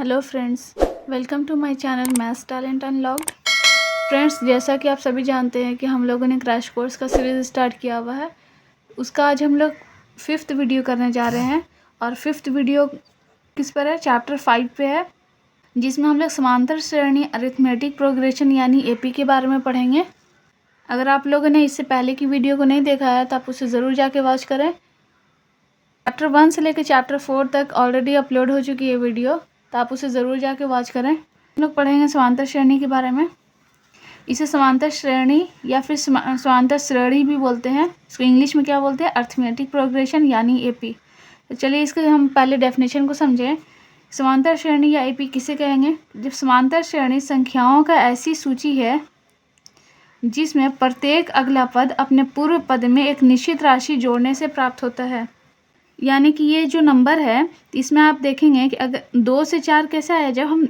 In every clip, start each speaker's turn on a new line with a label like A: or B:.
A: Hello friends, welcome to my channel maths talent unlocked. Friends, जैसा कि आप सभी जानते हैं कि हम लोगों ने क्रैश कोर्स का सीरीज़ स्टार्ट किया हुआ है। उसका आज हम लोग 5th वीडियो करने जा रहे हैं और 5th वीडियो किस पर है? चैप्टर 5 पे है, जिसमें हम लोग समांतर श्रेणी अरिथमेटिक प्रोग्रेशन यानी एपी के बारे में पढ़ेंगे। अगर आप लोगों ने इससे पहले की वीडियो को नहीं देखा है तो आप उसे ज़रूर जाके वॉच करें। चैप्टर 1 से लेकर चैप्टर 4 तक ऑलरेडी अपलोड हो चुकी है वीडियो, तो आप उसे ज़रूर जाके वॉच करें। हम लोग पढ़ेंगे समांतर श्रेणी के बारे में। इसे समांतर श्रेणी या फिर समांतर श्रेणी भी बोलते हैं। इसको इंग्लिश में क्या बोलते हैं? अरिथमेटिक प्रोग्रेशन यानी एपी। तो चलिए इसके हम पहले डेफिनेशन को समझें। समांतर श्रेणी या एपी किसे कहेंगे? जब समांतर श्रेणी संख्याओं का ऐसी सूची है जिसमें प्रत्येक अगला पद अपने पूर्व पद में एक निश्चित राशि जोड़ने से प्राप्त होता है। यानी कि ये जो नंबर है, इसमें आप देखेंगे कि अगर 2 से 4 कैसे आया? जब हम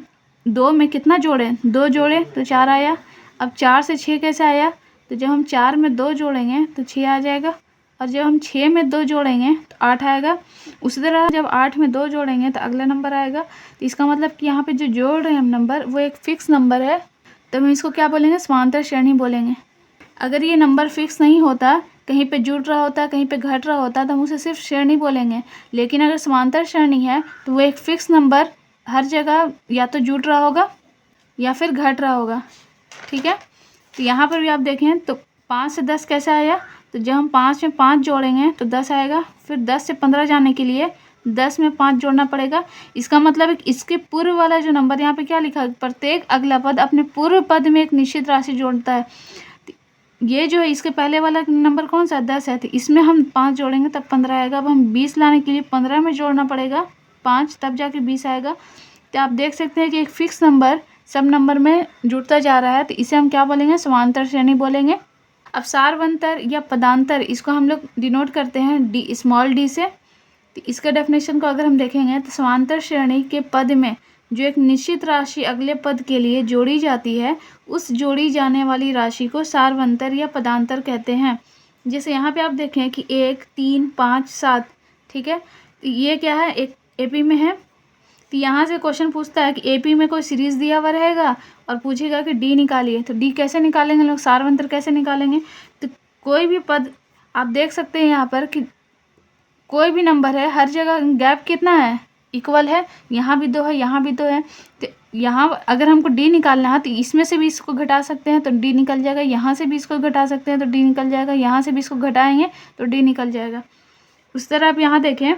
A: 2 में कितना जोड़ें? 2 जोड़े तो 4 आया। अब 4 से 6 कैसे आया? तो जब हम 4 में 2 जोड़ेंगे तो 6 आ जाएगा। और जब हम 6 में 2 जोड़ेंगे तो 8 आएगा। उसी तरह जब 8 में 2 जोड़ेंगे तो अगला नंबर आएगा। तो इसका मतलब कि यहाँ पे जो जोड़ रहे हैं हम नंबर, वो एक फ़िक्स नंबर है, तो हम इसको क्या बोलेंगे? समांतर श्रेणी बोलेंगे। अगर ये नंबर फिक्स नहीं होता, कहीं पे जुड़ रहा होता, कहीं पे घट रहा होता, तो हम उसे सिर्फ श्रेणी बोलेंगे। लेकिन अगर समांतर श्रेणी है तो वो एक फिक्स नंबर हर जगह या तो जुड़ रहा होगा या फिर घट रहा होगा। ठीक है, तो यहाँ पर भी आप देखें तो 5 से 10 कैसे आया? तो जब हम 5 में 5 जोड़ेंगे तो 10 आएगा। फिर 10 से 15 जाने के लिए 10 में 5 जोड़ना पड़ेगा। इसका मतलब है कि इसके पूर्व वाला जो नंबर, यहाँ पे क्या लिखा है? प्रत्येक अगला पद अपने पूर्व पद में एक निश्चित राशि जोड़ता है। ये जो है इसके पहले वाला नंबर कौन सा? 10 है। तो इसमें हम 5 जोड़ेंगे तब 15 आएगा। अब हम 20 लाने के लिए 15 में जोड़ना पड़ेगा 5, तब जाके 20 आएगा। तो आप देख सकते हैं कि एक फिक्स नंबर सब नंबर में जुड़ता जा रहा है, तो इसे हम क्या बोलेंगे? समांतर श्रेणी बोलेंगे। अब सार्वंतर या पदांतर, इसको हम लोग डिनोट करते हैं स्मॉल डी से। तो इसका डेफिनेशन को अगर हम देखेंगे तो समांतर श्रेणी के पद में जो एक निश्चित राशि अगले पद के लिए जोड़ी जाती है, उस जोड़ी जाने वाली राशि को सार्वंतर या पदांतर कहते हैं। जैसे यहाँ पे आप देखें कि 1, 3, 5, 7, ठीक है, तो ये क्या है? एक एपी में है। तो यहाँ से क्वेश्चन पूछता है कि एपी में कोई सीरीज दिया हुआ रहेगा और पूछेगा कि डी निकालिए। तो डी कैसे निकालेंगे लोग? सार्वंतर कैसे निकालेंगे? तो कोई भी पद आप देख सकते हैं यहाँ पर कि कोई भी नंबर है, हर जगह गैप कितना है? इक्वल है। यहाँ भी 2 है, यहाँ भी 2 है। तो यहाँ अगर हमको डी निकालना है तो इसमें से भी इसको घटा सकते हैं तो डी निकल जाएगा। यहाँ से भी इसको घटा सकते हैं तो डी निकल जाएगा। यहाँ से भी इसको घटाएंगे तो डी निकल जाएगा। उस तरह आप यहाँ देखें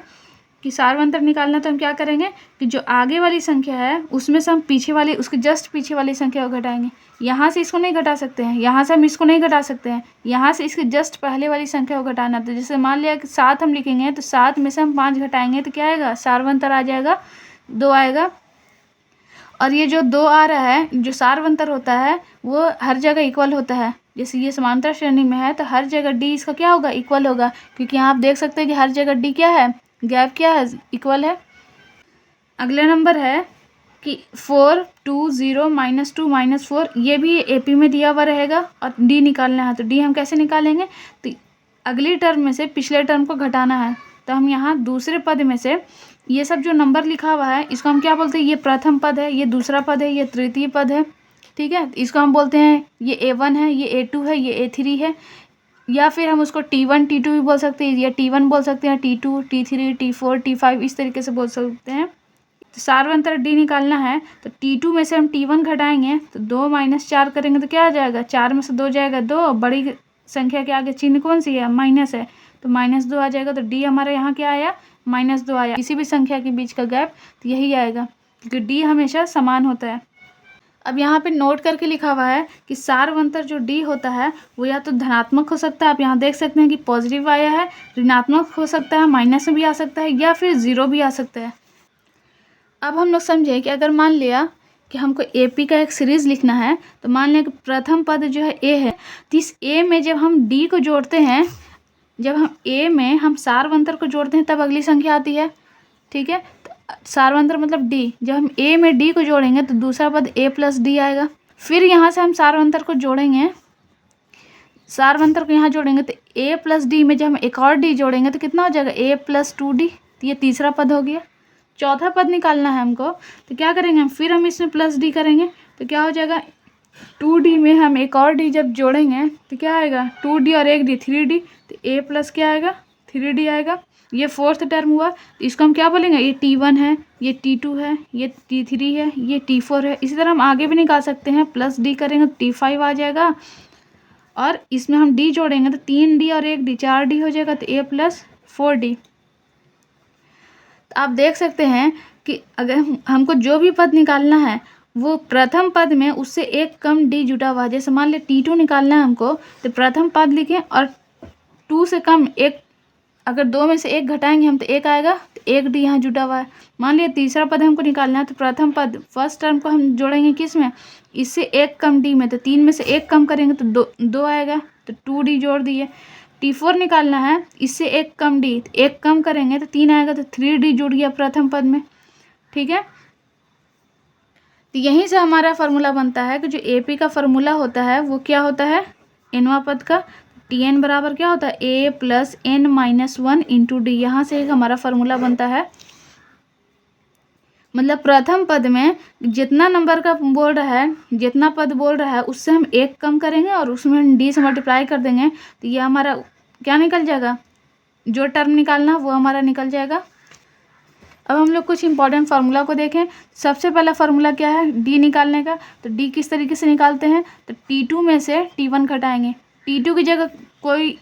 A: कि सार्वंतर निकालना, तो हम क्या करेंगे कि जो आगे वाली संख्या है उसमें से हम पीछे वाली, उसके जस्ट पीछे वाली संख्या को घटाएंगे। यहाँ से इसको नहीं घटा सकते हैं, यहाँ से हम इसको नहीं घटा सकते हैं, यहाँ से इसके जस्ट पहले वाली संख्या को घटाना। तो जैसे मान लिया कि 7 हम लिखेंगे तो 7 में से हम 5 घटाएंगे तो क्या आएगा? सार्वंतर आ जाएगा, 2 आएगा। और ये जो 2 आ रहा है, जो सार्वंतर होता है वो हर जगह इक्वल होता है। जैसे ये समांतर श्रेणी में है तो हर जगह डी इसका क्या होगा? इक्वल होगा, क्योंकि यहाँ आप देख सकते हैं कि हर जगह डी क्या है? गैप क्या है? इक्वल है। अगला नंबर है कि 4, 2, 0, -2, -4, ये भी एपी में दिया हुआ रहेगा और डी निकालना है। तो डी हम कैसे निकालेंगे? तो अगली टर्म में से पिछले टर्म को घटाना है। तो हम यहाँ दूसरे पद में से ये सब जो नंबर लिखा हुआ है इसको हम क्या बोलते हैं? ये प्रथम पद है, ये दूसरा पद है, ये तृतीय पद है। ठीक है, इसको हम बोलते हैं ये A1 है, ये A2 है, ये A3 है। या फिर हम उसको T1, T2 भी बोल सकते हैं, या T1 बोल सकते हैं, T2, T3, T4, T5 इस तरीके से बोल सकते हैं। तो सार्वंतर डी निकालना है तो T2 में से हम T1 घटाएंगे तो 2 - 4 करेंगे तो क्या आ जाएगा? 4 में से 2 जाएगा 2, बड़ी संख्या के आगे चिन्ह कौन सी है? माइनस है, तो -2 आ जाएगा। तो डी हमारे यहाँ क्या आया? -2 आया। किसी भी संख्या के बीच का गैप तो यही आएगा, क्योंकि डी हमेशा समान होता है। अब यहाँ पे नोट करके लिखा हुआ है कि सार्वंतर जो डी होता है वो या तो धनात्मक हो सकता है, आप यहाँ देख सकते हैं कि पॉजिटिव आया है, ऋणात्मक हो सकता है, माइनस में भी आ सकता है, या फिर 0 भी आ सकता है। अब हम लोग समझे कि अगर मान लिया कि हमको एपी का एक सीरीज़ लिखना है, तो मान लिया कि प्रथम पद जो है ए है, तो इस ए में जब हम डी को जोड़ते हैं, जब हम ए में हम सार्वंतर को जोड़ते हैं तब अगली संख्या आती है। ठीक है, सार्वंतर मतलब डी, जब हम ए में डी को जोड़ेंगे तो दूसरा पद a + d आएगा। फिर यहाँ से हम सार्वंतर को जोड़ेंगे, सार्वंतर को यहाँ जोड़ेंगे तो a + d में जब हम एक और d जोड़ेंगे तो कितना हो जाएगा? a + 2d। तो ये तीसरा पद हो गया। चौथा पद निकालना है हमको, तो क्या करेंगे हम, फिर हम इसमें प्लस डी करेंगे, तो क्या हो जाएगा 2d में हम एक और डी जब जोड़ेंगे तो क्या आएगा 2d और एक डी 3d, तो a प्लस क्या आएगा 3d आएगा। ये फोर्थ टर्म हुआ, इसको हम क्या बोलेंगे, ये t1 है, ये t2 है, ये t3 है, ये t4 है। इसी तरह हम आगे भी निकाल सकते हैं, प्लस डी करेंगे तो t5 आ जाएगा, और इसमें हम डी जोड़ेंगे तो 3d और एक डी 4d हो जाएगा, तो a प्लस 4d। तो आप देख सकते हैं कि अगर हमको जो भी पद निकालना है वो प्रथम पद में उससे एक कम डी जुटा हुआ है। जैसे मान लीजिए t2 निकालना है हमको, तो प्रथम पद लिखें और 2 से कम एक, अगर 2 में से एक घटाएंगे हम तो एक आएगा, तो एक डी यहाँ जुटा हुआ है। मान लीजिए तीसरा पद हमको निकालना है, तो प्रथम पद फर्स्ट टर्म को हम जोड़ेंगे किस में, इससे एक कम डी में, तो 3 में से एक कम करेंगे तो दो आएगा, तो 2d जोड़ दिए। t4 निकालना है, इससे एक कम डी, एक कम करेंगे तो 3 आएगा, तो 3d जुड़ गया प्रथम पद में। ठीक है, तो यहीं से हमारा फार्मूला बनता है कि जो AP का फार्मूला होता है वो क्या होता है, nवां पद का Tn बराबर क्या होता है, a plus n minus 1 into D. यहाँ से एक हमारा फार्मूला बनता है, मतलब प्रथम पद में जितना नंबर का बोल रहा है, जितना पद बोल रहा है उससे हम एक कम करेंगे और उसमें डी से मल्टीप्लाई कर देंगे, तो ये हमारा क्या निकल जाएगा, जो टर्म निकालना वो हमारा निकल जाएगा। अब हम लोग कुछ इंपॉर्टेंट फार्मूला को देखें। सबसे पहला फार्मूला क्या है, डी निकालने का। तो डी किस तरीके से निकालते हैं, तो t2 में से t1 घटाएंगे। t2 की जगह कोई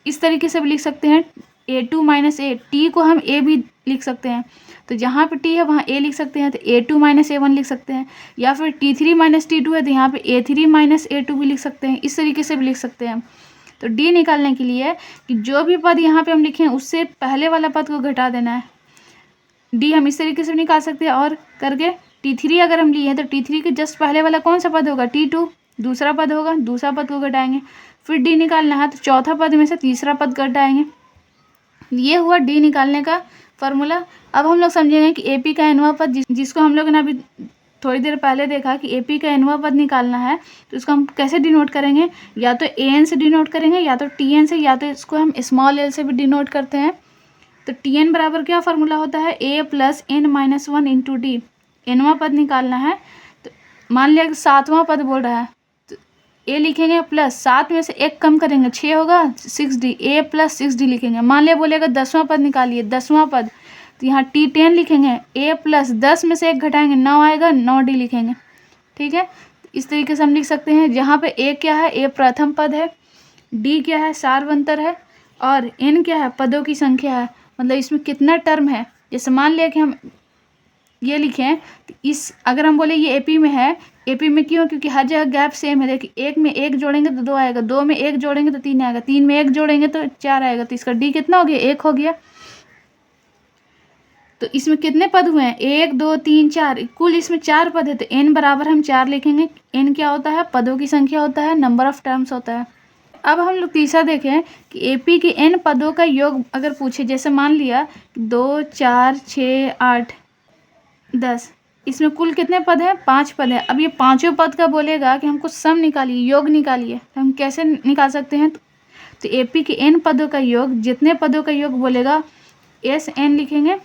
A: इस तरीके से भी लिख सकते हैं, a2 माइनस ए, टी को हम a भी लिख सकते हैं, तो जहाँ पे t है वहाँ a लिख सकते हैं, तो a2 माइनस a1 लिख सकते हैं, या फिर t3 माइनस t2 है तो यहाँ पे a3 माइनस a2 भी लिख सकते हैं, इस तरीके से भी लिख सकते हैं। तो डी निकालने के लिए कि जो भी पद यहाँ पे हम लिखें उससे पहले वाला पद को घटा देना है। डी हम इस तरीके से निकाल सकते हैं, और करके t3 अगर हम लिए हैं तो t3 के जस्ट पहले वाला कौन सा पद होगा, t2 दूसरा पद होगा, दूसरा पद को घटाएंगे। फिर डी निकालना है तो चौथा पद में से तीसरा पद घटाएंगे। ये हुआ डी निकालने का फार्मूला। अब हम लोग समझेंगे कि AP का nवां पद जिसको हम लोग ने अभी थोड़ी देर पहले देखा कि AP का nवां पद निकालना है, तो इसको हम कैसे डिनोट करेंगे, या तो an से डिनोट करेंगे, या तो tn से, या तो इसको हम स्मॉल l से भी डिनोट करते हैं। तो tn बराबर क्या फार्मूला होता है, a plus n minus 1 into D. nवां पद निकालना है, तो मान लिया कि 7वां पद बोल रहा है, तो a लिखेंगे प्लस 7 में से एक कम करेंगे 6 होगा 6d, a प्लस 6d लिखेंगे। मान लिया बोलेगा 10वां पद निकालिए, 10वां पद, तो यहाँ t10 लिखेंगे, a प्लस 10 में से एक घटाएंगे 9 आएगा, 9d लिखेंगे। ठीक है, इस तरीके से हम लिख सकते हैं, जहाँ पे a क्या है, a प्रथम पद है, d क्या है सार्वंतर है, और n क्या है पदों की संख्या है, मतलब इसमें कितना टर्म है। जैसे मान लिया कि हम ये लिखें, तो इस अगर हम बोले ये AP में है, AP में क्यों, क्योंकि हर जगह गैप सेम है। देखिए एक में एक जोड़ेंगे तो 2 आएगा, 2 में एक जोड़ेंगे तो 3 आएगा, 3 में एक जोड़ेंगे तो 4 आएगा, तो इसका डी कितना हो गया, 1 हो गया। तो इसमें कितने पद हुए हैं, 1 2 3 4, कुल इसमें 4 पद है, तो n बराबर हम 4 लिखेंगे। n क्या होता है, पदों की संख्या होता है, नंबर ऑफ टर्म्स होता है। अब हम लोग तीसरा देखें कि AP के n पदों का योग अगर पूछे, जैसे मान लिया 2 4 6 8 10, इसमें कुल कितने पद हैं, 5 पद हैं। अब ये पांचों पद का बोलेगा कि हमको सम निकालिए, योग निकालिए, तो हम कैसे निकाल सकते हैं, तो AP के n पदों का योग, जितने पदों का योग बोलेगा SN लिखेंगे।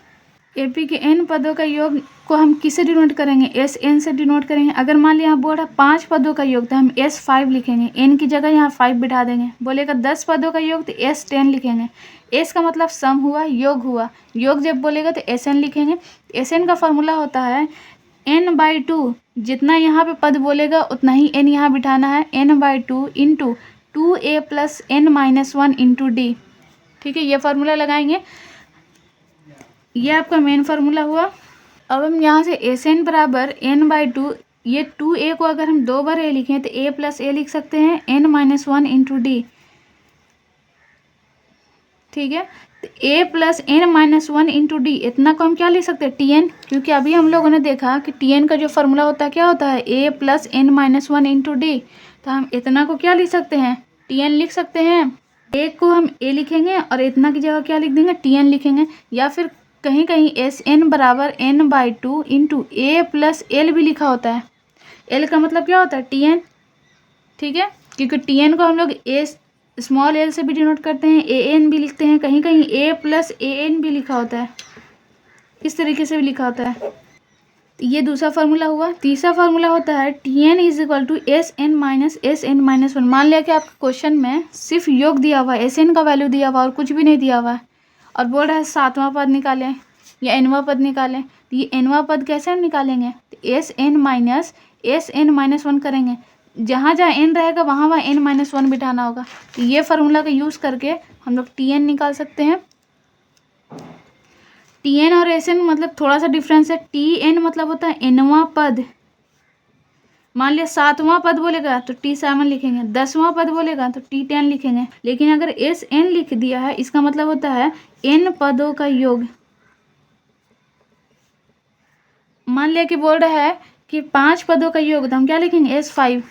A: AP के n पदों का योग को हम किसे डिनोट करेंगे, SN से डिनोट करेंगे। अगर मान लिया यहाँ बोल रहा 5 पदों का योग, तो हम S5 लिखेंगे, n की जगह यहाँ 5 बिठा देंगे। बोलेगा 10 पदों का योग, तो S10 लिखेंगे। S का मतलब सम हुआ, योग हुआ, योग जब बोलेगा तो SN लिखेंगे। SN का फार्मूला होता है n/2, जितना यहाँ पे पद बोलेगा उतना ही n यहाँ बिठाना है, n/2 into 2a plus n minus 1 into D. ठीक है, ये फार्मूला लगाएंगे, ये आपका मेन फार्मूला हुआ। अब हम यहाँ से SN बराबर n/2, ये 2a को अगर हम 2 बार a लिखें तो a प्लस a लिख सकते हैं, n माइनस 1 इंटू डी। ठीक है, तो a plus n minus 1 into D, इतना को हम क्या लिख सकते हैं, tn, क्योंकि अभी हम लोगों ने देखा कि tn का जो फार्मूला होता है क्या होता है, a plus n minus 1 into D. तो हम इतना को क्या लिख सकते हैं, tn लिख सकते हैं। a को हम a लिखेंगे और इतना की जगह क्या लिख देंगे, tn लिखेंगे। या फिर कहीं कहीं SN बराबर n/2 into a plus l भी लिखा होता है, l का मतलब क्या होता है, tn। ठीक है, क्योंकि tn को हम लोग a स्मॉल l से भी डिनोट करते हैं, an भी लिखते हैं, कहीं कहीं a प्लस an भी लिखा होता है। इस तरीके से भी लिखा होता है। ये दूसरा फार्मूला हुआ। तीसरा फार्मूला होता है Tn is equal to Sn minus Sn-1। मान लिया कि आपके क्वेश्चन में सिर्फ योग दिया हुआ है, Sn का वैल्यू दिया हुआ और कुछ भी नहीं दिया हुआ है, और बोल रहा है 7वां पद निकालें या nवां पद निकालें। तो ये nवां पद कैसे हम निकालेंगे? तो Sn माइनस Sn-1 करेंगे। जहाँ जहाँ n रहेगा वहाँ वहाँ n-1 बिठाना होगा। तो ये फार्मूला का यूज़ करके हम लोग Tn निकाल सकते हैं। Tn और Sn मतलब थोड़ा सा डिफरेंस है। Tn मतलब होता है nवां पद। मान लिया 7वां पद बोलेगा तो T7 लिखेंगे, 10वां पद बोलेगा तो T10 लिखेंगे। लेकिन अगर Sn लिख दिया है इसका मतलब होता है n पदों का योग। मान लिया कि बोल रहा है कि 5 पदों का योग, तो हम क्या लिखेंगे? S5।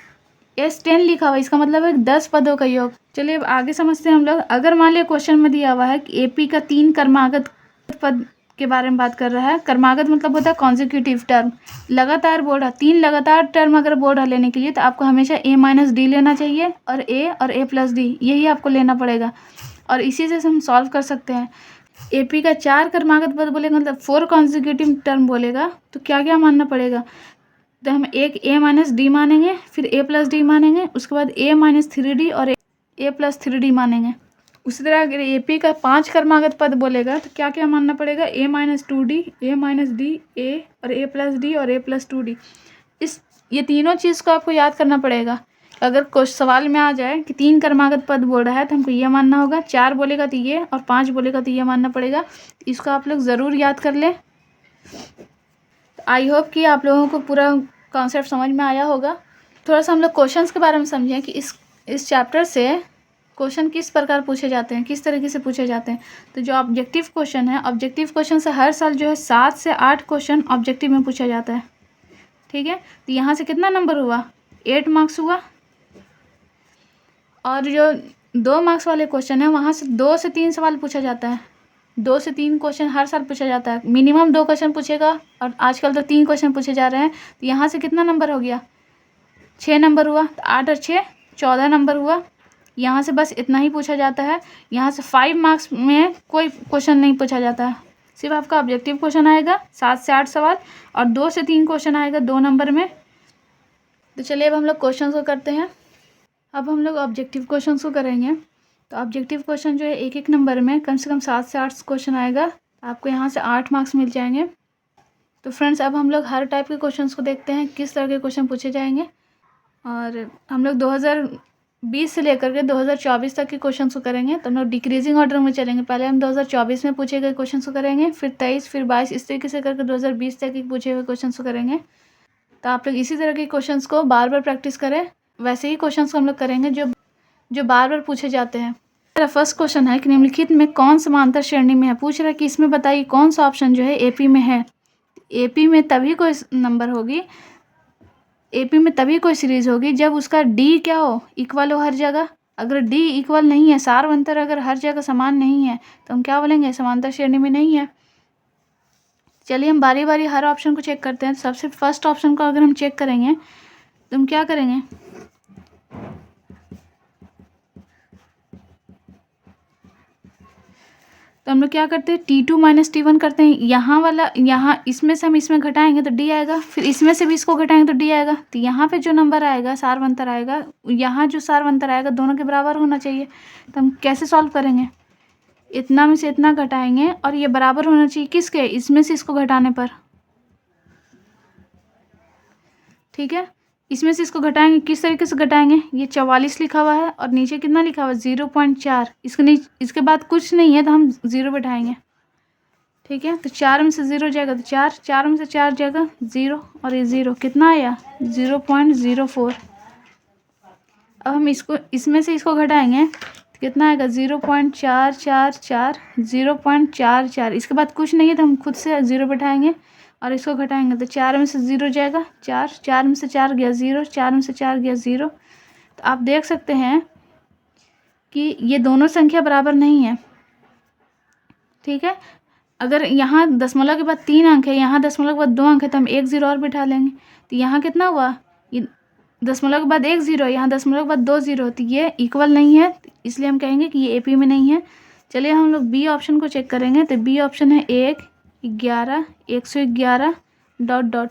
A: S10 लिखा हुआ इसका मतलब है 10 पदों का योग। चलिए अब आगे समझते हैं हम लोग। अगर मान लिया क्वेश्चन में दिया हुआ है कि एपी का 3 कर्मागत पद के बारे में बात कर रहा है। कर्मागत मतलब होता है कॉन्जिक्यूटिव टर्म, लगातार बोल रहा। 3 लगातार टर्म अगर बोल रहा लेने के लिए तो आपको हमेशा a माइनस डी लेना चाहिए और a प्लस डी, यही आपको लेना पड़ेगा। और इसी से हम सॉल्व कर सकते हैं। एपी का 4 कर्मागत पद बोलेगा मतलब 4 कॉन्जिक्यूटिव टर्म बोलेगा, तो क्या क्या मानना पड़ेगा? तो हम एक a माइनस डी मानेंगे, फिर a प्लस डी मानेंगे, उसके बाद a माइनस 3d और a प्लस 3d मानेंगे। उसी तरह अगर एपी का 5 कर्मागत पद बोलेगा तो क्या क्या मानना पड़ेगा? a minus 2d, a minus D, a और a प्लस डी और a प्लस 2d। ये तीनों चीज़ को आपको याद करना पड़ेगा। अगर कुछ सवाल में आ जाए कि 3 कर्मागत पद बोल रहा है तो हमको ये मानना होगा, 4 बोलेगा तो ये और 5 बोलेगा तो ये मानना पड़ेगा। इसको आप लोग ज़रूर याद कर लें। आई होप कि आप लोगों को पूरा कॉन्सेप्ट समझ में आया होगा। थोड़ा सा हम लोग क्वेश्चंस के बारे में समझें कि इस चैप्टर से क्वेश्चन किस प्रकार पूछे जाते हैं, किस तरीके से पूछे जाते हैं। तो जो ऑब्जेक्टिव क्वेश्चन है, ऑब्जेक्टिव क्वेश्चन से हर साल जो है 7 से 8 क्वेश्चन ऑब्जेक्टिव में पूछा जाता है। ठीक है, तो यहाँ से कितना नंबर हुआ? 8 मार्क्स हुआ। और जो 2 मार्क्स वाले क्वेश्चन है वहाँ से 2 से 3 सवाल पूछा जाता है। 2 से 3 क्वेश्चन हर साल पूछा जाता है। मिनिमम 2 क्वेश्चन पूछेगा और आजकल तो 3 क्वेश्चन पूछे जा रहे हैं। तो यहाँ से कितना नंबर हो गया? 6 नंबर हुआ। तो 8 और 6 14 नंबर हुआ। यहाँ से बस इतना ही पूछा जाता है। यहाँ से 5 मार्क्स में कोई क्वेश्चन नहीं पूछा जाता है। सिर्फ आपका ऑब्जेक्टिव क्वेश्चन आएगा 7 से 8 सवाल और 2 से 3 क्वेश्चन आएगा 2 नंबर में। तो चलिए अब हम लोग क्वेश्चन को करते हैं। अब हम लोग ऑब्जेक्टिव क्वेश्चन को करेंगे। तो ऑब्जेक्टिव क्वेश्चन जो है एक एक नंबर में कम से कम 7 से 8 क्वेश्चन आएगा। आपको यहाँ से 8 मार्क्स मिल जाएंगे। तो फ्रेंड्स अब हम लोग हर टाइप के क्वेश्चंस को देखते हैं किस तरह के क्वेश्चन पूछे जाएंगे। और हम लोग 2020 से लेकर के 2024 तक के क्वेश्चन को करेंगे। तो हम लोग डिक्रीजिंग ऑर्डर में चलेंगे। पहले हम 2024 में पूछे गए क्वेश्चन को करेंगे, फिर 23, फिर 22, इस तरीके से करके 2020 तक के पूछे हुए क्वेश्चन को करेंगे। तो आप लोग इसी तरह के क्वेश्चन को बार बार प्रैक्टिस करें। वैसे ही क्वेश्चन को हम लोग करेंगे जो बार बार पूछे जाते हैं। मेरा फर्स्ट क्वेश्चन है कि निम्नलिखित में कौन समांतर श्रेणी में है। पूछ रहा है कि इसमें बताइए कौन सा ऑप्शन जो है एपी में है। एपी में तभी कोई नंबर होगी, एपी में तभी कोई सीरीज होगी जब उसका डी क्या हो? इक्वल हो हर जगह। अगर डी इक्वल नहीं है, सारवंतर अगर हर जगह समान नहीं है तो हम क्या बोलेंगे? समांतर श्रेणी में नहीं है। चलिए हम बारी बारी हर ऑप्शन को चेक करते हैं। सबसे फर्स्ट ऑप्शन को अगर हम चेक करेंगे तो हम क्या करेंगे? तो हम लोग क्या करते हैं? T2 माइनस T1 करते हैं। यहाँ वाला, यहाँ इसमें से हम इसमें घटाएंगे तो D आएगा, फिर इसमें से भी इसको घटाएंगे तो D आएगा। तो यहाँ पे जो नंबर आएगा सारवंतर आएगा, यहाँ जो सारवंतर आएगा दोनों के बराबर होना चाहिए। तो हम कैसे सॉल्व करेंगे? इतना में से इतना घटाएंगे और ये बराबर होना चाहिए किसके? इसमें से इसको घटाने पर। ठीक है, इसमें से इसको घटाएंगे। किस तरीके से घटाएंगे? ये 44 लिखा हुआ है और नीचे कितना लिखा हुआ है? 0.4। इसके बाद कुछ नहीं है तो हम 0 बैठाएंगे। ठीक है, तो 4 में से 0 जाएगा तो 4, 4 में से 4 जाएगा 0 और ये 0 कितना आया? 0.04। अब हम इसको इसमें से इसको घटाएंगे तो कितना आएगा? 0.444, 0.44। इसके बाद कुछ नहीं है तो हम खुद से 0 बैठाएंगे और इसको घटाएंगे तो 4 में से 0 जाएगा 4, 4 में से 4 गया 0, 4 में से 4 गया 0। तो आप देख सकते हैं कि ये दोनों संख्या बराबर नहीं है। ठीक है, अगर यहाँ दशमलव के बाद 3 अंक है, यहाँ दशमलव के बाद 2 अंक है तो हम 1 0 और बिठा लेंगे। तो यहाँ कितना हुआ? ये दशमलव के बाद 1 0, यहाँ दशमलव के बाद 2 0, तो ये इक्वल नहीं है, इसलिए हम कहेंगे कि ये एपी में नहीं है। चलिए हम लोग बी ऑप्शन को चेक करेंगे। तो बी ऑप्शन है 1, 11 111 डॉट डॉट।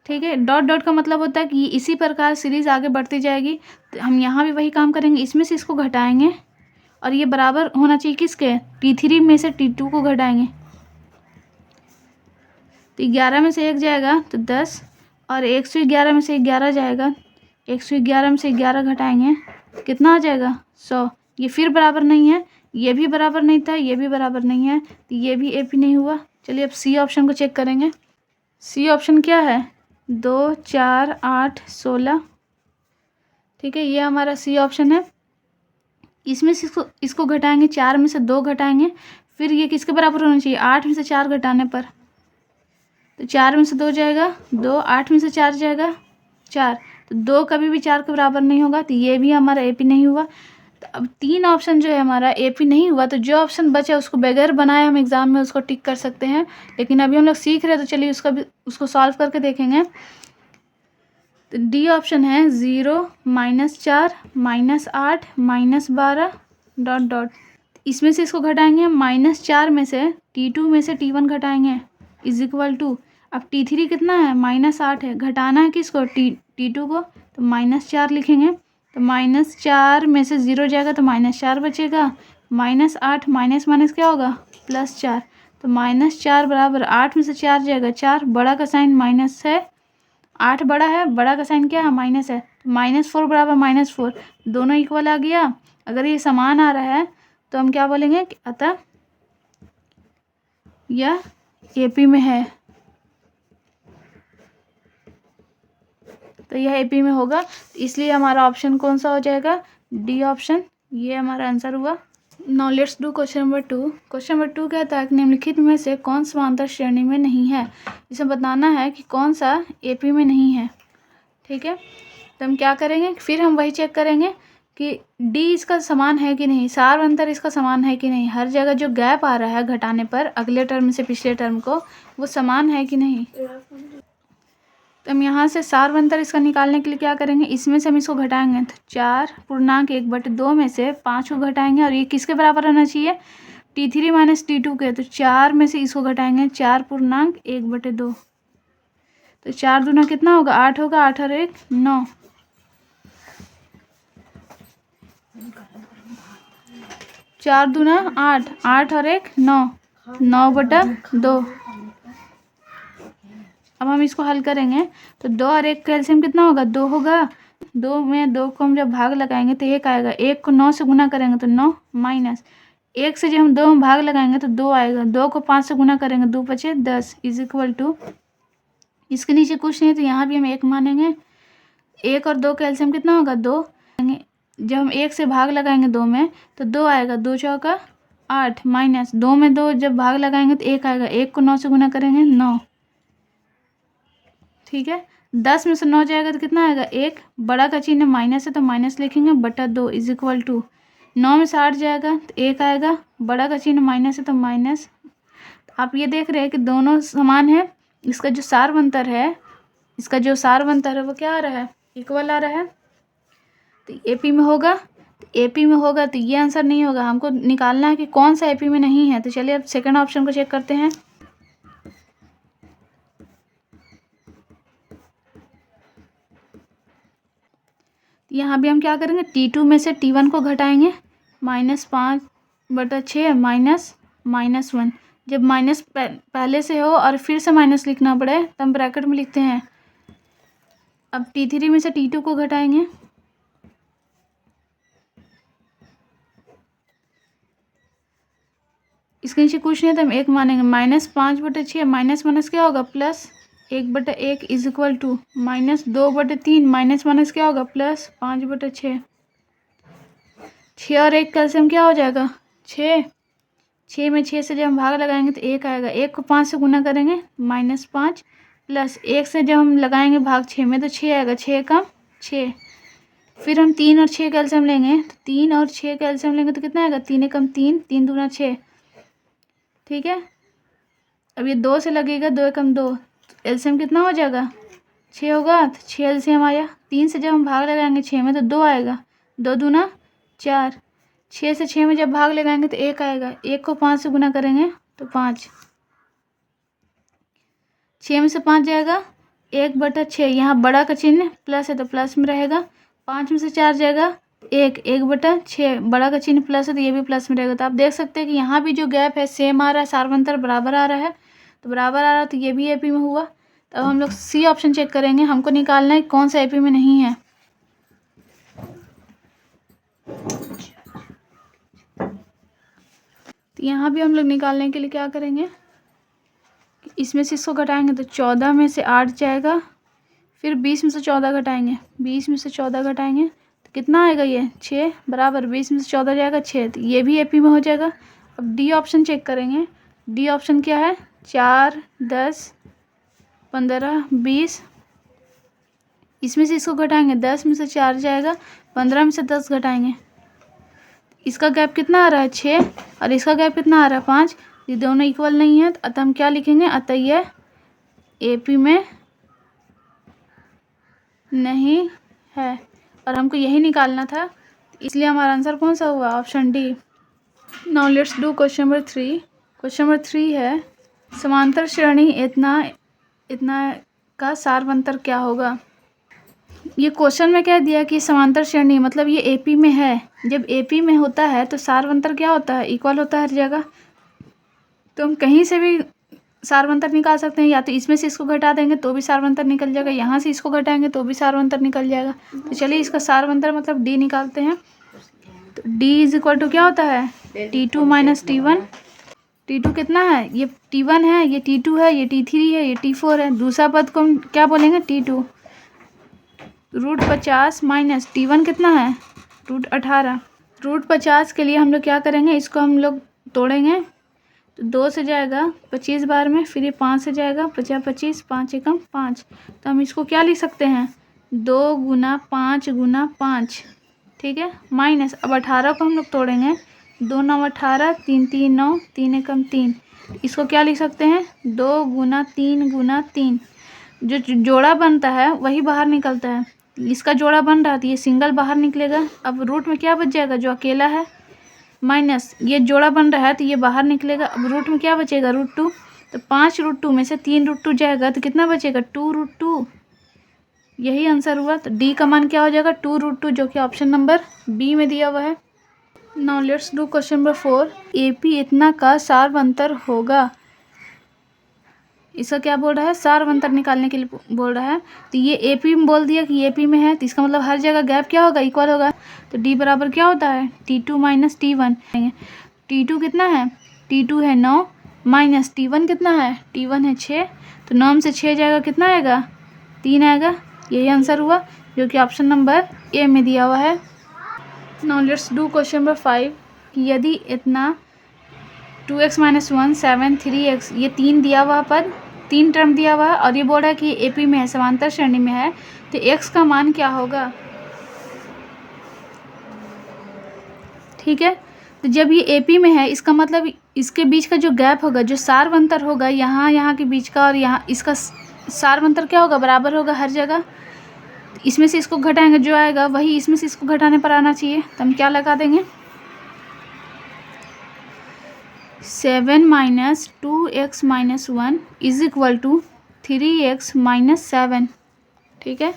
A: ठीक है, डॉट डॉट का मतलब होता है कि इसी प्रकार सीरीज़ आगे बढ़ती जाएगी। तो हम यहाँ भी वही काम करेंगे, इसमें से इसको घटाएंगे और ये बराबर होना चाहिए किसके, T3 में से T2 को घटाएंगे। तो 11 में से 1 जाएगा तो 10 और 111 में से 11 जाएगा, 111 में से 11 घटाएंगे कितना आ जाएगा 100। ये फिर बराबर नहीं है, ये भी बराबर नहीं था, ये भी बराबर नहीं है, तो ये भी AP नहीं हुआ। चलिए अब C ऑप्शन को चेक करेंगे। C ऑप्शन क्या है, 2 4 8 16। ठीक है, ये हमारा C ऑप्शन है। इसमें से इसको घटाएंगे, 4 में से 2 घटाएंगे, फिर ये किसके बराबर होना चाहिए, 8 में से 4 घटाने पर। तो 4 में से 2 जाएगा 2, 8 में से 4 जाएगा 4, तो 2 कभी भी 4 के बराबर नहीं होगा, तो ये भी हमारा AP नहीं हुआ। तो अब 3 ऑप्शन जो है हमारा AP नहीं हुआ, तो जो ऑप्शन बचा उसको बगैर बनाए हम एग्ज़ाम में उसको टिक कर सकते हैं। लेकिन अभी हम लोग सीख रहे हैं, तो चलिए उसको सॉल्व करके देखेंगे। तो D ऑप्शन है 0 -4 -8 -12 डॉट डॉट। इसमें से इसको घटाएंगे, -4 में से T2 में से T1 घटाएंगे इज इक्वल टू, अब T3 कितना है -8 है, घटाना है किसको T2 को, तो -4 लिखेंगे। तो -4 में से 0 जाएगा तो -4 बचेगा, -8 माइनस माइनस क्या होगा +4, तो -4 बराबर 8 में से 4 जाएगा 4, बड़ा का साइन माइनस है, 8 बड़ा है, बड़ा का साइन क्या है माइनस है, -4 बराबर -4, दोनों इक्वल आ गया। अगर ये समान आ रहा है तो हम क्या बोलेंगे कि अतः यह AP में है, तो यह AP में होगा, इसलिए हमारा ऑप्शन कौन सा हो जाएगा, D ऑप्शन, ये हमारा आंसर हुआ। Now let's do question number 2। Question number 2 कहता है कि निम्नलिखित में से कौन समांतर श्रेणी में नहीं है। इसे बताना है कि कौन सा AP में नहीं है। ठीक है, तो हम क्या करेंगे, फिर हम वही चेक करेंगे कि D इसका समान है कि नहीं, सार अंतर इसका समान है कि नहीं, हर जगह जो गैप आ रहा है घटाने पर अगले टर्म से पिछले टर्म को, वो समान है कि नहीं। तो हम यहाँ से सार अंतर इसका निकालने के लिए क्या करेंगे, इसमें से हम इसको घटाएंगे, तो 4.1/2 में से 5 को घटाएंगे और ये किसके बराबर होना चाहिए, T3 माइनस T2 के, तो 4 में से इसको घटाएंगे 4.1/2, तो 4 दूना कितना होगा 8 होगा, 8 और 1 9, 4 दूना 8, 8 और 1 9, 9/2। अब हम इसको हल करेंगे, तो 2 और 1 का एलसीएम कितना होगा 2 होगा, 2 में 2 को हम जब भाग लगाएंगे तो 1 आएगा, 1 को 9 से गुना करेंगे तो 9 माइनस 1 से जब हम 2 में भाग लगाएंगे तो 2 आएगा, 2 को 5 से गुना करेंगे 2 बचे 10 इज इक्वल टू, इसके नीचे कुछ नहीं तो यहाँ भी हम 1 मानेंगे। 1 और 2 का एलसीएम कितना होगा 2, जब हम 1 से भाग लगाएंगे 2 में तो 2 आएगा, 2 चौका 8 माइनस 2 में 2 जब भाग लगाएंगे तो 1 आएगा, 1 को 9 से गुना करेंगे 9। ठीक है, 10 में से 9 जाएगा तो कितना आएगा 1, बड़ा का चिन्ह माइनस है तो माइनस लिखेंगे /2 इज इक्वल टू, 9 में से 8 जाएगा तो 1 आएगा, बड़ा का चिन्ह माइनस है तो माइनस। आप ये देख रहे हैं कि दोनों समान है, इसका जो सार अंतर है, इसका जो सार अंतर है वो क्या आ रहा है इक्वल आ रहा है, तो AP में होगा, तो AP में होगा तो ये आंसर नहीं होगा, हमको निकालना है कि कौन सा AP में नहीं है। तो चलिए अब सेकंड ऑप्शन को चेक करते हैं। यहाँ भी हम क्या करेंगे, T2 में से T1 को घटाएंगे, -5/6 -1, जब माइनस पहले से हो और फिर से माइनस लिखना पड़े तो हम ब्रैकेट में लिखते हैं। अब T3 में से T2 को घटाएंगे, इसके नीचे कुछ नहीं तो हम 1 मानेंगे, -5/6 माइनस क्या होगा +1/1 इज इक्वल टू -2/3 माइनस क्या होगा +5/6, 6 और 1 का एलसीएम क्या हो जाएगा 6, 6 में 6 से जब हम भाग लगाएंगे तो 1 आएगा, 1 को 5 से गुना करेंगे -5 प्लस 1 से जब हम लगाएंगे भाग 6 में तो 6 आएगा, 6 कम 6, फिर हम 3 और 6 का एलसीएम लेंगे, तो 3 और 6 का एलसीएम लेंगे तो कितना आएगा 3 कम 3, 3 दूना 6। ठीक है, अब ये 2 से लगेगा, 2 कम 2, एलसीएम कितना हो जाएगा 6 होगा, तो 6 एलसीएम आया। 3 से जब हम भाग लगाएंगे 6 में तो 2 आएगा, 2 दूना 4, 6 से 6 में जब भाग लगाएंगे तो 1 आएगा, 1 को 5 से गुना करेंगे तो 5, 6 में से 5 जाएगा 1/6, यहाँ बड़ा का चिन्ह प्लस है तो प्लस में रहेगा। 5 में से 4 जाएगा 1/6, बड़ा का चिन्ह प्लस है तो ये भी प्लस में रहेगा। तो आप देख सकते हैं कि यहाँ भी जो गैप है सेम आ रहा है, सार्वंतर बराबर आ रहा है, तो बराबर आ रहा है तो ये भी एपी में हुआ। तो अब हम लोग सी ऑप्शन चेक करेंगे, हमको निकालना है कौन सा एपी में नहीं है। तो यहाँ भी हम लोग निकालने के लिए क्या करेंगे, इसमें से इसको घटाएंगे तो 14 में से 8 जाएगा, फिर 20 में से 14 घटाएंगे, 20 में से 14 घटाएंगे तो कितना आएगा, ये 6 बराबर 20 में से 14 जाएगा 6, तो ये भी एपी में हो जाएगा। अब डी ऑप्शन चेक करेंगे, डी ऑप्शन क्या है, 4, 10, 15, 20, इसमें से इसको घटाएंगे 10 में से 4 जाएगा, 15 में से 10 घटाएंगे, इसका गैप कितना आ रहा है 6 और इसका गैप कितना आ रहा है 5, ये दोनों इक्वल नहीं है, अतः हम क्या लिखेंगे, अतः ये एपी में नहीं है और हमको यही निकालना था, इसलिए हमारा आंसर कौन सा हुआ, option D. Now let's do question number 3। Question number 3 है समांतर श्रेणी इतना का सार्वंतर क्या होगा। ये क्वेश्चन में क्या दिया कि समांतर श्रेणी मतलब ये एपी में है, जब एपी में होता है तो सार्वंतर क्या होता है, इक्वल होता है हर जगह। तो हम कहीं से भी सार्वंतर निकाल सकते हैं, या तो इसमें से इसको घटा देंगे तो भी सार्वंतर निकल जाएगा, यहाँ से इसको घटाएंगे तो भी सार्वंतर निकल जाएगा। तो चलिए इसका सार्वंतर मतलब डी निकालते हैं। तो डी इज इक्वल टू क्या होता है, T2 माइनस T1। T2 कितना है, ये T1 है, ये T2 है, ये T3 है, ये T4 है। दूसरा पद को हम क्या बोलेंगे, T2। √50 माइनस T1 कितना है, √18। √50 के लिए हम लोग क्या करेंगे, इसको हम लोग तोड़ेंगे तो 2 से जाएगा 25 बार में, फिर ये 5 से जाएगा 50 25, 5 एकम 5। तो हम इसको क्या लिख सकते हैं, 2 × 5 × 5, ठीक है, माइनस अब 18 को हम लोग तोड़ेंगे, 2 9 18, 3 3 9, 3 एकम 3। इसको क्या लिख सकते हैं, 2 × 3 × 3। जो जोड़ा बनता है वही बाहर निकलता है, इसका जोड़ा बन रहा है तो ये सिंगल बाहर निकलेगा। अब रूट में क्या बच जाएगा, जो अकेला है, माइनस ये जोड़ा बन रहा है तो ये बाहर निकलेगा। अब रूट में क्या बचेगा, √2। तो 5 √2 में से 3 √2 जाएगा तो कितना बचेगा, 2 √2। यही आंसर हुआ। तो डी का मान क्या हो जाएगा, 2 √2, जो कि ऑप्शन नंबर बी में दिया हुआ है। Now let's do question number 4। AP इतना का सार्वंतर होगा। इसका क्या बोल रहा है, सार्वंतर निकालने के लिए बोल रहा है। तो ये एपी में बोल दिया कि एपी में है, तो इसका मतलब हर जगह गैप क्या होगा, इक्वल होगा। तो डी बराबर क्या होता है, T2 माइनस T1। T2 कितना है, T2 है 9, माइनस T1 कितना है, T1 है 6। तो 9 में से 6 जाएगा, कितना आएगा, 3 आएगा। यही आंसर हुआ, जो कि ऑप्शन नंबर ए में दिया हुआ है। Now let's do question number 5। यदि इतना 2x - 1 7 3x, ये 3 दिया हुआ पद, 3 टर्म दिया हुआ है और ये बोल रहा है कि एपी में है, समांतर श्रेणी में है, तो x का मान क्या होगा, ठीक है। तो जब ये एपी में है इसका मतलब इसके बीच का जो गैप होगा, जो सार्वंतर होगा, यहाँ के बीच का और यहाँ इसका सार्वंतर क्या होगा, बराबर होगा हर जगह। इसमें से इसको घटाएंगे, जो आएगा वही इसमें से इसको घटाने पर आना चाहिए। तो हम क्या लगा देंगे, 7 - 2x - 1 is equal to 3x - 7, ठीक है।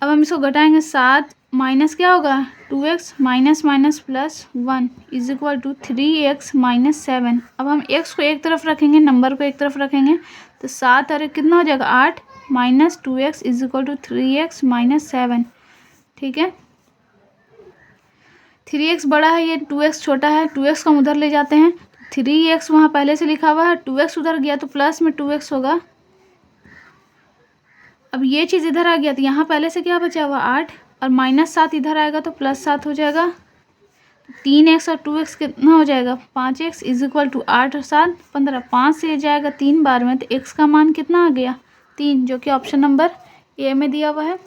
A: अब हम इसको घटाएंगे, 7 माइनस क्या होगा, 2x minus minus plus 1 is equal to 3x - 7। अब हम x को एक तरफ रखेंगे, नंबर को एक तरफ रखेंगे, तो 7 और 1 कितना हो जाएगा, 8 minus 2x is equal to 3x - 7, ठीक है। 3x बड़ा है, ये 2x छोटा है, 2x को हम उधर ले जाते हैं, 3x वहाँ पहले से लिखा हुआ है, 2x उधर गया तो प्लस में 2x होगा। अब ये चीज़ इधर आ गया तो यहाँ पहले से क्या बचा हुआ, 8 और -7 इधर आएगा तो +7 हो जाएगा। 3x और 2x कितना हो जाएगा, 5x इज इक्वल टू 8 और 7 15, 5 से जाएगा 3 बार में, तो x का मान कितना आ गया, 3, जो कि ऑप्शन नंबर ए में दिया हुआ है।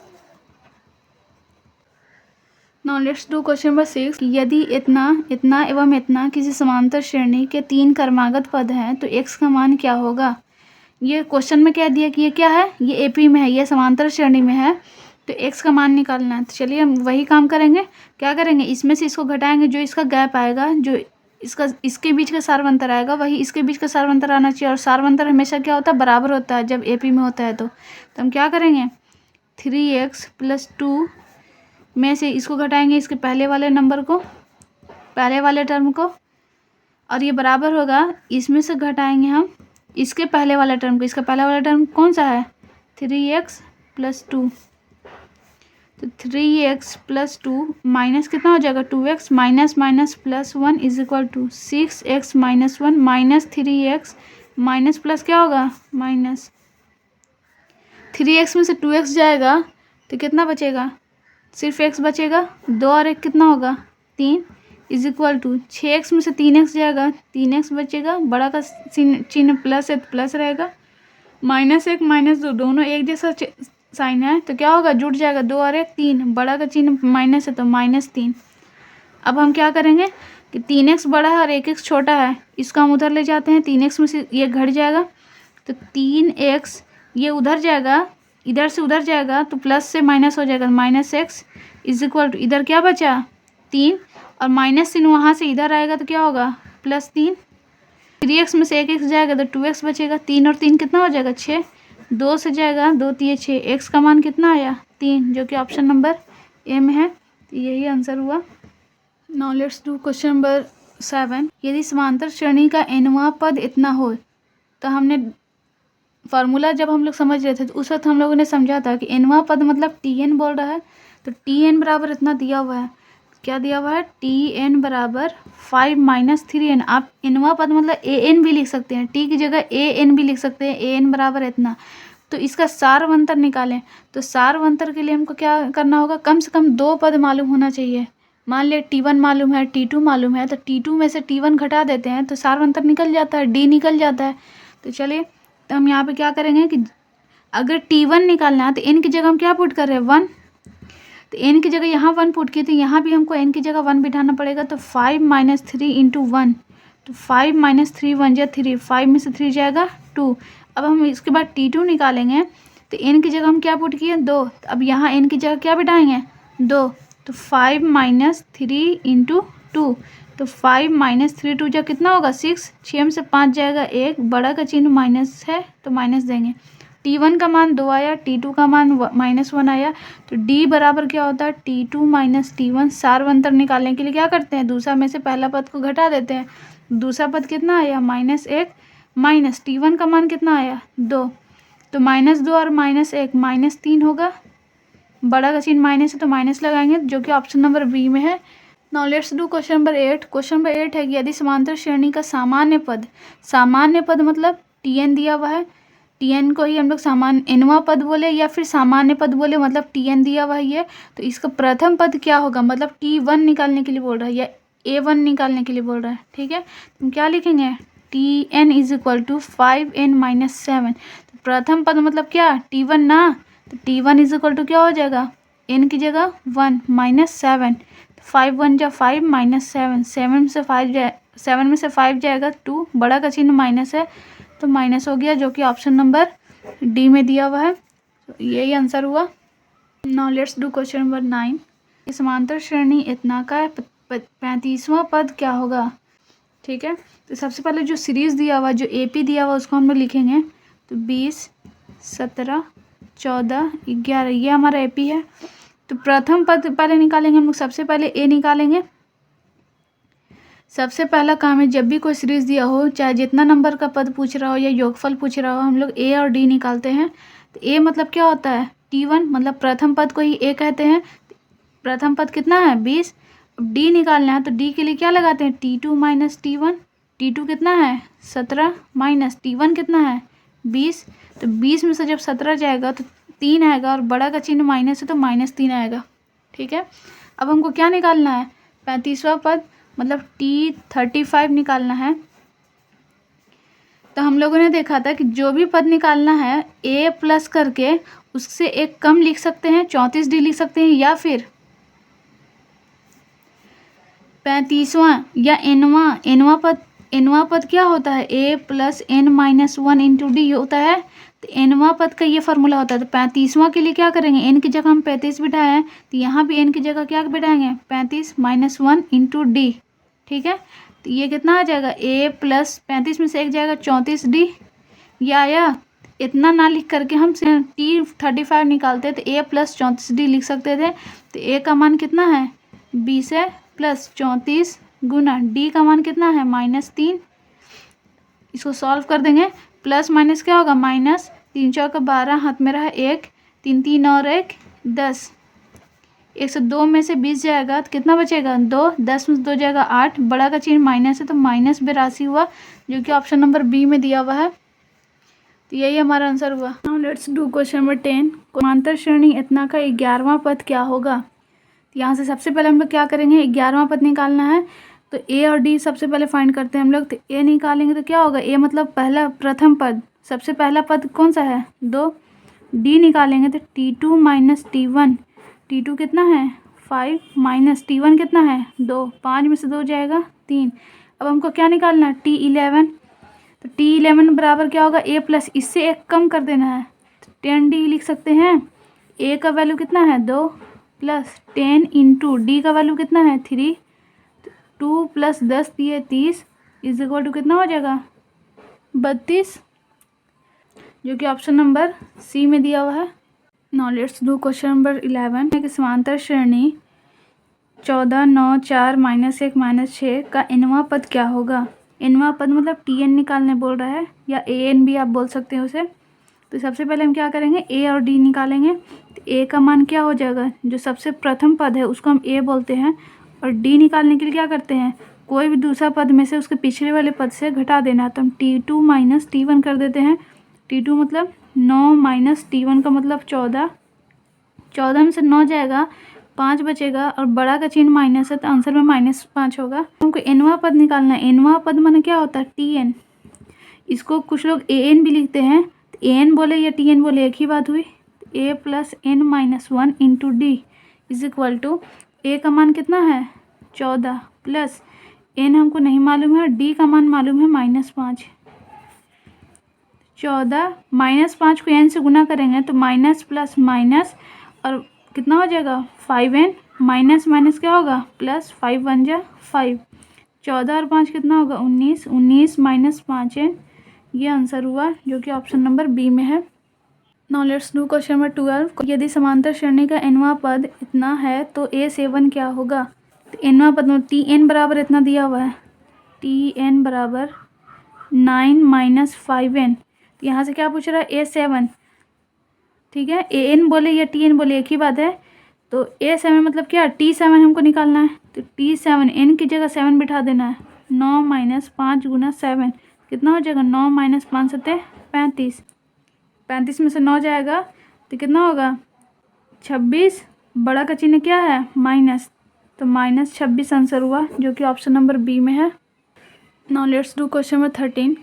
A: Now let's do question number 6। यदि इतना एवं इतना किसी समांतर श्रेणी के 3 क्रमागत पद हैं तो x का मान क्या होगा। ये क्वेश्चन में क्या दिया कि ये क्या है, ये एपी में है, ये समांतर श्रेणी में है, तो x का मान निकालना है। तो चलिए हम वही काम करेंगे। क्या करेंगे, इसमें से इसको घटाएंगे, जो इसका गैप आएगा, जो इसके बीच का सार्वंतर आएगा, वही इसके बीच का सार्वंतर आना चाहिए। और सार्वंतर हमेशा क्या होता है, बराबर होता है जब एपी में होता है। तो हम क्या करेंगे, 3x + 2 में से इसको घटाएंगे, इसके पहले वाले नंबर को, पहले वाले टर्म को, और ये बराबर होगा, इसमें से घटाएंगे हम इसके पहले वाला टर्म को। इसका पहला वाला टर्म कौन सा है, 3x + 2। तो 3x + 2 माइनस कितना हो जाएगा, 2x, minus minus +1 = 6x - 1 minus 3x minus plus क्या होगा, माइनस 3x में से 2x जाएगा तो कितना बचेगा, सिर्फ x बचेगा। 2 और 1 कितना होगा, 3 = 6x में से 3x जाएगा, 3x बचेगा, बड़ा का चिन्ह प्लस है तो प्लस रहेगा, -1 -2 दोनों एक जैसा साइन है तो क्या होगा, जुड़ जाएगा। 2 और 1 3, बड़ा का चिन्ह माइनस है तो -3। अब हम क्या करेंगे कि 3x बड़ा है और 1x छोटा है, इसको हम उधर ले जाते हैं। 3x में से ये घट जाएगा तो 3x ये उधर जाएगा, इधर से उधर जाएगा तो प्लस से माइनस हो जाएगा, -x = इधर क्या बचा, 3, और -3 वहाँ से इधर आएगा तो क्या होगा, +3। 3x में से 1x जाएगा तो 2x बचेगा, 3 और 3 कितना हो जाएगा, 6, 2 से जाएगा, 2 × 3 = 6, x का मान कितना आया, 3, जो कि ऑप्शन नंबर ए में है। तो यही आंसर हुआ। Now let's do question number 7। यदि समांतर श्रेणी का nवां पद इतना हो, तो हमने फार्मूला जब हम लोग समझ रहे थे तो उस वक्त हम लोगों ने समझा था कि nवां पद मतलब tn बोल रहा है, तो tn बराबर इतना दिया हुआ है, क्या दिया हुआ है, tn बराबर 5 - 3n। आप nवां पद मतलब an भी लिख सकते हैं, t की जगह an भी लिख सकते हैं, an बराबर इतना। तो इसका सारवंतर निकालें, तो सारवंतर के लिए हमको क्या करना होगा, कम से कम 2 पद मालूम होना चाहिए। मान लिया t1 मालूम है, t2 मालूम है, तो t2 में से t1 घटा देते हैं तो सारवंतर निकल जाता है, d निकल जाता है। तो चलिए, तो हम यहाँ पे क्या करेंगे कि अगर t1 निकालना है तो n की जगह हम क्या पुट कर रहे हैं, 1। तो n की जगह यहाँ 1 पुट किए, तो यहाँ भी हमको n की जगह 1 बिठाना पड़ेगा। तो 5 - 3 × 1, तो 5 - 3 1 = 3, 5 में से 3 जाएगा 2। अब हम इसके बाद t2 निकालेंगे, तो n की जगह हम क्या पुट किए, 2। अब यहाँ n की जगह क्या बिठाएंगे, 2। तो 5 - 3 × 2, तो 5 - 3 2 जा कितना होगा, 6, 6 में से 5 जाएगा 1, बड़ा का चिन्ह माइनस है तो माइनस देंगे। t1 का मान 2 आया, t2 का मान -1 आया, तो d बराबर क्या होता है, t2 - t1। सारवंतर निकालने के लिए क्या करते हैं, दूसरा में से पहला पद को घटा देते हैं। दूसरा पद कितना आया, -1, माइनस t1 का मान कितना आया, 2, तो -2 और -1 -3 होगा, बड़ा का चिन्ह माइनस है तो माइनस लगाएंगे, जो कि ऑप्शन नंबर बी में है। Now let's do question number 8। Question number 8 है कि यदि समांतर श्रेणी का सामान्य पद मतलब tn दिया हुआ है, tn को ही हम लोग सामान्य nवां पद बोले या फिर सामान्य पद बोले, मतलब tn दिया हुआ है ये, तो इसका प्रथम पद क्या होगा, मतलब t1 निकालने के लिए बोल रहा है या a1 निकालने के लिए बोल रहा है। ठीक है, हम क्या लिखेंगे, tn = 5n - 7। तो प्रथम पद मतलब क्या, t1 ना, तो t1 = क्या हो जाएगा, n की जगह 1 - 7, 5 × 1 = 5 -7, 7 में से 5 जाएगा 2, बड़ा का चिन्ह माइनस है तो माइनस हो गया, जो कि ऑप्शन नंबर डी में दिया हुआ है। तो यही आंसर हुआ। Now let's do question number 9। समांतर श्रेणी इतना का 35वां पद क्या होगा। ठीक है, तो सबसे पहले जो सीरीज दिया हुआ, जो एपी दिया हुआ, उसको हम लोग लिखेंगे। तो 20 17 14 11 ये हमारा एपी है। तो प्रथम पद पहले निकालेंगे हम लोग, सबसे पहले ए निकालेंगे। सबसे पहला काम है, जब भी कोई सीरीज दिया हो, चाहे जितना नंबर का पद पूछ रहा हो या योगफल पूछ रहा हो, हम लोग ए और डी निकालते हैं। तो ए मतलब क्या होता है, t1, मतलब प्रथम पद को ही ए कहते हैं। प्रथम पद कितना है, 20। अब डी निकालना है तो डी के लिए क्या लगाते हैं, t2 - t1। t2 कितना है, 17, माइनस t1 कितना है, 20। तो 20 में से जब 17 जाएगा तो 3 आएगा, और बड़ा का चिन्ह माइनस है तो -3 आएगा। ठीक है, अब हमको क्या निकालना है, 35वां पद मतलब t35 निकालना है। तो हम लोगों ने देखा था कि जो भी पद निकालना है a प्लस करके उससे एक कम लिख सकते हैं, 34d लिख सकते हैं, या फिर 35वां या nवां पद क्या होता है, a + n - 1 × d होता है। तो nवां पद का ये फार्मूला होता है। तो 35वां के लिए क्या करेंगे, n की जगह हम 35 बिठाए हैं, तो यहाँ भी n की जगह क्या बिठाएंगे, 35 - 1 × d। ठीक है, तो ये कितना आ जाएगा, a प्लस 35 में से एक जाएगा 34d, या इतना ना लिख करके हम T35 निकालते तो a प्लस 34d लिख सकते थे। तो a का मान कितना है 20 है प्लस 34 गुना d का मान कितना है -3। इसको सॉल्व कर देंगे, प्लस माइनस क्या होगा माइनस, 3 चौका 12, हाथ में रहा 1, 3 3 और 1 10, 102 में से 20 जाएगा तो कितना बचेगा 2, 10 में से 2 जाएगा 8, बड़ा का चिन्ह माइनस है तो -82 हुआ, जो कि ऑप्शन नंबर बी में दिया हुआ है। तो यही हमारा आंसर हुआ। Now let's do question number 10। समांतर श्रेणी इतना का 11वां पद क्या होगा। तो यहाँ से सबसे पहले हम लोग क्या करेंगे, 11वां पद निकालना है। तो ए और डी सबसे पहले फाइंड करते हैं हम लोग। तो ए निकालेंगे तो क्या होगा, ए मतलब पहला प्रथम पद, सबसे पहला पद कौन सा है 2। डी निकालेंगे तो T2 माइनस T1, T2 कितना है 5 माइनस T1 कितना है 2, 5 में से 2 जाएगा 3। अब हमको क्या निकालना है T11। तो T11 बराबर क्या होगा a प्लस, इससे एक कम कर देना है तो 10D लिख सकते हैं। a का वैल्यू कितना है 2 प्लस 10 इंटू डी का वैल्यू कितना है 3, 2 प्लस 10 दिए 30 इज इक्वल टू कितना हो जाएगा 32, जो कि ऑप्शन नंबर सी में दिया हुआ है। Now let's do question number 11 कि समांतर श्रेणी 14 9 4 -1 -6 का nवां पद क्या होगा। nवां पद मतलब Tn निकालने बोल रहा है, या An भी आप बोल सकते हैं उसे। तो सबसे पहले हम क्या करेंगे, a और d निकालेंगे। तो a का मान क्या हो जाएगा, जो सबसे प्रथम पद है उसको हम a बोलते हैं, और d निकालने के लिए क्या करते हैं, कोई भी दूसरा पद में से उसके पिछले वाले पद से घटा देना है। तो हम T2 माइनस T1 कर देते हैं। T2 मतलब 9 माइनस T1 का मतलब 14, 14 में से 9 जाएगा 5 बचेगा, और बड़ा का चिन्ह माइनस है तो आंसर में -5 होगा। हमको nवां पद निकालना है। nवां पद माने क्या होता है Tn, इसको कुछ लोग An भी लिखते हैं। तो An बोले या Tn बोले एक ही बात हुई। a plus n minus 1 into D is equal to, a का मान कितना है 14 प्लस n हमको नहीं मालूम है, d का मान मालूम है -5। 14 -5 को n से गुना करेंगे तो माइनस प्लस माइनस, और कितना हो जाएगा 5n, माइनस माइनस क्या होगा प्लस, 5 1 जा 5, 14 और 5 कितना होगा 19, 19 माइनस 5n, ये आंसर हुआ, जो कि ऑप्शन नंबर बी में है। Now let's do question number 12। यदि समांतर श्रेणी का nवां पद इतना है तो a7 क्या होगा। तो nवां पद में Tn बराबर इतना दिया हुआ है, Tn बराबर 9 माइनस 5n। तो यहाँ से क्या पूछ रहा है a7, ठीक है, an बोले या Tn बोले एक ही बात है। तो a7 मतलब क्या, T7 हमको निकालना है। तो T7 n की जगह 7 बिठा देना है। 9 माइनस 5 गुना 7 कितना हो जाएगा, 9 माइनस 5 सत्ते 35, 35 में से 9 जाएगा तो कितना होगा 26, बड़ा का चिन्ह क्या है माइनस, तो -26 आंसर हुआ, जो कि ऑप्शन नंबर बी में है। Now let's do question number 13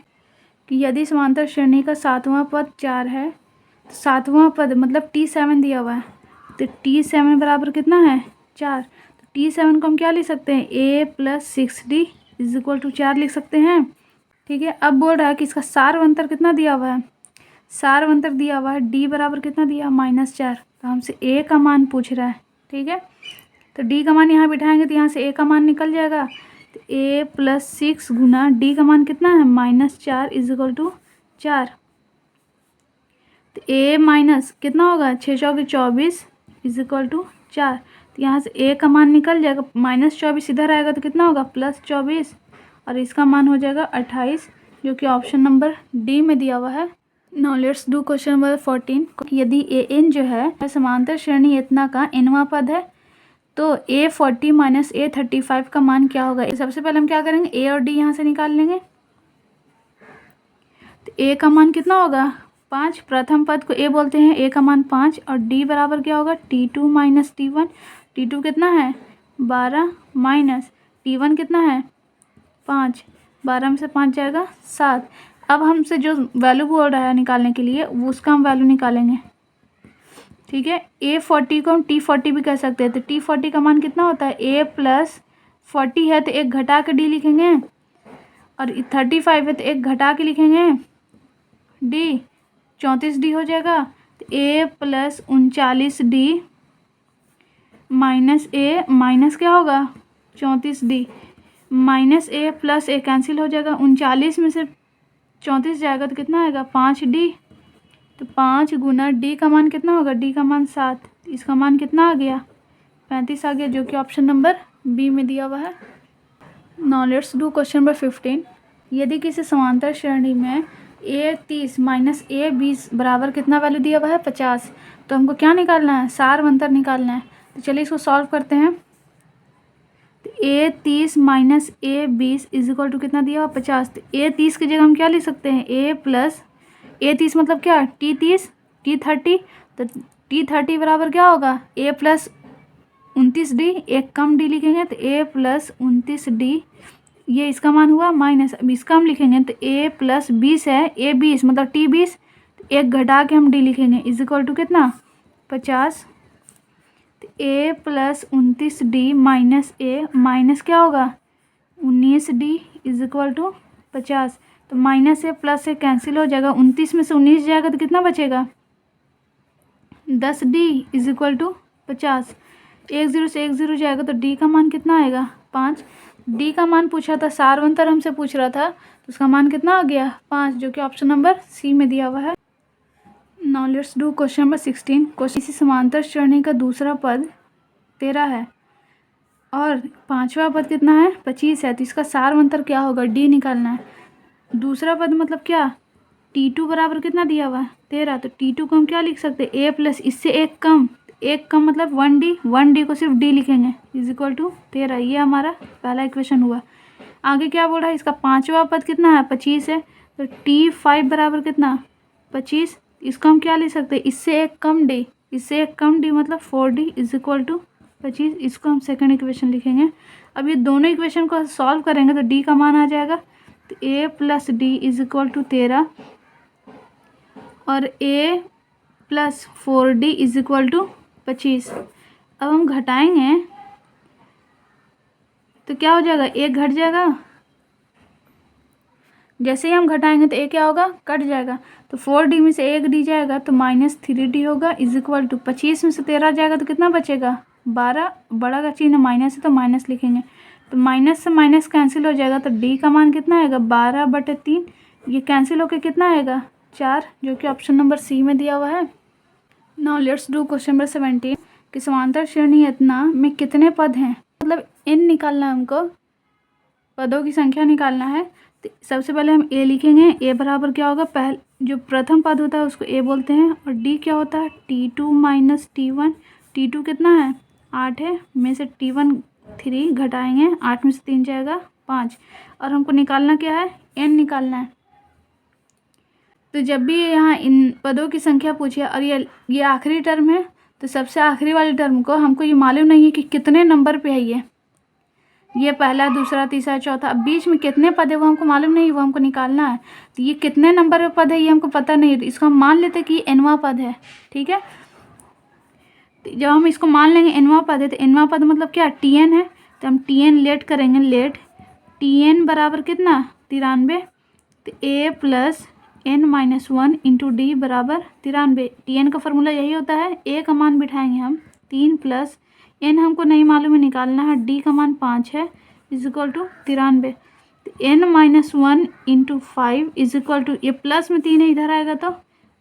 A: कि यदि समांतर श्रेणी का 7वां पद 4 है, तो 7वां पद मतलब T7 दिया हुआ है। तो T7 बराबर कितना है 4। तो T7 को हम क्या लिख सकते हैं, a plus 6d is equal to 4 लिख सकते हैं। ठीक है, अब बोल रहा है कि इसका सारवंतर कितना दिया हुआ है, सारवंतर दिया हुआ है d बराबर कितना दिया -4। तो हमसे a का मान पूछ रहा है। ठीक है, तो d का मान यहाँ बिठाएंगे तो यहाँ से a का मान निकल जाएगा। तो a प्लस 6 गुना d का मान कितना है -4 इज इक्वल टू 4। तो a माइनस कितना होगा 6 चौके 24 इज इक्वल टू 4। तो यहाँ से a का मान निकल जाएगा, -24 इधर आएगा तो कितना होगा +24, और इसका मान हो जाएगा 28, जो कि ऑप्शन नंबर डी में दिया हुआ है। Now let's do question number 14। यदि an जो है समांतर श्रेणी इतना का nवां पद है, तो a40 माइनस a35 का मान क्या होगा। सबसे पहले हम क्या करेंगे, a और d यहाँ से निकाल लेंगे। तो a का मान कितना होगा 5, प्रथम पद को a बोलते हैं, a का मान 5, और d बराबर क्या होगा T2 माइनस T1। T2 कितना है 12 माइनस T1 कितना है 5, 12 में से 5 जाएगा 7। अब हमसे जो वैल्यू बोल रहा है निकालने के लिए, वो उसका हम वैल्यू निकालेंगे। ठीक है, a40 को हम T40 भी कह सकते हैं। तो T40 का मान कितना होता है, a प्लस 40 है तो एक घटा के d लिखेंगे, और 35 है तो एक घटा के लिखेंगे d, 34d हो जाएगा। तो a plus 39d minus a minus क्या होगा 34d माइनस ए प्लस ए कैंसिल हो जाएगा, 39 में से 34 जाएगा तो कितना आएगा 5D। तो 5 गुना D का मान कितना होगा, D का मान 7, इसका मान कितना आ गया 35 आ गया, जो कि ऑप्शन नंबर बी में दिया हुआ है। Now let's do question number 15। यदि किसी समांतर श्रेणी में A 30 माइनस A 20 बराबर कितना वैल्यू दिया हुआ है 50, तो हमको क्या निकालना है, सार अंतर निकालना है। तो चलिए इसको सॉल्व करते हैं। तो A 30 minus A 20 is equal to कितना दिया हुआ 50। तो A 30 की जगह हम क्या लिख सकते हैं, A प्लस A 30 मतलब क्या, T 30 T 30। तो T 30 बराबर क्या होगा, A प्लस 29D, एक कम D लिखेंगे तो A प्लस 29D, ये इसका मान हुआ माइनस। अब इसका हम लिखेंगे तो A प्लस 20 है, A 20 मतलब T 20, तो एक घटा के हम D लिखेंगे इज इक्वल टू कितना 50। तो A plus 29D minus A minus क्या होगा 19D इज इक्वल टू 50। तो minus A plus A cancel हो जाएगा, 29 में से 19 जाएगा तो कितना बचेगा 10D इज इक्वल टू 50। 1 0 से 1 0 जाएगा तो D का मान कितना आएगा 5। D का मान पूछा था, सार अंतर हमसे पूछ रहा था, तो उसका मान कितना आ गया 5, जो कि ऑप्शन नंबर सी में दिया हुआ है। Now let's do question number 16। Question, इसी समांतर श्रेणी का दूसरा पद 13 है और पांचवा पद कितना है 25 है, तो इसका सार अंतर क्या होगा, D निकालना है। दूसरा पद मतलब क्या, T2 बराबर कितना दिया हुआ है 13, तो T2 को हम क्या लिख सकते हैं, A प्लस इससे एक कम मतलब 1D को सिर्फ D लिखेंगे इज इक्वल टू 13। ये हमारा पहला इक्वेशन हुआ। आगे क्या बोल रहा है, इसका पांचवा पद कितना है 25 है, तो T5 बराबर कितना 25, इसको हम क्या लिख सकते हैं, इससे एक कम D मतलब 4D इज इक्वल टू 25, इसको हम सेकंड इक्वेशन लिखेंगे। अब ये दोनों इक्वेशन को सॉल्व करेंगे तो D का मान आ जाएगा, तो A plus D is equal to 13 और A plus 4D is equal to 25। अब हम घटाएंगे तो क्या हो जाएगा, एक घट जाएगा, जैसे ही हम घटाएंगे तो ए क्या होगा कट जाएगा, तो 4D में से एक D जाएगा तो माइनस 3D होगा इज इक्वल टू 25 में से 13 जाएगा तो कितना बचेगा 12, बड़ा का चिन्ह माइनस है तो माइनस लिखेंगे, तो माइनस से माइनस कैंसिल हो जाएगा, तो D का मान कितना आएगा 12/3, ये कैंसिल होकर कितना आएगा 4, जो कि ऑप्शन नंबर सी में दिया हुआ है। Now let's do question number 17 कि समांतर श्रेणी इतना में कितने पद हैं, मतलब n निकालना है हमको, पदों की संख्या निकालना है। तो सबसे पहले हम a लिखेंगे, a बराबर क्या होगा, पहले जो प्रथम पद होता है उसको a बोलते हैं, और d क्या होता है T2 माइनस T1। T2 कितना है 8 है, में से T1 3 घटाएंगे, 8 में से 3 जाएगा 5, और हमको निकालना क्या है n निकालना है। तो जब भी यहाँ इन पदों की संख्या पूछे और ये आखिरी टर्म है, तो सबसे आखिरी वाले टर्म को हमको ये मालूम नहीं है कि कितने नंबर पे है, ये पहला दूसरा तीसरा चौथा, अब बीच में कितने पद है वो हमको मालूम नहीं है, वो हमको निकालना है। तो ये कितने नंबर पे पद है ये हमको पता नहीं है, तो इसको हम मान लेते हैं कि nवां पद है, ठीक है। तो जब हम इसको मान लेंगे nवां पद है, तो nवां पद मतलब क्या Tn है, तो हम Tn लेट करेंगे, लेट Tn बराबर कितना 93, तो A plus n-1 into d बराबर 93। Tn का फॉर्मूला यही होता है, A का मान बिठाएंगे हम 3 प्लस n हमको नहीं मालूम है निकालना है, D का मान 5 है is equal to 93। n-1 into 5 is equal to, ये प्लस में 3 है इधर आएगा तो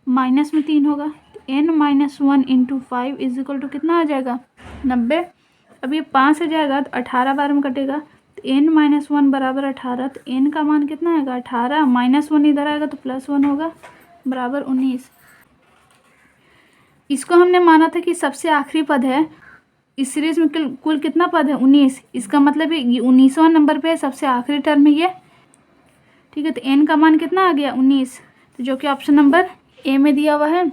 A: माइनस में 3 होगा, n-1 into 5 is equal to कितना आ जाएगा 90। अब ये 5 से जाएगा तो 18 बार में कटेगा, n-1 बराबर 18, तो n का मान कितना आएगा 18, -1 इधर आएगा तो +1 होगा बराबर 19। इसको हमने माना था कि सबसे आखिरी पद है, इस सीरीज में कुल कितना पद है 19, इसका मतलब ये 19वां नंबर पे है, सबसे आखिरी टर्म है ये, ठीक है। तो n का मान कितना आ गया 19, तो जो कि ऑप्शन नंबर ए में दिया हुआ है।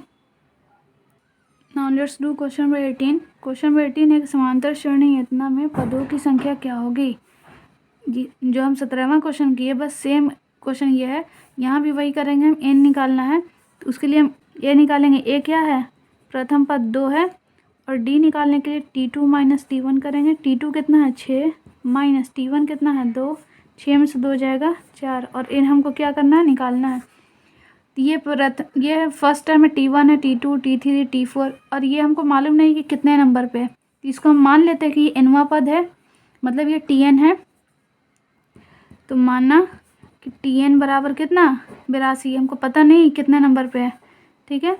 A: Now let's do question number 18। Question number 18 एक समांतर श्रेणी इतना में पदों की संख्या क्या होगी, जी जो हम 17वां क्वेश्चन किए बस सेम क्वेश्चन ये है, यहाँ भी वही करेंगे, हम n निकालना है, तो उसके लिए हम a निकालेंगे, a क्या है प्रथम पद 2 है, और d निकालने के लिए T2 माइनस T1 करेंगे, T2 कितना है 6 माइनस T1 कितना है 2, 6 में से 2 जाएगा 4, और इन हमको क्या करना है निकालना है। तो ये फर्स्ट टर्म में T1 है, T2 T3 T4, और ये हमको मालूम नहीं कि कितने नंबर पे है, तो इसको हम मान लेते हैं कि ये nवां पद है, मतलब ये Tn है, तो माना कि टी एन बराबर कितना 82, हमको पता नहीं कितने नंबर पे है। ठीक है,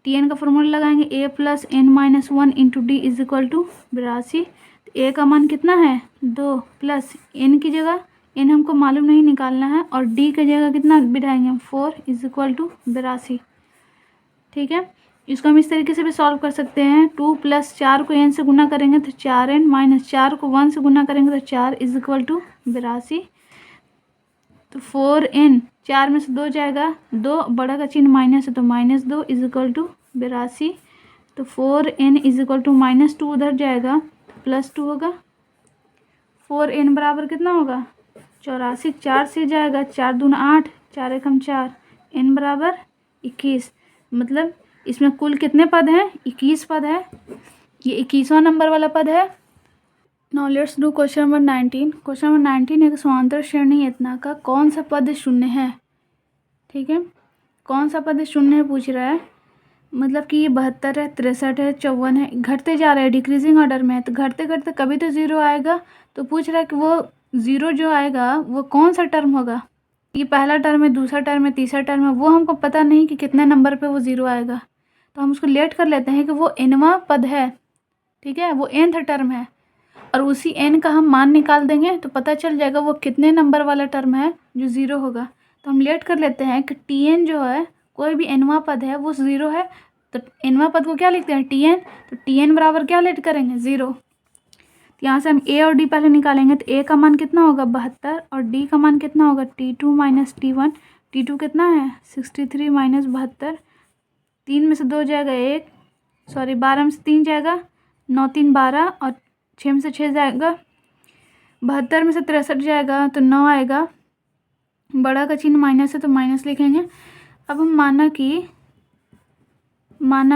A: टी एन का फॉर्मूला लगाएंगे A plus N minus 1 into D is equal to 82। A का मान कितना है 2 प्लस एन की जगह एन हमको मालूम नहीं निकालना है और डी की जगह कितना बिठाएंगे हम 4 इज इक्वल टू 82। ठीक है, इसको हम इस तरीके से भी सॉल्व कर सकते हैं। 2 प्लस 4 को एन से गुना करेंगे तो 4n माइनस 4 को 1 से गुना करेंगे तो 4 इज इक्वल टू 82। तो 4n 4 में से 2 जाएगा, 2 बड़ा का चिन्ह माइनस है तो -2 इज इक्वल टू 82। तो 4n इज इक्वल टू -2 उधर जाएगा तो +2 होगा। 4n बराबर कितना होगा 84, 4 से जाएगा 4 दूना 8, 4 एकम 4, n बराबर 21। मतलब इसमें कुल कितने पद हैं 21 पद है, ये 21वां नंबर वाला पद है। Now let's do question number 19। Question number 19 है कि समांतर श्रेणी इतना का कौन सा पद शून्य है। ठीक है, कौन सा पद शून्य है पूछ रहा है, मतलब कि ये 72 है, 63 है, 54 है, घटते जा रहा है, डिक्रीजिंग ऑर्डर में है, तो घटते घटते कभी तो 0 आएगा। तो पूछ रहा है कि वो 0 जो आएगा वो कौन सा टर्म होगा, ये पहला टर्म है, दूसरा टर्म है, तीसरा टर्म है, वो हमको पता नहीं कि कितने नंबर पे वो 0 आएगा। तो हम उसको लेट कर लेते हैं कि वो nवां पद है। ठीक है, वो nth टर्म है और उसी n का हम मान निकाल देंगे तो पता चल जाएगा वो कितने नंबर वाला टर्म है जो 0 होगा। तो हम लेट कर लेते हैं कि tn जो है कोई भी nवां पद है वो 0 है, तो nवां पद को क्या लिखते हैं tn। तो tn बराबर क्या लेट करेंगे 0। तो यहाँ से हम a और d पहले निकालेंगे। तो a का मान कितना होगा 72 और d का मान कितना होगा t2 माइनस t1। t2 कितना है 63 माइनस 72, 3 में से 2 जाएगा 1, सॉरी 12 में से 3 जाएगा, 9 3 12 और 6 में से 6 जाएगा, 72 में से 63 जाएगा तो 9 आएगा, बड़ा का चिन्ह माइनस है तो माइनस लिखेंगे। अब हम माना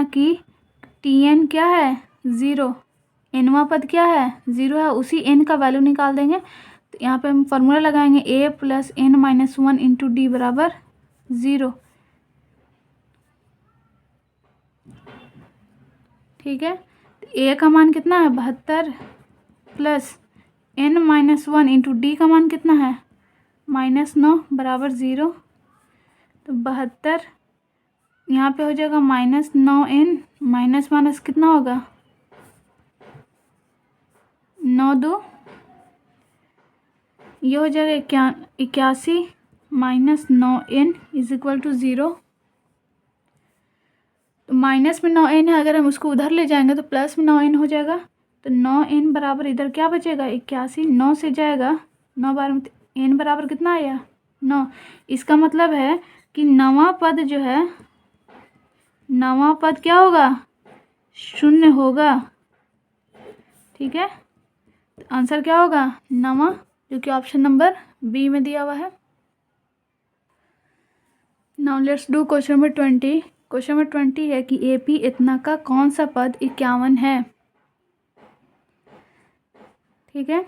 A: कि tn क्या है 0, nवां पद क्या है 0 है, उसी n का वैल्यू निकाल देंगे। तो यहाँ पे हम फॉर्मूला लगाएंगे a plus n minus 1 into d बराबर 0। ठीक है, तो a का मान कितना है 72 plus n minus 1 into d का मान कितना है -9 बराबर 0। तो 72 यहाँ पे हो जाएगा -9n, माइनस माइनस कितना होगा 9 2, ये हो जाएगा 81 minus 9n is equal to 0। तो माइनस में 9n है, अगर हम उसको उधर ले जाएंगे तो प्लस में 9n हो जाएगा। तो 9n बराबर इधर क्या बचेगा 81, 9 से जाएगा 9 बार में n बराबर कितना आया 9। इसका मतलब है कि नवां पद जो है, नवां पद क्या होगा 0 होगा। ठीक है, तो आंसर क्या होगा नवां, जो कि ऑप्शन नंबर बी में दिया हुआ है। Now let's do question number 20। Question number 20 है कि एपी इतना का कौन सा पद 51 है। ठीक है,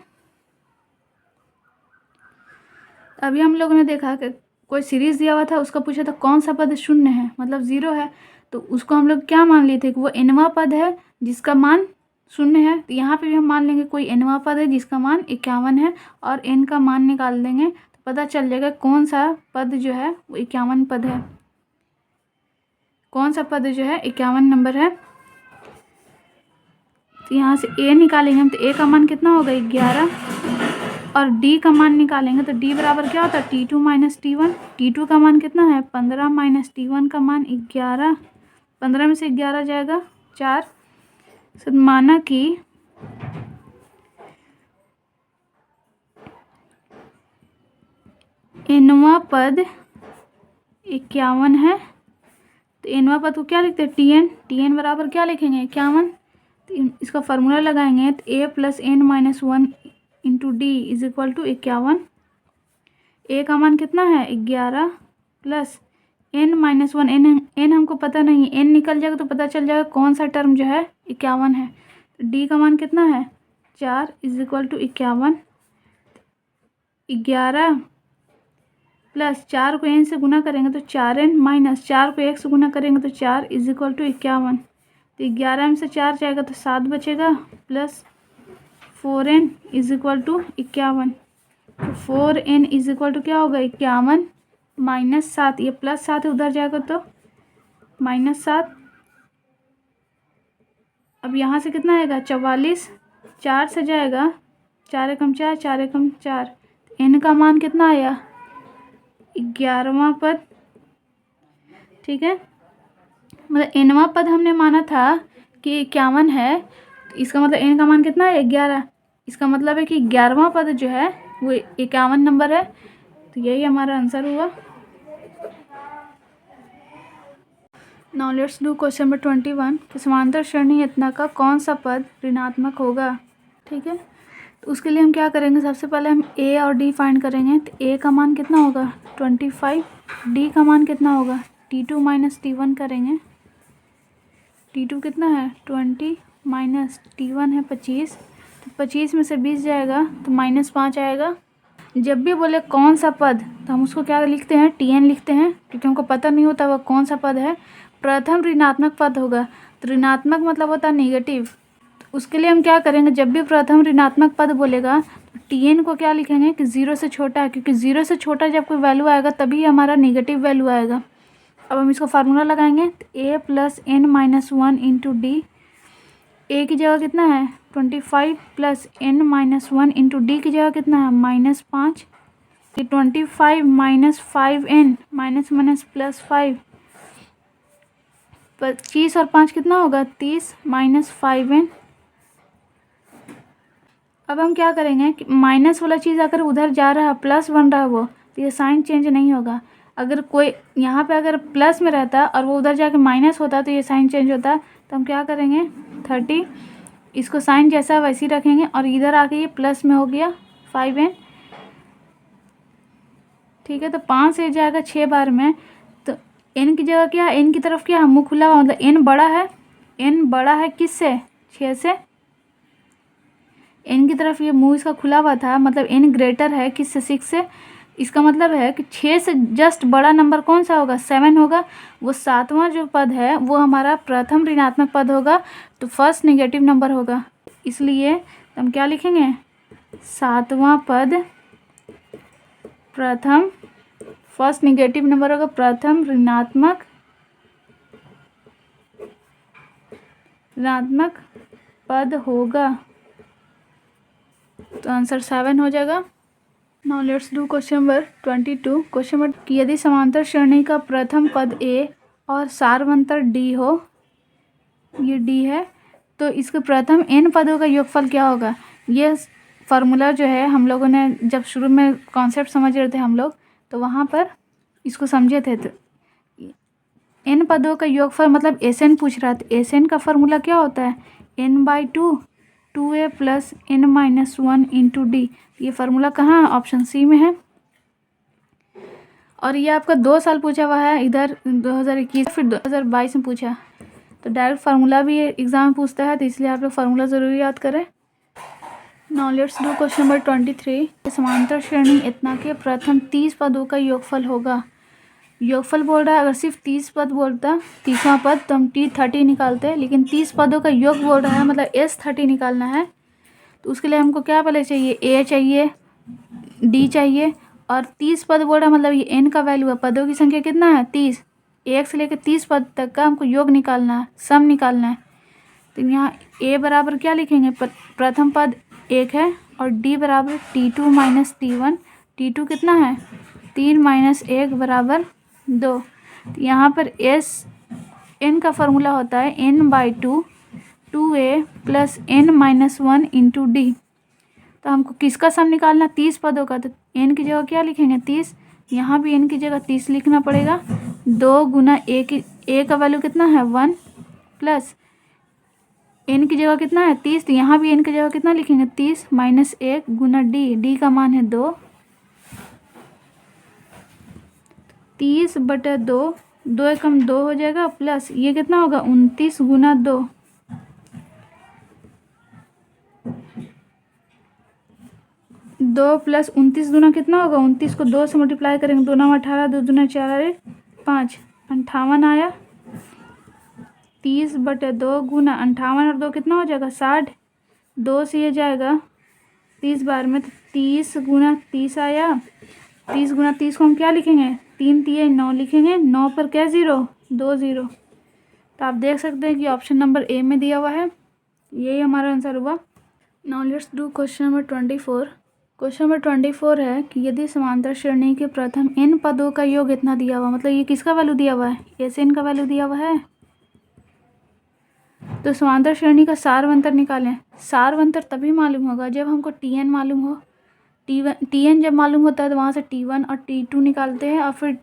A: अभी हम लोगों ने देखा कि कोई सीरीज दिया हुआ था, उसका पूछा था कौन सा पद 0 है, मतलब 0 है, तो उसको हम लोग क्या मान लिए थे कि वो nवां पद है जिसका मान 0 है। तो यहाँ पे भी हम मान लेंगे कोई nवां पद है जिसका मान 51 है और n का मान निकाल देंगे तो पता चल जाएगा कौन सा पद जो है वो 51 पद है, कौन सा पद जो है 51 नंबर है। तो यहाँ से a निकालेंगे हम, तो a का मान कितना होगा 11 और d का मान निकालेंगे तो d बराबर क्या होता है t2 माइनस t1। t2 का मान कितना है 15 माइनस t1 का मान 11, 15 में से 11 जाएगा 4। तो माना कि nवां पद 51 है, तो nवां पद को क्या लिखते हैं tn, tn बराबर क्या लिखेंगे 51। तो इसका फार्मूला लगाएंगे तो a plus n minus 1 into D is equal to 51। a का मान कितना है 11 प्लस n माइनस 1, n हमको पता नहीं, n निकल जाएगा तो पता चल जाएगा कौन सा टर्म जो है 51 है। तो d का मान कितना है 4 इज इक्वल टू 51। 11 प्लस 4 को n से गुना करेंगे तो 4n माइनस 4 को 1 से गुना करेंगे तो 4 इज इक्वल टू 51। तो 11 में से 4 जाएगा तो 7 बचेगा plus 4n is equal to 51। तो 4n इज इक्वल टू क्या होगा 51 माइनस 7, ये प्लस 7 उधर जाएगा तो माइनस 7। अब यहाँ से कितना आएगा 44, 4 से जाएगा, 4 एकम 4, 4 एकम 4, n का मान कितना आया 11वां पद। ठीक है, मतलब nवां पद हमने माना था कि 51 है, इसका मतलब n का मान कितना है 11। इसका मतलब है कि 11वां पद जो है वो 51 नंबर है, तो यही हमारा आंसर हुआ। Now let's do question number 21 कि समांतर श्रेणी इतना का कौन सा पद ऋणात्मक होगा। ठीक है, तो उसके लिए हम क्या करेंगे, सबसे पहले हम a और d फाइंड करेंगे। तो a का मान कितना होगा 25, d का मान कितना होगा t2 माइनस t1 करेंगे। t2 कितना है 20 माइनस t1 है 25, तो 25 में से 20 जाएगा तो -5 आएगा। जब भी बोले कौन सा पद तो हम उसको क्या लिखते हैं tn लिखते हैं, क्योंकि हमको पता नहीं होता वह कौन सा पद है। प्रथम ऋणात्मक पद होगा, तो ऋणात्मक मतलब होता है नेगेटिव। तो उसके लिए हम क्या करेंगे, जब भी प्रथम ऋणात्मक पद बोलेगा तो tn को क्या लिखेंगे कि 0 से छोटा है, क्योंकि 0 से छोटा जब कोई वैल्यू आएगा तभी हमारा नेगेटिव वैल्यू आएगा। अब हम इसको फार्मूला लगाएंगे, तो a plus n minus 1 into D. A की जगह कितना है 25 plus n minus 1 into D की जगह कितना है -5। ये 25 minus 5n minus minus plus 5, 25 और 5 कितना होगा 30 माइनस 5n। अब हम क्या करेंगे कि माइनस वाला चीज़ अगर उधर जा रहा है प्लस बन रहा है वो, तो ये साइन चेंज नहीं होगा। अगर कोई यहाँ पे अगर प्लस में रहता और वो उधर जाके माइनस होता तो ये साइन चेंज होता। तो हम क्या करेंगे 30, इसको साइन जैसा वैसे ही रखेंगे और इधर आके ये प्लस में हो गया 5n। ठीक है, तो 5 से जाएगा 6 बार में, तो n की जगह क्या, n की तरफ क्या मुँह खुला हुआ, मतलब n बड़ा है। n बड़ा है किससे 6 से, n की तरफ ये मुंह इसका खुला हुआ था, मतलब n ग्रेटर है किससे 6 से। इसका मतलब है कि 6 से जस्ट बड़ा नंबर कौन सा होगा 7 होगा। वो 7वां जो पद है वो हमारा प्रथम ऋणात्मक पद होगा, तो फर्स्ट नेगेटिव नंबर होगा। इसलिए हम क्या लिखेंगे 7वां पद प्रथम, फर्स्ट नेगेटिव नंबर होगा प्रथम ऋणात्मक पद होगा, तो आंसर 7 हो जाएगा। Now let's do question number 22। Question number कि यदि समांतर श्रेणी का प्रथम पद a और सारवंतर d हो, ये d है, तो इसके प्रथम n पदों का योगफल क्या होगा। ये फार्मूला जो है हम लोगों ने जब शुरू में कॉन्सेप्ट समझ रहे थे हम लोग, तो वहाँ पर इसको समझे थे। तो n पदों का योगफल मतलब Sn पूछ रहा था। Sn का फार्मूला क्या होता है n/2 2a plus n minus 1 into D. ये फार्मूला कहाँ है ऑप्शन सी में है, और ये आपका 2 साल पूछा हुआ है, इधर 2021 फिर 2022 में पूछा। तो डायरेक्ट फार्मूला भी एग्जाम में पूछता है, तो इसलिए आप लोग फार्मूला ज़रूर याद करें। Now let's do question number 23। समांतर श्रेणी इतना के प्रथम 30 पदों का योगफल होगा। योगफल बोल रहा है, अगर सिर्फ 30 पद बोलता 30वां पद तो हम T30 निकालते, लेकिन 30 पदों का योग बोल रहा है मतलब S30 निकालना है। तो उसके लिए हमको क्या पहले चाहिए A चाहिए, D चाहिए, और 30 पद बोल रहा है मतलब ये n का वैल्यू है। पदों की संख्या कितना है 30, 1 से लेकर 30 पद तक का हमको योग निकालना है, सम निकालना है। तो यहाँ A बराबर क्या लिखेंगे, प्रथम पद 1 है, और D बराबर T2 माइनस T1। T2 कितना है 3 माइनस 1 बराबर 2। तो यहाँ पर n का फॉर्मूला होता है n/2 2a plus n minus 1 into D. तो हमको किसका सम निकालना 30 पदों का, तो n की जगह क्या लिखेंगे 30, यहाँ भी n की जगह 30 लिखना पड़ेगा। 2 गुना a का वैल्यू कितना है 1 प्लस n की जगह कितना है 30, तो यहाँ भी n की जगह कितना लिखेंगे 30 माइनस 1 गुना d का मान है 2, 30/2, 2 एकम 2 हो जाएगा, प्लस ये कितना होगा 29 गुना 2, 2 प्लस 29 दूना कितना होगा 29 को 2 से मल्टीप्लाई करेंगे, 2 9 18, 2 दूना 4 5, 58 आया। 30/2 गुना 58 और 2 कितना हो जाएगा 60, 2 से ये जाएगा 30 बार में, तो 30 आया। 30 को हम क्या लिखेंगे, 3 तिये 9 लिखेंगे। 9 पर क्या ज़ीरो, 2 ज़ीरो। तो आप देख सकते हैं कि ऑप्शन नंबर ए में दिया हुआ है, यही हमारा आंसर हुआ। Now let's do question number 24। Question number 24 है कि यदि समांतर श्रेणी के प्रथम n पदों का योग इतना दिया हुआ, मतलब ये किसका वैल्यू दिया हुआ है, एस एन का वैल्यू दिया हुआ है। तो समांतर श्रेणी का सारवंतर निकालें। सारवंतर तभी मालूम होगा जब हमको टी एन मालूम हो। टी एन जब मालूम होता है तो वहाँ से T1 और T2 निकालते हैं, और फिर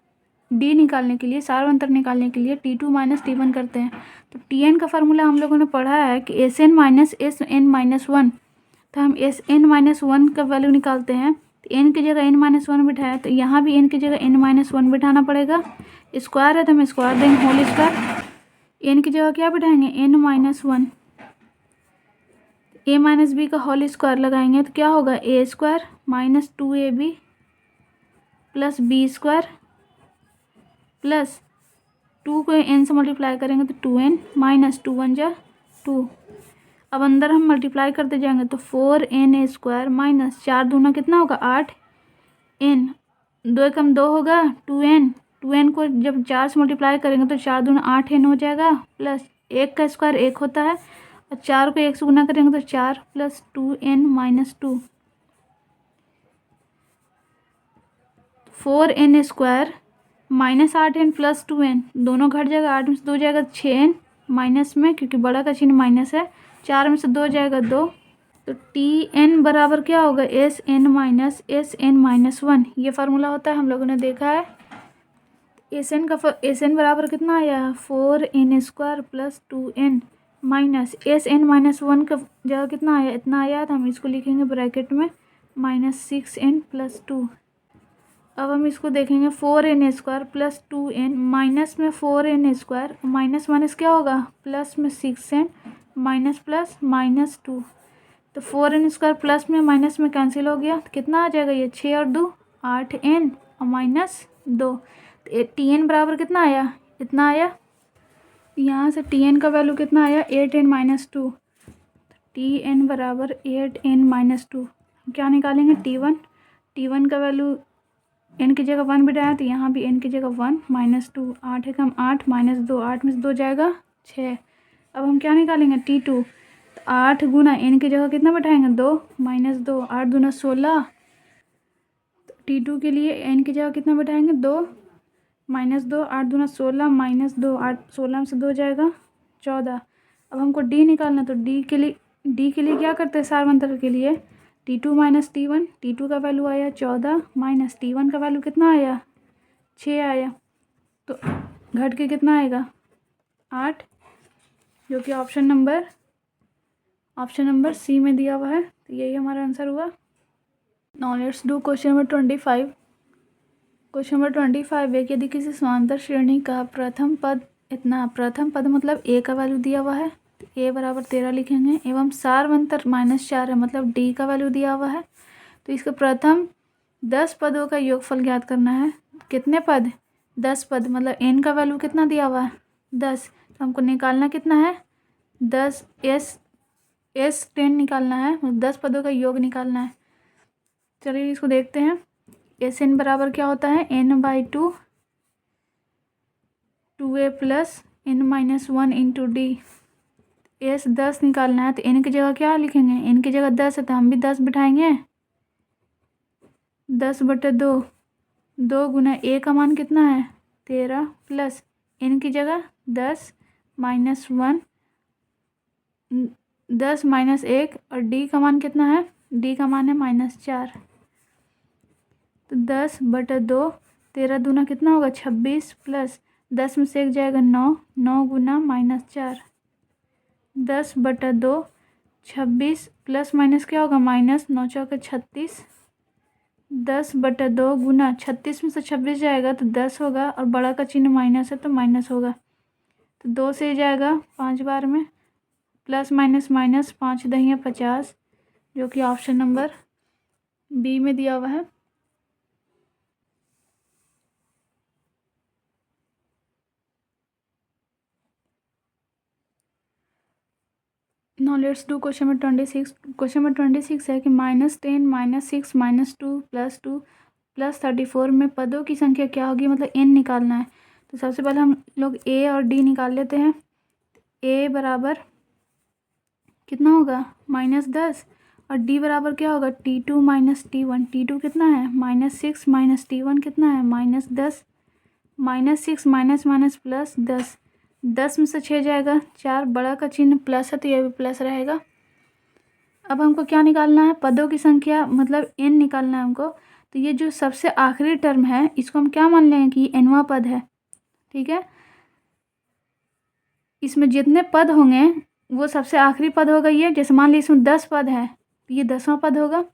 A: डी निकालने के लिए, सारवंतर निकालने के लिए T2 माइनस T1 करते हैं। तो टी एन का फार्मूला हम लोगों ने पढ़ा है कि S N minus S N minus one. तो हम एस एन माइनस वन का वैल्यू निकालते हैं। तो एन की जगह एन माइनस वन बिठाया, तो यहाँ भी एन की जगह एन माइनस वन बिठाना पड़ेगा। स्क्वायर है तो हम स्क्वायर देंगे, होल स्क्वायर। एन की जगह क्या बिठाएंगे, N minus one. A minus B का होल स्क्वायर लगाएंगे तो क्या होगा, A square minus 2ab plus B square plus 2 को n से मल्टीप्लाई करेंगे तो 2n माइनस 2 वन जा 2। अब अंदर हम मल्टीप्लाई करते जाएंगे तो 4n स्क्वायर माइनस 4 दूना कितना होगा 8n, 2 एकम 2 होगा 2n। 2n को जब 4 से मल्टीप्लाई करेंगे तो 4 दूना 8n हो जाएगा, प्लस 1 का स्क्वायर 1 होता है, और 4 को 1 से गुना करेंगे तो 4 plus 2n minus 2। 4n square minus 8n plus 2n, दोनों घट जाएगा, 8 में से 2 जाएगा 6n माइनस में, क्योंकि बड़ा का चिन्ह माइनस है। 4 में से 2 जाएगा 2। तो टी एन बराबर क्या होगा, एस एन माइनस वन। ये फार्मूला होता है, हम लोगों ने देखा है। एस एन बराबर कितना आया, 4n square plus 2n minus S N minus one का जगह कितना आया, इतना आया। तो हम इसको लिखेंगे ब्रैकेट में माइनस 6n प्लस 2। अब हम इसको देखेंगे 4n square plus 2n minus में 4n स्क्वायर, माइनस माइनस क्या होगा, प्लस में 6n माइनस प्लस माइनस 2। तो 4n स्क्वायर प्लस में माइनस में कैंसिल हो गया, तो कितना आ जाएगा ये, 6 और 2 8n और माइनस 2। तो टी एन बराबर कितना आया, इतना आया। यहाँ से टी एन का वैल्यू कितना आया, 8n माइनस 2। टी एन बराबर 8n माइनस 2। क्या निकालेंगे, T1 का वैल्यू n की जगह 1 बिठाया, तो यहाँ भी n की जगह 1 माइनस 2। 8 एकम 8 माइनस 2, 8 में से 2 जाएगा 6। अब हम क्या निकालेंगे, T2। तो 8 गुना n की जगह कितना बिठाएंगे, 2 माइनस 2, 8 दूना 16। तो T2 के लिए n की जगह कितना बिठाएंगे, 2 माइनस 2, 8 दूना 16 माइनस 2, 8 16 में से 2 जाएगा 14। अब हमको D निकालना, तो D के लिए क्या करते हैं, सारवंतर के लिए T2 माइनस T1। T2 का वैल्यू आया 14 माइनस T1 का वैल्यू कितना आया, 6 आया। तो घट के कितना आएगा, 8, जो कि ऑप्शन नंबर सी में दिया हुआ है। तो यही हमारा आंसर हुआ। Now let's do question number 25। Question number 25 है कि यदि किसी समांतर श्रेणी का प्रथम पद मतलब ए का वैल्यू दिया हुआ है, ए बराबर 13 लिखेंगे, एवं सारवंतर -4 है, मतलब डी का वैल्यू दिया हुआ है। तो इसके प्रथम 10 पदों का योगफल ज्ञात करना है। कितने पद, 10 पद, मतलब एन का वैल्यू कितना दिया हुआ है, 10। तो हमको निकालना कितना है, 10 एस 10 निकालना है, 10 पदों का योग निकालना है। चलिए इसको देखते हैं। एस एन बराबर क्या होता है, n/2 2a plus n minus 1 into d. S 10 निकालना है, तो n की जगह क्या लिखेंगे, n की जगह 10 है तो हम भी 10 बिठाएंगे। 10/2, 2 गुना a का मान कितना है, 13 प्लस n की जगह 10 माइनस 1, 10 माइनस 1, और d का मान कितना है, d का मान है -4। तो 10/2, 13 दूना कितना होगा 26, प्लस 10 में से 1 जाएगा 9, 9 गुना -4। 10/2 26 प्लस माइनस क्या होगा, माइनस 9 चौके 36। 10/2 गुना 36 में से 26 जाएगा तो 10 होगा, और बड़ा का चिन्ह माइनस है तो माइनस होगा। तो 2 से जाएगा 5 बार में, प्लस माइनस माइनस, 5 दहिया 50, जो कि ऑप्शन नंबर बी में दिया हुआ है। Now let's do question number 26। Question number 26 है कि -10 -6 -2 +2 +34 में पदों की संख्या क्या होगी, मतलब n निकालना है। तो सबसे पहले हम लोग a और d निकाल लेते हैं। a बराबर कितना होगा -10 और d बराबर क्या होगा t2 - t1। t2 कितना है -6 -t1 कितना है -10। -6 माइनस माइनस प्लस 10, 10 में से 6 जाएगा 4, बड़ा का चिन्ह प्लस है तो ये भी प्लस रहेगा। अब हमको क्या निकालना है, पदों की संख्या मतलब n निकालना है हमको। तो ये जो सबसे आखिरी टर्म है इसको हम क्या मान लेंगे कि nवां पद है, ठीक है। इसमें जितने पद होंगे वो सबसे आखिरी पद होगा ये। जैसे मान लीजिए इसमें 10 पद है तो ये 10वां पद होगा,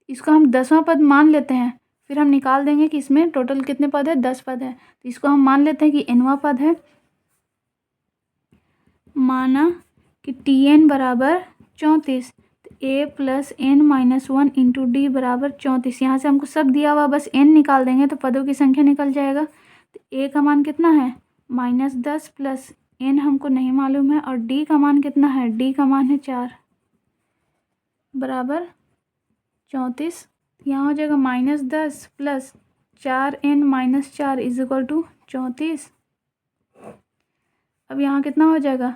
A: इसको हम 10वां पद मान लेते हैं। फिर हम निकाल देंगे कि इसमें टोटल कितने पद है, 10 पद है। तो इसको हम मान लेते हैं कि nवां पद है। माना कि tn बराबर 34, तो a + n - 1 इंटू डी बराबर 34। यहाँ से हमको सब दिया हुआ, बस n निकाल देंगे तो पदों की संख्या निकल जाएगा। तो a का मान कितना है -10 प्लस n हमको नहीं मालूम है, और d का मान कितना है, d का मान है 4 बराबर 34। यहाँ हो जाएगा -10 प्लस 4n - 4 = 34। अब यहाँ कितना हो जाएगा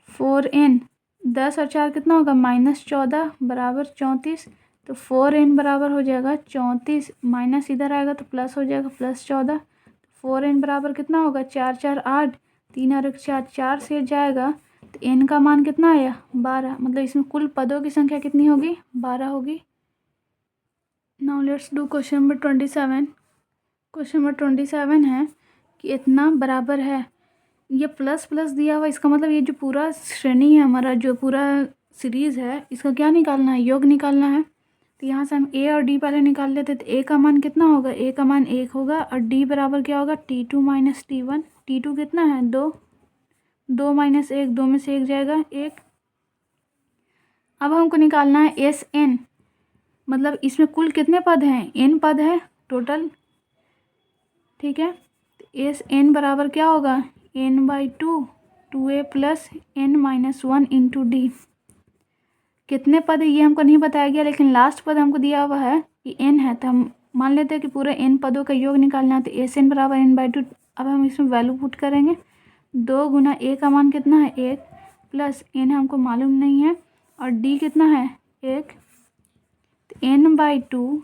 A: 4n, 10 और 4 कितना होगा -14 बराबर 34। तो 4n बराबर हो जाएगा 34, माइनस इधर आएगा तो प्लस हो जाएगा +14। 4n बराबर कितना होगा 4 4 8, 3 और 1 4, 4 से जाएगा तो n का मान कितना आया 12। मतलब इसमें कुल पदों की संख्या कितनी होगी 12 होगी। Now let's do question number 27। Question number 27 है कि इतना बराबर है, ये प्लस प्लस दिया हुआ, इसका मतलब ये जो पूरा श्रेणी है हमारा, जो पूरा सीरीज़ है, इसका क्या निकालना है, योग निकालना है। तो यहाँ से हम a और d पहले निकाल लेते। तो a का मान कितना होगा, a का मान 1 होगा, और d बराबर क्या होगा t2 - t1। t2 कितना है 2, 2 - 1, 2 में से 1 जाएगा 1। अब हमको निकालना है sn, मतलब इसमें कुल कितने पद हैं, n पद है टोटल, ठीक है। तो sn बराबर क्या होगा n/2, 2a + n - 1 into D. कितने पद है ये हमको नहीं बताया गया, लेकिन लास्ट पद हमको दिया हुआ है कि n है, तो हम मान लेते हैं कि पूरे n पदों का योग निकालना है। तो sn बराबर n/2। अब हम इसमें वैल्यू पुट करेंगे, 2 गुना a का मान कितना है 1 प्लस n हमको मालूम नहीं है, और d कितना है 1। तो n/2,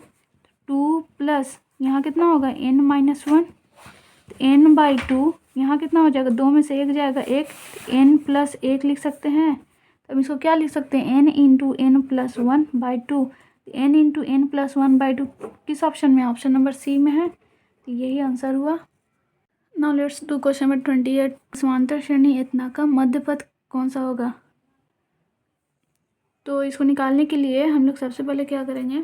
A: 2 प्लस यहाँ कितना होगा n - 1, n/2 यहाँ कितना हो जाएगा, 2 में से 1 जाएगा 1, n + 1 लिख सकते हैं। तो अब इसको क्या लिख सकते हैं n × n + 1/2। n × n + 1/2 किस ऑप्शन में है, ऑप्शन नंबर सी में है। तो यही आंसर हुआ। Now let's do question number 28। समांतर श्रेणी इतना का मध्य पद कौन सा होगा। तो इसको निकालने के लिए हम लोग सबसे पहले क्या करेंगे,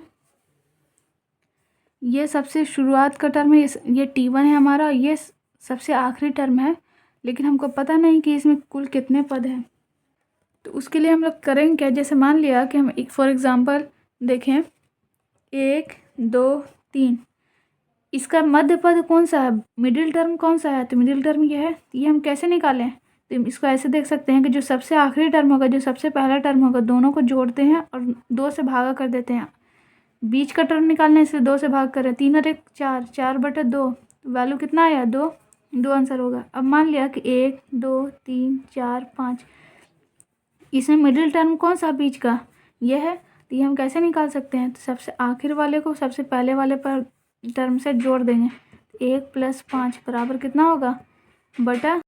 A: ये सबसे शुरुआत का टर्म है, ये t1 है हमारा, ये सबसे आखिरी टर्म है, लेकिन हमको पता नहीं कि इसमें कुल कितने पद हैं। तो उसके लिए हम लोग करेंगे क्या, जैसे मान लिया कि हम एक फॉर एग्जांपल देखें 1 2 3, इसका मध्य पद कौन सा है, मिडिल टर्म कौन सा है, तो मिडिल टर्म ये है। ये हम कैसे निकालें, तो इसको ऐसे देख सकते हैं कि जो सबसे आखिरी टर्म होगा, जो सबसे पहला टर्म होगा, दोनों को जोड़ते हैं और 2 से भागा कर देते हैं। बीच का टर्म निकालना है, इसलिए 2 से भाग करें, 3 और 1 4, 4/2, वैल्यू कितना आया 2, 2 आंसर होगा। अब मान लिया कि 1 2 3 4 5, इसमें मिडिल टर्म कौन सा बीच का, ये है। तो ये हम कैसे निकाल सकते हैं, तो सबसे आखिर वाले को सबसे पहले वाले पर टर्म से जोड़ देंगे। 1 + 5 बराबर कितना होगा बटा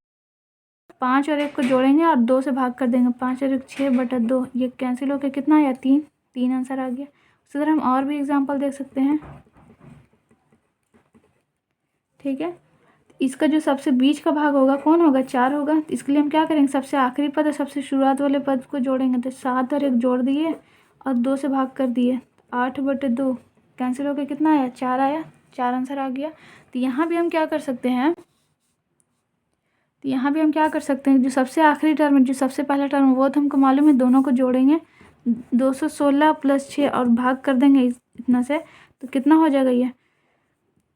A: 5 और 1 को जोड़ेंगे और 2 से भाग कर देंगे, 5 और 1 6/2, ये कैंसिल होकर कितना आया 3, 3 आंसर आ गया। उसी तरह हम और भी एग्जांपल देख सकते हैं, ठीक है। इसका जो सबसे बीच का भाग होगा कौन होगा 4 होगा। तो इसके लिए हम क्या करेंगे, सबसे आखिरी पद और सबसे शुरुआत वाले पद को जोड़ेंगे। तो 7 और 1 जोड़ दिए और 2 से भाग कर दिए, 8/2 कैंसिल होकर कितना आया 4 आया, 4 आंसर आ गया। तो यहाँ भी हम क्या कर सकते हैं, जो सबसे आखिरी टर्म है, जो सबसे पहला टर्म वो तो हमको मालूम है, दोनों को जोड़ेंगे 216 + 6 और भाग कर देंगे इतना से, तो कितना हो जाएगा ये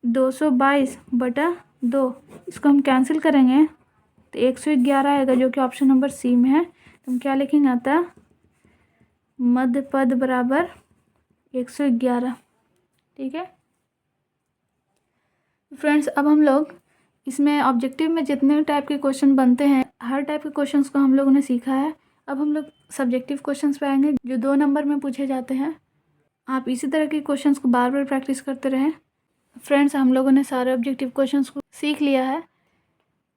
A: 222/2। इसको हम कैंसिल करेंगे तो 111 आएगा, जो कि ऑप्शन नंबर सी में है। तो हम क्या लिखेंगे, अतः मध्य पद बराबर 111। ठीक है फ्रेंड्स, अब हम लोग इसमें ऑब्जेक्टिव में जितने टाइप के क्वेश्चन बनते हैं हर टाइप के क्वेश्चंस को हम लोगों ने सीखा है। अब हम लोग सब्जेक्टिव क्वेश्चंस पे आएंगे जो 2 नंबर में पूछे जाते हैं। आप इसी तरह के क्वेश्चंस को बार बार प्रैक्टिस करते रहें। फ्रेंड्स, हम लोगों ने सारे ऑब्जेक्टिव क्वेश्चंस को सीख लिया है,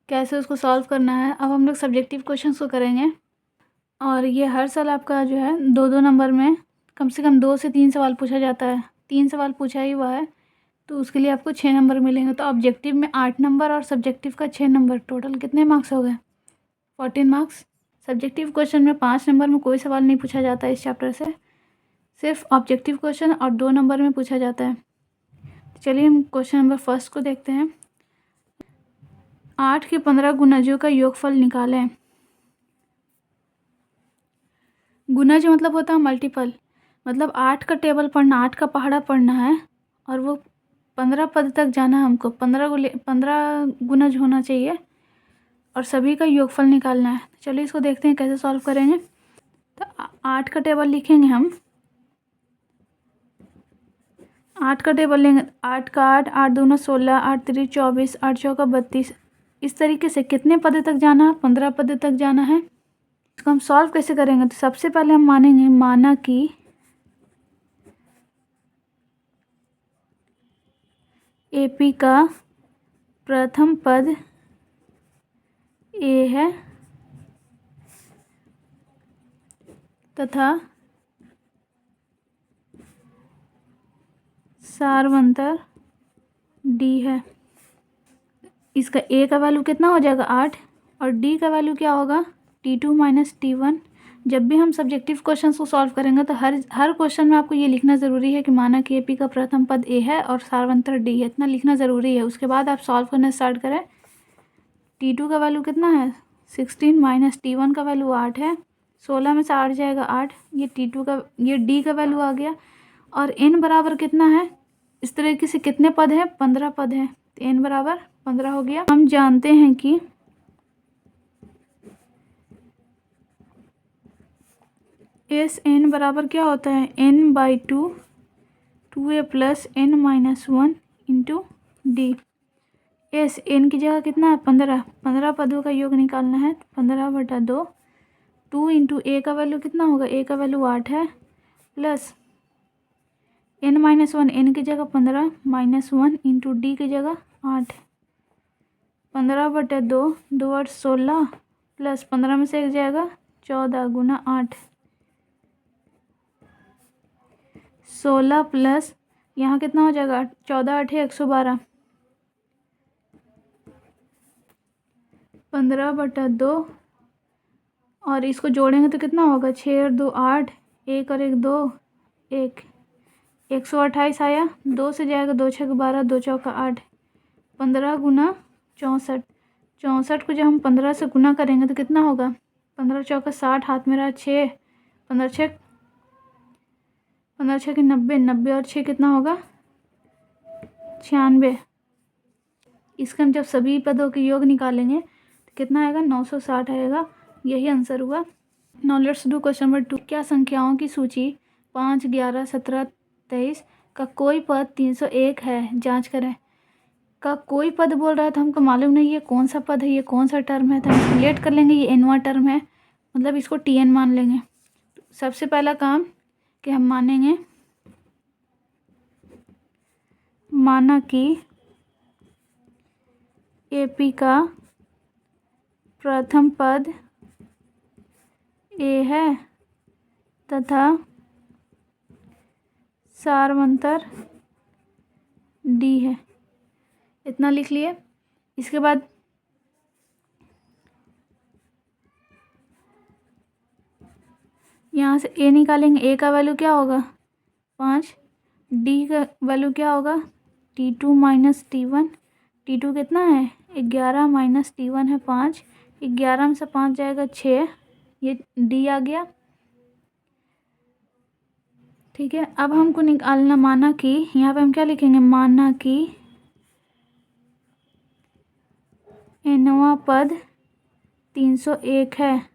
A: कैसे उसको सॉल्व करना है। अब हम लोग सब्जेक्टिव क्वेश्चंस को करेंगे और ये हर साल आपका जो है 2-2 नंबर में कम से कम 2 से 3 सवाल पूछा जाता है। 3 सवाल पूछा ही हुआ है तो उसके लिए आपको 6 नंबर मिलेंगे। तो ऑब्जेक्टिव में 8 नंबर और सब्जेक्टिव का 6 नंबर, टोटल कितने मार्क्स हो गए? 14 मार्क्स। सब्जेक्टिव क्वेश्चन में 5 नंबर में कोई सवाल नहीं पूछा जाता है इस चैप्टर से, सिर्फ ऑब्जेक्टिव क्वेश्चन और 2 नंबर में पूछा जाता है। चलिए हम क्वेश्चन नंबर फर्स्ट को देखते हैं। 8 के 15 गुणजों का योगफल निकालें। गुणज मतलब होता है मल्टीपल, मतलब 8 का टेबल पढ़ना, 8 का पहाड़ा पढ़ना है और वो 15 पद तक जाना है हमको। 15 गुणज होना चाहिए और सभी का योगफल निकालना है। चलिए इसको देखते हैं कैसे सॉल्व करेंगे। तो 8 का टेबल लिखेंगे हम। 8 का टेबल लेंगे, 8 का 8, 8 दूना 16, 8 3 24, 8 चौका 32। इस तरीके से कितने पद तक जाना है? 15 पद तक जाना है। इसको हम सॉल्व कैसे करेंगे? तो सबसे पहले हम मानेंगे, माना कि एपी का प्रथम पद ए है तथा सारवंतर डी है। इसका ए का वैल्यू कितना हो जाएगा? 8 और डी का वैल्यू क्या होगा? T2 minus T1। जब भी हम सब्जेक्टिव क्वेश्चंस को सॉल्व करेंगे तो हर क्वेश्चन में आपको ये लिखना ज़रूरी है कि माना कि एपी का प्रथम पद ए है और सारवंतर डी है, इतना लिखना ज़रूरी है। उसके बाद आप सॉल्व करना स्टार्ट करें। T2 का वैल्यू कितना है? 16 माइनस T1 का वैल्यू 8 है। 16 में से 8 जाएगा 8, ये T2 का, ये D का वैल्यू आ गया। और n बराबर कितना है? इस तरीके से कितने पद हैं? 15 पद हैं, तो n बराबर 15 हो गया। हम जानते हैं कि एस एन बराबर क्या होता है? n/2 2a plus n minus 1 into d. S N की जगह कितना है? 15। 15 पदों का योग निकालना है, 15/2। 2 इंटू ए का वैल्यू कितना होगा? ए का वैल्यू 8 है, प्लस n माइनस 1, n की जगह 15 माइनस 1 इंटू डी की जगह 8। 15/2, 2 8 16 प्लस 15 में से एक जाएगा 14 गुना 8। 16 प्लस यहाँ कितना हो जाएगा? 14 8 112। 15/2 और इसको जोड़ेंगे तो कितना होगा? 6 और 2 8, 1 और 1 2, 1 128 आया। 2 से जाएगा 2 6 12, 2 चौका 8। 15 गुना 64। 64 को जब हम 15 से गुना करेंगे तो कितना होगा? 15 चौका 60, हाथ में रहा 6, 15 6 के 90, 90 और 6 कितना होगा? 96। इसका हम जब सभी पदों के योग निकालेंगे तो कितना आएगा? 960 आएगा। यही आंसर हुआ। Now let's do question number 2। क्या संख्याओं की सूची 5 11 17 23 का कोई पद 301 है? जांच करें। का कोई पद बोल रहा है तो हमको मालूम नहीं है कौन सा पद है, ये कौन सा टर्म है, तो हम रिलेट कर लेंगे ये एनवा टर्म है, मतलब इसको टीएन मान लेंगे। सबसे पहला काम कि हम मानेंगे, माना कि एपी का प्रथम पद ए है तथा सारवंतर डी है। इतना लिख लिए। इसके बाद यहाँ से ए निकालेंगे। ए का वैल्यू क्या होगा? 5। डी का वैल्यू क्या होगा? T2 minus T1। T2 कितना है? 11 माइनस T1 है 5। 11 में से 5 जाएगा 6, ये डी आ गया। ठीक है, अब हमको निकालना, माना कि, यहाँ पे हम क्या लिखेंगे? माना कि एनवा पद 301 है।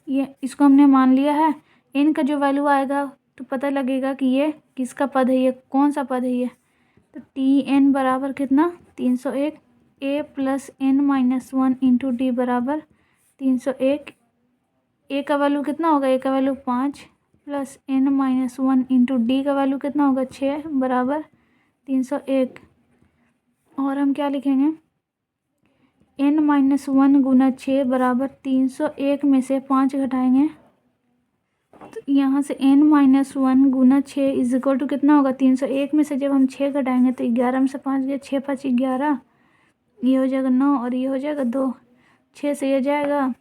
A: ये इसको हमने मान लिया है। n का जो वैल्यू आएगा तो पता लगेगा कि ये किसका पद है, ये कौन सा पद है ये। तो Tn बराबर कितना 301, a plus n minus 1 into d बराबर 301। a का वैल्यू कितना होगा, a का value 5 plus n minus 1 into d का वैल्यू कितना होगा 6 बराबर 301। और हम क्या लिखेंगे, n माइनस 1 गुना 6 बराबर 301 में से 5 घटाएंगे तो यहाँ से n माइनस 1 गुना 6 इज इक्वल टू कितना होगा 301 में से जब हम 6 घटाएंगे तो 11 में से 5 गया, 6 5 11, ये हो जाएगा 9 और ये हो जाएगा 2, 6 से ये जाएगा।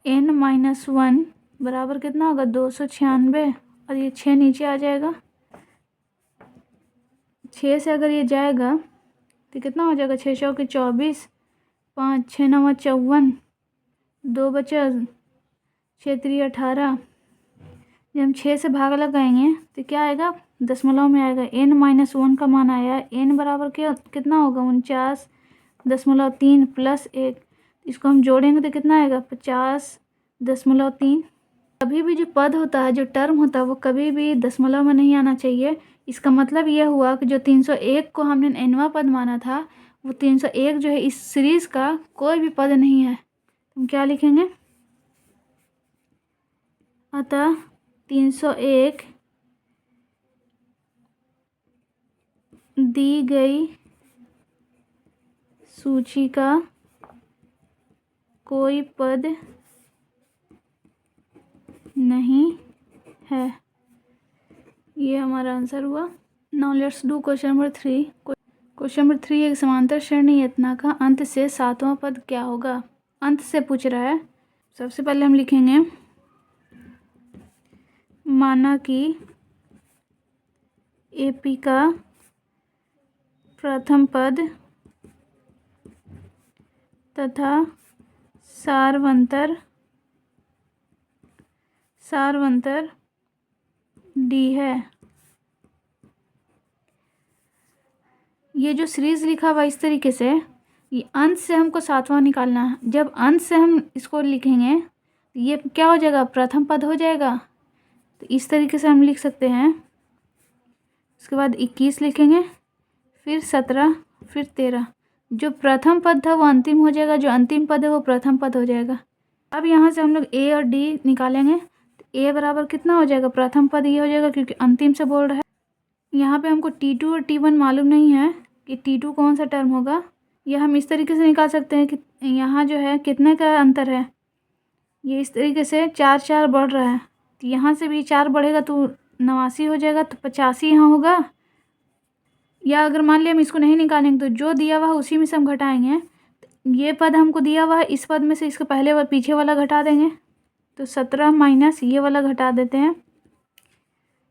A: n माइनस 1 बराबर कितना होगा 296 और ये 6 नीचे आ जाएगा। 6 से अगर ये जाएगा तो कितना हो जाएगा, 6 6 के 24, 5 6 9 54, 2 बचा 6 3 18। जब हम 6 से भाग लगाएंगे तो क्या आएगा, दशमलव में आएगा। n माइनस 1 का मान आया, n बराबर क्या कितना होगा 49.3 प्लस 1, इसको हम जोड़ेंगे तो कितना आएगा 50.3। कभी भी जो पद होता है, जो टर्म होता है, वो कभी भी दशमलव में नहीं आना चाहिए। इसका मतलब यह हुआ कि जो 301 को हमने nवां पद माना था, वो 301 जो है इस सीरीज़ का कोई भी पद नहीं है। हम क्या लिखेंगे, अतः 301 दी गई सूची का कोई पद नहीं है। ये हमारा आंसर हुआ। Now let's do question number 3। Question number 3, एक समांतर श्रेणी यतना का अंत से 7वां पद क्या होगा। अंत से पूछ रहा है। सबसे पहले हम लिखेंगे, माना कि एपी का प्रथम पद तथा सारवंतर डी है। ये जो सीरीज लिखा हुआ इस तरीके से, ये अंश से हमको 7वां निकालना है। जब अंश से हम इसको लिखेंगे तो ये क्या हो जाएगा, प्रथम पद हो जाएगा। तो इस तरीके से हम लिख सकते हैं। उसके बाद 21 लिखेंगे, फिर 17, फिर 13। जो प्रथम पद था वो अंतिम हो जाएगा, जो अंतिम पद है वो प्रथम पद हो जाएगा। अब यहाँ से हम लोग ए और डी निकालेंगे। तो ए बराबर कितना हो जाएगा, प्रथम पद ये हो जाएगा क्योंकि अंतिम से बोल रहा है। यहाँ पे हमको T2 और T1 मालूम नहीं है कि T2 कौन सा टर्म होगा। यह हम इस तरीके से निकाल सकते हैं कि यहाँ जो है कितने का अंतर है, ये इस तरीके से 4 4 बढ़ रहा है। तो यहाँ से भी 4 बढ़ेगा तो 89 हो जाएगा, तो 85 यहाँ होगा। या अगर मान लिया हम इसको नहीं निकालेंगे तो जो दिया हुआ है उसी में से हम घटाएंगे। ये पद हमको दिया हुआ है, इस पद में से इसका पहले व पीछे वाला घटा देंगे। तो 17 माइनस ये वाला घटा देते हैं।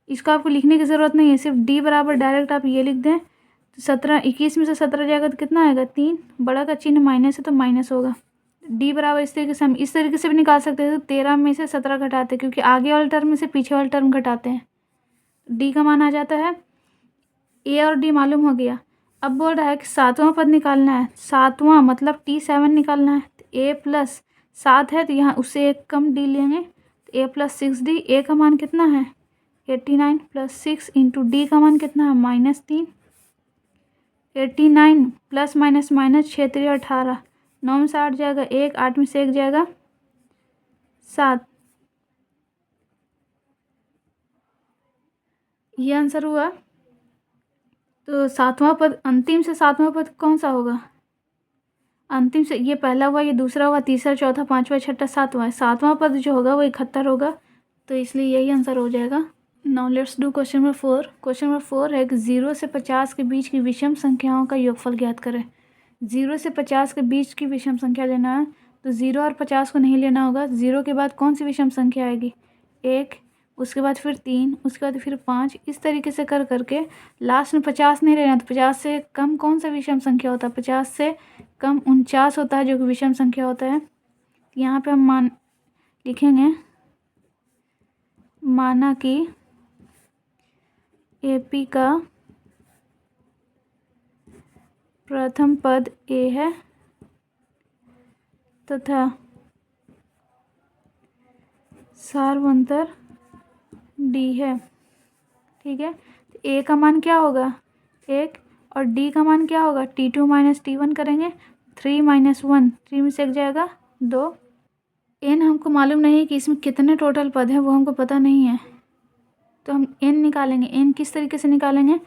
A: इसको आपको लिखने की ज़रूरत नहीं है, सिर्फ डी बराबर डायरेक्ट आप ये लिख दें। तो 17 21 में से 17 जाएगा तो कितना आएगा 3, बड़ा का चिन्ह माइनस है तो माइनस होगा। डी बराबर इस तरीके से हम इस तरीके से भी निकाल सकते हैं। तो 13 में से 17 घटाते हैं क्योंकि आगे वाले टर्म में से पीछे वाले टर्म घटाते हैं। डी का मान आ जाता है, ए और डी मालूम हो गया। अब बोल रहा है कि 7वां पद निकालना है। 7वां मतलब T7 निकालना है। तो ए प्लस 7 है तो यहाँ उससे एक कम डी लेंगे, तो ए प्लस 6D। ए का मान कितना है 89 प्लस 6 इंटू डी का मान कितना है -3। 89 प्लस माइनस माइनस 6 3 18, 9 में से 8 जाएगा 1, 8 में से 1 जाएगा 7। ये आंसर हुआ। तो 7वां पद, अंतिम से 7वां पद कौन सा होगा, अंतिम से ये पहला हुआ, ये दूसरा हुआ, तीसरा चौथा पांचवा छठा सातवां। 7वां पद जो होगा वो 71 होगा, तो इसलिए यही आंसर हो जाएगा। Now let's do question number 4। Question number 4 है कि 0 से 50 के बीच की विषम संख्याओं का योगफल ज्ञात करें। 0 से 50 के बीच की विषम संख्या लेना है, तो 0 और 50 को नहीं लेना होगा। 0 के बाद कौन सी विषम संख्या आएगी 1, उसके बाद फिर 3, उसके बाद फिर 5, इस तरीके से कर करके लास्ट में 50 नहीं लेना। तो 50 से कम कौन सा विषम संख्या होता है, 50 से कम 49 होता है जो कि विषम संख्या होता है। यहाँ पे हम लिखेंगे, माना कि एपी का प्रथम पद ए है तथा सार्वंतर डी है। ठीक है, तो ए का मान क्या होगा 1 और डी का मान क्या होगा T2 माइनस T1 करेंगे 3 माइनस 1, 3 में से एक जाएगा 2। एन हमको मालूम नहीं है कि इसमें कितने टोटल पद हैं, वो हमको पता नहीं है, तो हम एन निकालेंगे। एन किस तरीके से निकालेंगे,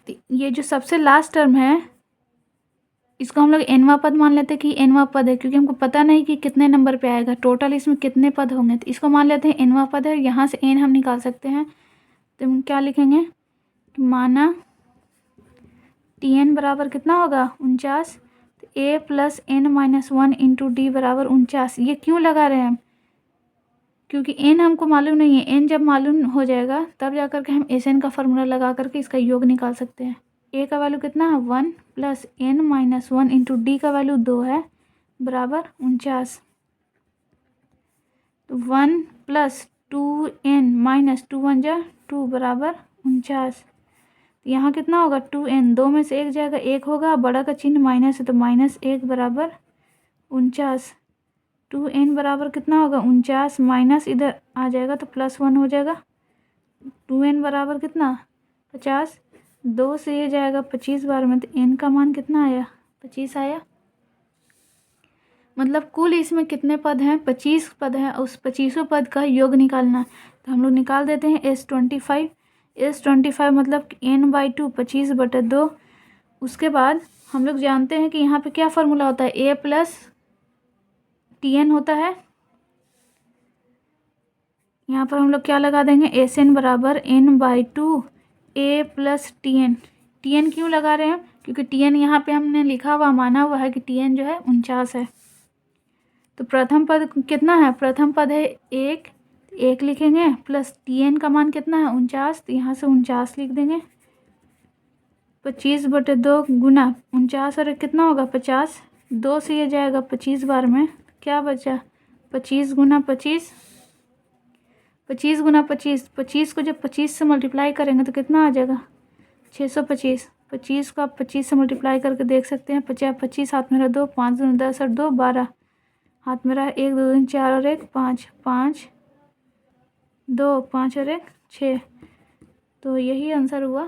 A: तो ये जो सबसे लास्ट टर्म है इसको हम लोग एनवा पद मान लेते हैं कि एनवा पद है, क्योंकि हमको पता नहीं कि कितने नंबर पे आएगा, टोटल इसमें कितने पद होंगे, तो इसको मान लेते हैं एनवा पद है। यहाँ से एन हम निकाल सकते हैं, तो हम क्या लिखेंगे, माना Tn बराबर कितना होगा 49, तो a plus N minus 1 into d बराबर 49। ये क्यों लगा रहे हैं हम, क्योंकि n हमको मालूम नहीं है। n जब मालूम हो जाएगा तब जा करके हम Sn का फार्मूला लगा करके इसका योग निकाल सकते हैं। a का वैल्यू कितना है 1 plus N minus 1 into d का वैल्यू 2 है बराबर 49। तो 1 प्लस 2n माइनस 2 1 जा 2 बराबर 49। यहाँ कितना होगा 2n, 2 में से एक जाएगा 1 होगा, बड़ा का चिन्ह माइनस है तो माइनस 1 बराबर 49। 2n बराबर कितना होगा 49, माइनस इधर आ जाएगा तो प्लस 1 हो जाएगा। 2n बराबर कितना 50, 2 से ये जाएगा 25 बार में, तो n का मान कितना आया 25 आया। मतलब कुल इसमें कितने पद हैं 25 पद हैं, उस 25 पद का योग निकालना है। तो हम लोग निकाल देते हैं S25 मतलब n/2 25/2। उसके बाद हम लोग जानते हैं कि यहाँ पे क्या फार्मूला होता है a प्लस Tn होता है। यहाँ पर हम लोग क्या लगा देंगे Sn बराबर n/2 a plus Tn। Tn क्यों लगा रहे हैं, क्योंकि Tn यहाँ पे हमने लिखा हुआ माना हुआ है कि Tn जो है 49 है। तो प्रथम पद कितना है, प्रथम पद है 1 लिखेंगे, प्लस Tn का मान कितना है 49, तो यहाँ से 49 लिख देंगे। 25/2 गुना 49 और कितना होगा 50, 2 से ये जाएगा 25 बार में, क्या बचा 25 गुना 25, 25 गुना 25, 25 को जब 25 से मल्टीप्लाई करेंगे तो कितना आ जाएगा 625। 25 को आप 25 से मल्टीप्लाई करके देख सकते हैं, 50 25 हाथ मेरा 2, 5 दूनी 10 और 2 12, हाथ मेरा 1 2 3 4 और 1 5, 5 2 5 और 1 6। तो यही आंसर हुआ।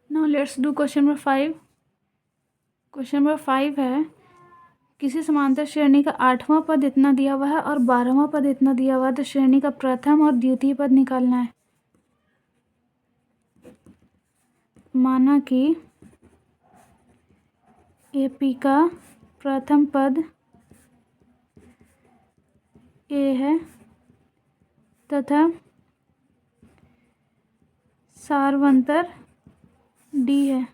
A: Now let's do question number 5। Question number 5 है, किसी समांतर श्रेणी का 8वां पद इतना दिया हुआ है और 12वां पद इतना दिया हुआ है, तो श्रेणी का प्रथम और द्वितीय पद निकालना है। माना कि AP का प्रथम पद A है तथा सार्वंतर D है।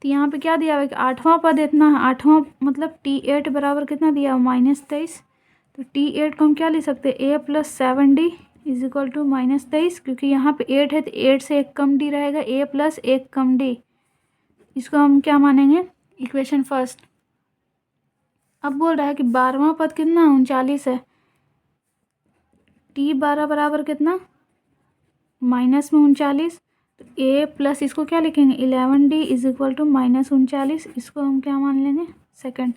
A: तो यहाँ पे क्या दिया हुआ है कि 8वां पद इतना है, 8वां मतलब T8 बराबर कितना दिया हुआ -23। तो T8 को हम क्या लिख सकते हैं A plus 7D is equal to -23, क्योंकि यहाँ पे 8 है तो 8 से एक कम D रहेगा, A प्लस एक कम D। इसको हम क्या मानेंगे इक्वेशन फर्स्ट। अब बोल रहा है कि 12वां पद कितना 39 है, T12 बराबर कितना माइनस में 39, तो A प्लस इसको क्या लिखेंगे 11D इज इक्वल टू -39, इसको हम क्या मान लेंगे सेकंड।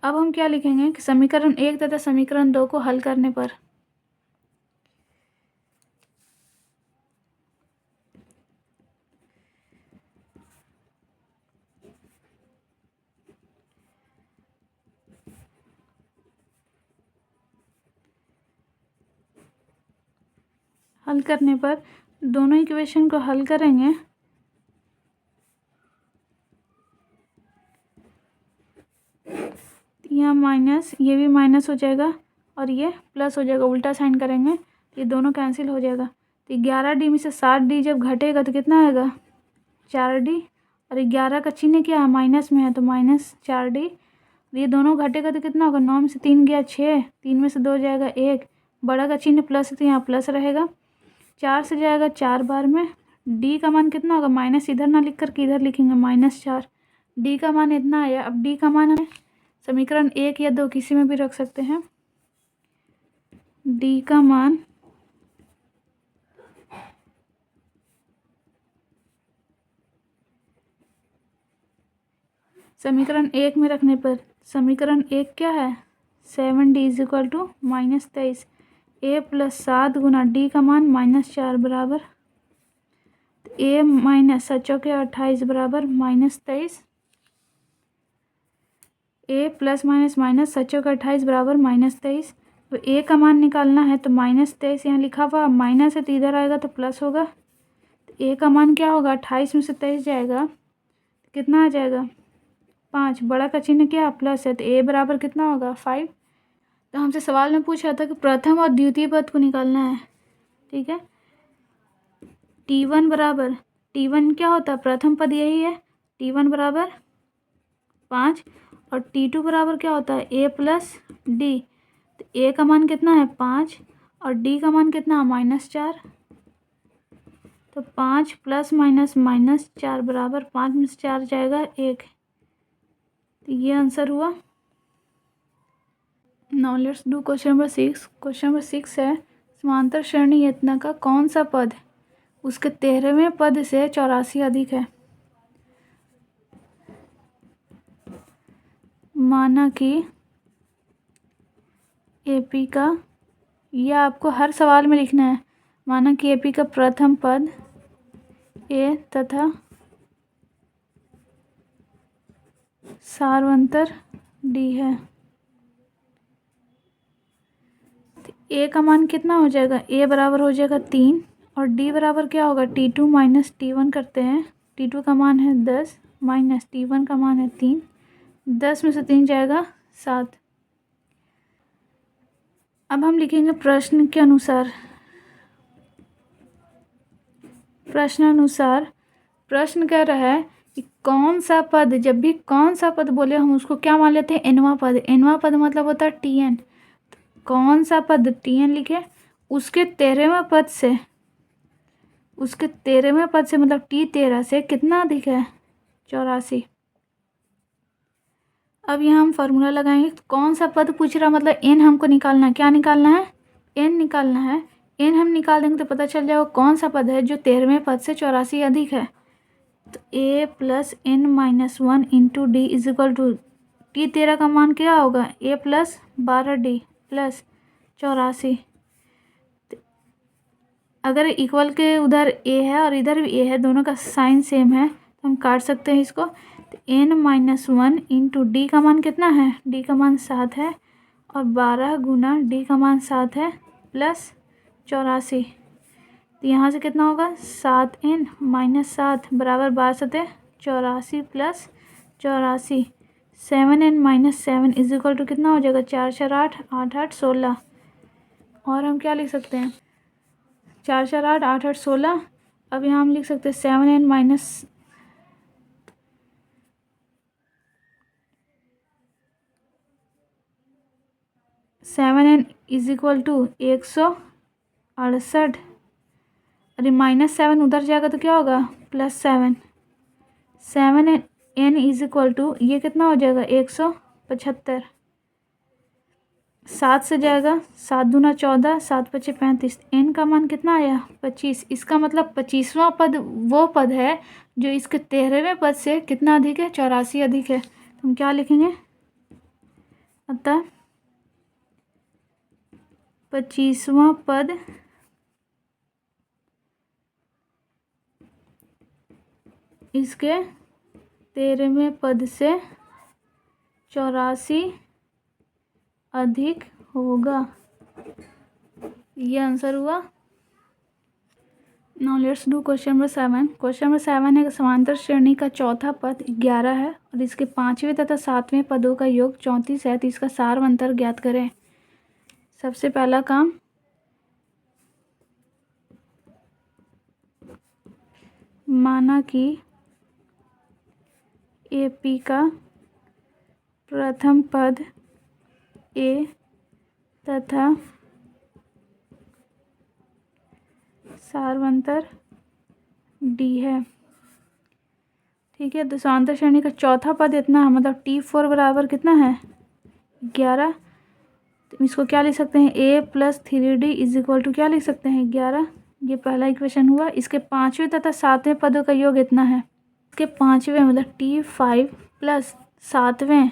A: अब हम क्या लिखेंगे कि समीकरण 1 तथा समीकरण 2 को हल करने पर दोनों इक्वेशन को हल करेंगे यहाँ माइनस, ये भी माइनस हो जाएगा और ये प्लस हो जाएगा, उल्टा साइन करेंगे ये दोनों कैंसिल हो जाएगा। तो 11D में से 7D जब घटेगा तो कितना आएगा 4D, और 11 का चिन्ह क्या है माइनस में है तो -4D। ये दोनों घटेगा तो कितना होगा 9 में से 3 गया 6, 3 में से 2 जाएगा 1, बड़ा का चिन्ह प्लस है तो यहाँ प्लस रहेगा, 4 से जाएगा 4 बार में। D का मान कितना होगा, माइनस इधर ना लिख कर के इधर लिखेंगे -4, D का मान इतना आया। अब D का मान हमें समीकरण 1 या 2 किसी में भी रख सकते हैं। D का मान समीकरण 1 में रखने पर, समीकरण 1 क्या है 7d is equal to -23। a plus 7 गुना d का मान -4 बराबर a माइनस 7×4 = 28 बराबर -23। a प्लस माइनस माइनस 7×28 बराबर -23। तो a का मान निकालना है तो -23 यहाँ लिखा हुआ माइनस है तो इधर आएगा तो प्लस होगा। तो a का मान क्या होगा, 28 में से 23 जाएगा तो कितना आ जाएगा 5। बड़ा का चिन्ह क्या प्लस है तो a बराबर कितना होगा 5। तो हमसे सवाल में पूछा था कि प्रथम और द्वितीय पद को निकालना है। ठीक है, t1 बराबर, t1 क्या होता है प्रथम पद यही है, t1 बराबर 5 और t2 बराबर क्या होता है a प्लस डी। तो a का मान कितना है 5 और d का मान कितना -4। तो 5 प्लस माइनस -4 बराबर 5 में से 4 जाएगा 1। तो ये आंसर हुआ। Now let's do question number 6। Question number 6 है समांतर श्रेणी यत्न का कौन सा पद उसके 13वें पद से 84 अधिक है। माना कि एपी का, यह आपको हर सवाल में लिखना है, माना कि एपी का प्रथम पद ए तथा सारवंतर डी है। ए का मान कितना हो जाएगा, ए बराबर हो जाएगा 3 और डी बराबर क्या होगा t2 माइनस t1 करते हैं। t2 का मान है 10 माइनस t1 का मान है 3, 10 में से 3 जाएगा 7। अब हम लिखेंगे प्रश्न के अनुसार। प्रश्नानुसार प्रश्न कह रहा है कि कौन सा पद, जब भी कौन सा पद बोले हम उसको क्या मान लेते हैं एनवा पद। एनवा पद मतलब होता है tn। कौन सा पद tn लिखे, उसके 13वें पद से, उसके 13वें पद से मतलब t13 से कितना अधिक है 84। अब यहाँ हम फॉर्मूला लगाएंगे। कौन सा पद पूछ रहा मतलब n हमको निकालना है। क्या निकालना है, n निकालना है। n हम निकाल देंगे तो पता चल जाएगा कौन सा पद है जो 13वें पद से 84 अधिक है। तो a plus n minus 1 into D is equal to t13 का मान क्या होगा a प्लस 12d प्लस 84। अगर इक्वल के उधर a है और इधर भी a है, दोनों का साइन सेम है तो हम काट सकते हैं इसको। तो n माइनस 1 इंटू डी का मान कितना है, d का मान 7 है और 12 गुना d का मान 7 है प्लस 84। तो यहाँ से कितना होगा 7n माइनस 7 बराबर 12 84 plus 84। 7n minus 7 is equal to कितना हो जाएगा 4 4 8 8 8 16। और हम क्या लिख सकते हैं 4 4 8 8 8 16। अब यहाँ हम लिख सकते हैं 7n minus 7n is equal to 168। अरे -7 उधर जाएगा तो क्या होगा +7। 7n इज इक्वल टू ये कितना हो जाएगा 175। 7 से जाएगा 7 दूना 14 7 पचे 35। n का मान कितना आया 25। इसका मतलब 25वां पद वो पद है जो इसके 13वें पद से कितना अधिक है 84 अधिक है। तो हम क्या लिखेंगे, अतः 25वां पद इसके 13वें पद से 84 अधिक होगा। ये आंसर हुआ। Now let's do question number 7। Question number 7 है कि समांतर श्रेणी का चौथा पद 11 है और इसके 5वें तथा 7वें पदों का योग 34 है, तो इसका सार अंतर ज्ञात करें। सबसे पहला काम, माना कि एपी का प्रथम पद ए तथा सारवंतर डी है। ठीक है, तो समांतर श्रेणी का चौथा पद इतना है मतलब t4 बराबर कितना है 11। तो इसको क्या लिख सकते हैं a plus 3d is equal to क्या लिख सकते हैं 11। ये पहला इक्वेशन हुआ। इसके 5वें तथा 7वें पदों का योग इतना है। इसके 5वें मतलब t5 प्लस 7वें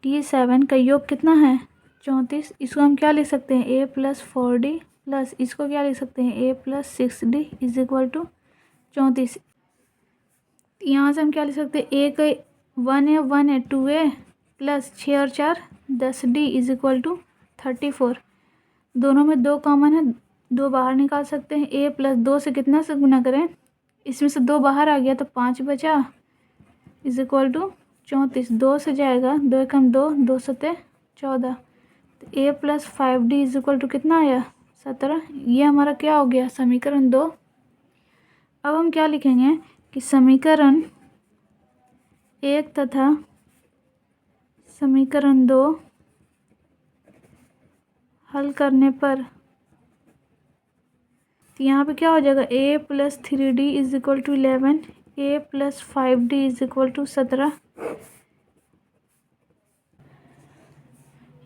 A: t7 का योग कितना है 34। इसको हम क्या लिख सकते हैं, a प्लस 4d प्लस इसको क्या लिख सकते हैं, a plus 6d is equal to 34। यहाँ से हम क्या लिख सकते हैं, a का 1 है 2a प्लस 6 और 4 10d इज इक्वल टू 34। दोनों में 2 कॉमन है, 2 बाहर निकाल सकते हैं। a प्लस 2 से कितना से गुना करें, इसमें से 2 बाहर आ गया तो 5 बचा इज इक्वल टू 34। 2 से जाएगा, 2 एकम 2, 2 सते 14। तो a plus 5d is equal to कितना आया, 17। ये हमारा क्या हो गया, समीकरण 2। अब हम क्या लिखेंगे कि समीकरण 1 तथा समीकरण 2 हल करने पर, तो यहाँ पे क्या हो जाएगा, a plus 3d is equal to 11, a plus 5d is equal to 17।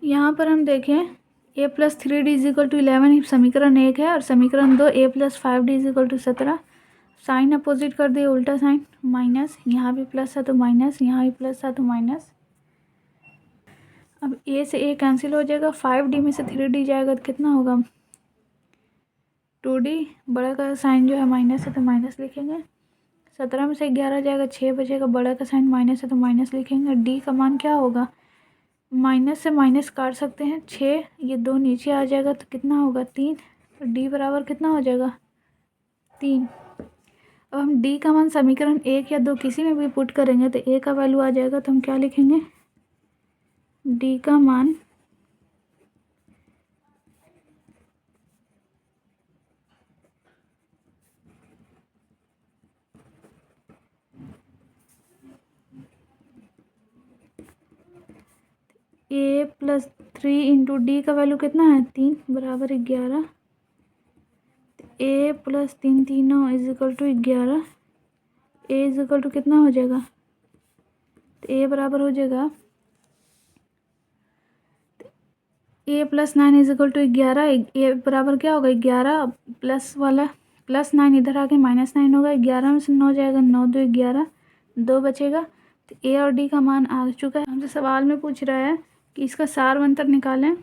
A: यहाँ पर हम देखें a plus 3d is equal to 11 समीकरण 1 है और समीकरण 2 a plus 5d is equal to 17। Sign opposite कर दिए, उल्टा साइन माइनस, यहाँ भी प्लस है तो माइनस, यहाँ भी प्लस है तो माइनस। अब a से a कैंसिल हो जाएगा, 5d में से 3d जाएगा तो कितना होगा 2d। बड़ा का साइन जो है माइनस है तो माइनस लिखेंगे। 17 में से 11 जाएगा, 6 बचेगा, बड़ा का साइन माइनस है तो माइनस लिखेंगे। d का मान क्या होगा, माइनस से माइनस काट सकते हैं, 6 ये 2 नीचे आ जाएगा तो कितना होगा 3। तो d बराबर कितना हो जाएगा 3। अब हम d का मान समीकरण 1 या 2 किसी में भी पुट करेंगे तो a का वैल्यू आ जाएगा। तो हम क्या लिखेंगे, d का मान a प्लस 3 इंटू डी का वैल्यू कितना है 3 बराबर 11। a प्लस 3 तीनों is equal to 11। a is equal to कितना हो जाएगा, तो a बराबर हो जाएगा a plus 9 is equal to 11। a बराबर क्या होगा 11 प्लस वाला प्लस 9 इधर आके माइनस 9 होगा। 11 में से 9 जाएगा, 9 2 11, 2 बचेगा। तो a और d का मान आ चुका है। हमसे सवाल में पूछ रहा है कि इसका सारवंतर निकालें,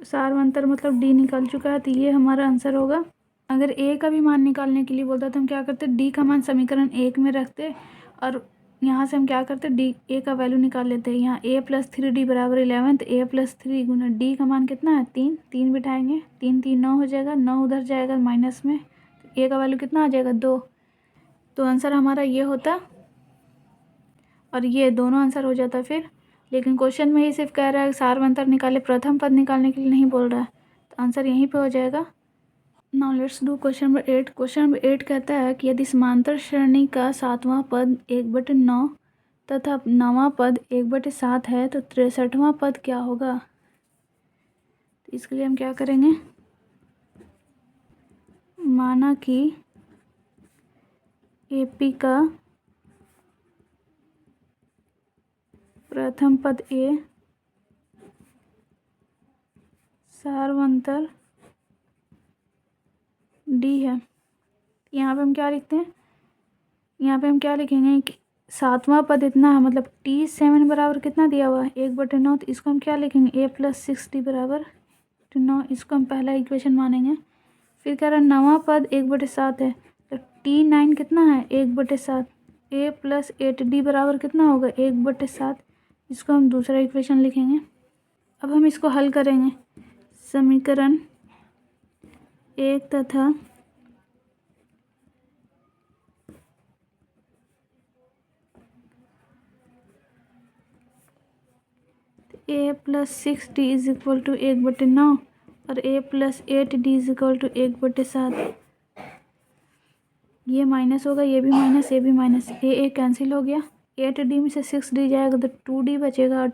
A: तो सारवंतर मतलब d निकल चुका है, तो ये हमारा आंसर होगा। अगर a का भी मान निकालने के लिए बोलता तो हम क्या करते, d का मान समीकरण 1 में रखते और यहाँ से हम क्या करते, a का वैल्यू निकाल लेते हैं। यहाँ a प्लस 3d बराबर 11, तो a प्लस 3 गुना d का मान कितना है 3, 3 बिठाएंगे, 3 3 9 हो जाएगा, 9 उधर जाएगा माइनस में, तो a का वैल्यू कितना आ जाएगा 2। तो आंसर हमारा ये होता और ये दोनों आंसर हो जाता फिर। लेकिन क्वेश्चन में ही सिर्फ कह रहा है सारवंतर निकाले, प्रथम पद निकालने के लिए नहीं बोल रहा है, तो आंसर यहीं पे हो जाएगा। Now let's do question number 8। Question number 8 कहता है कि यदि समांतर श्रेणी का 7वां पद 1/9 तथा 9वां पद 1/7 है तो 63वां पद क्या होगा। तो इसके लिए हम क्या करेंगे, माना कि AP का प्रथम पद A सारवंतर D है। यहाँ पे हम क्या लिखते हैं, यहाँ पे हम क्या लिखेंगे कि 7वां पद इतना है, मतलब T7 बराबर कितना दिया हुआ है 1/9, तो इसको हम क्या लिखेंगे a प्लस 6d बराबर 9, इसको हम पहला इक्वेशन मानेंगे। फिर कह रहा है 9वां पद 1/7 है, तो T9 कितना है 1/7, a प्लस 8d बराबर कितना होगा 1/7, इसको हम दूसरा इक्वेशन लिखेंगे। अब हम इसको हल करेंगे, समीकरण 1 तथा a plus 6d is equal to 1/9 और a plus 8d is equal to 1/7। ये माइनस होगा, ये भी माइनस, ये भी माइनस, a कैंसिल हो गया। 8d में से 6d जाएगा तो 2d बचेगा और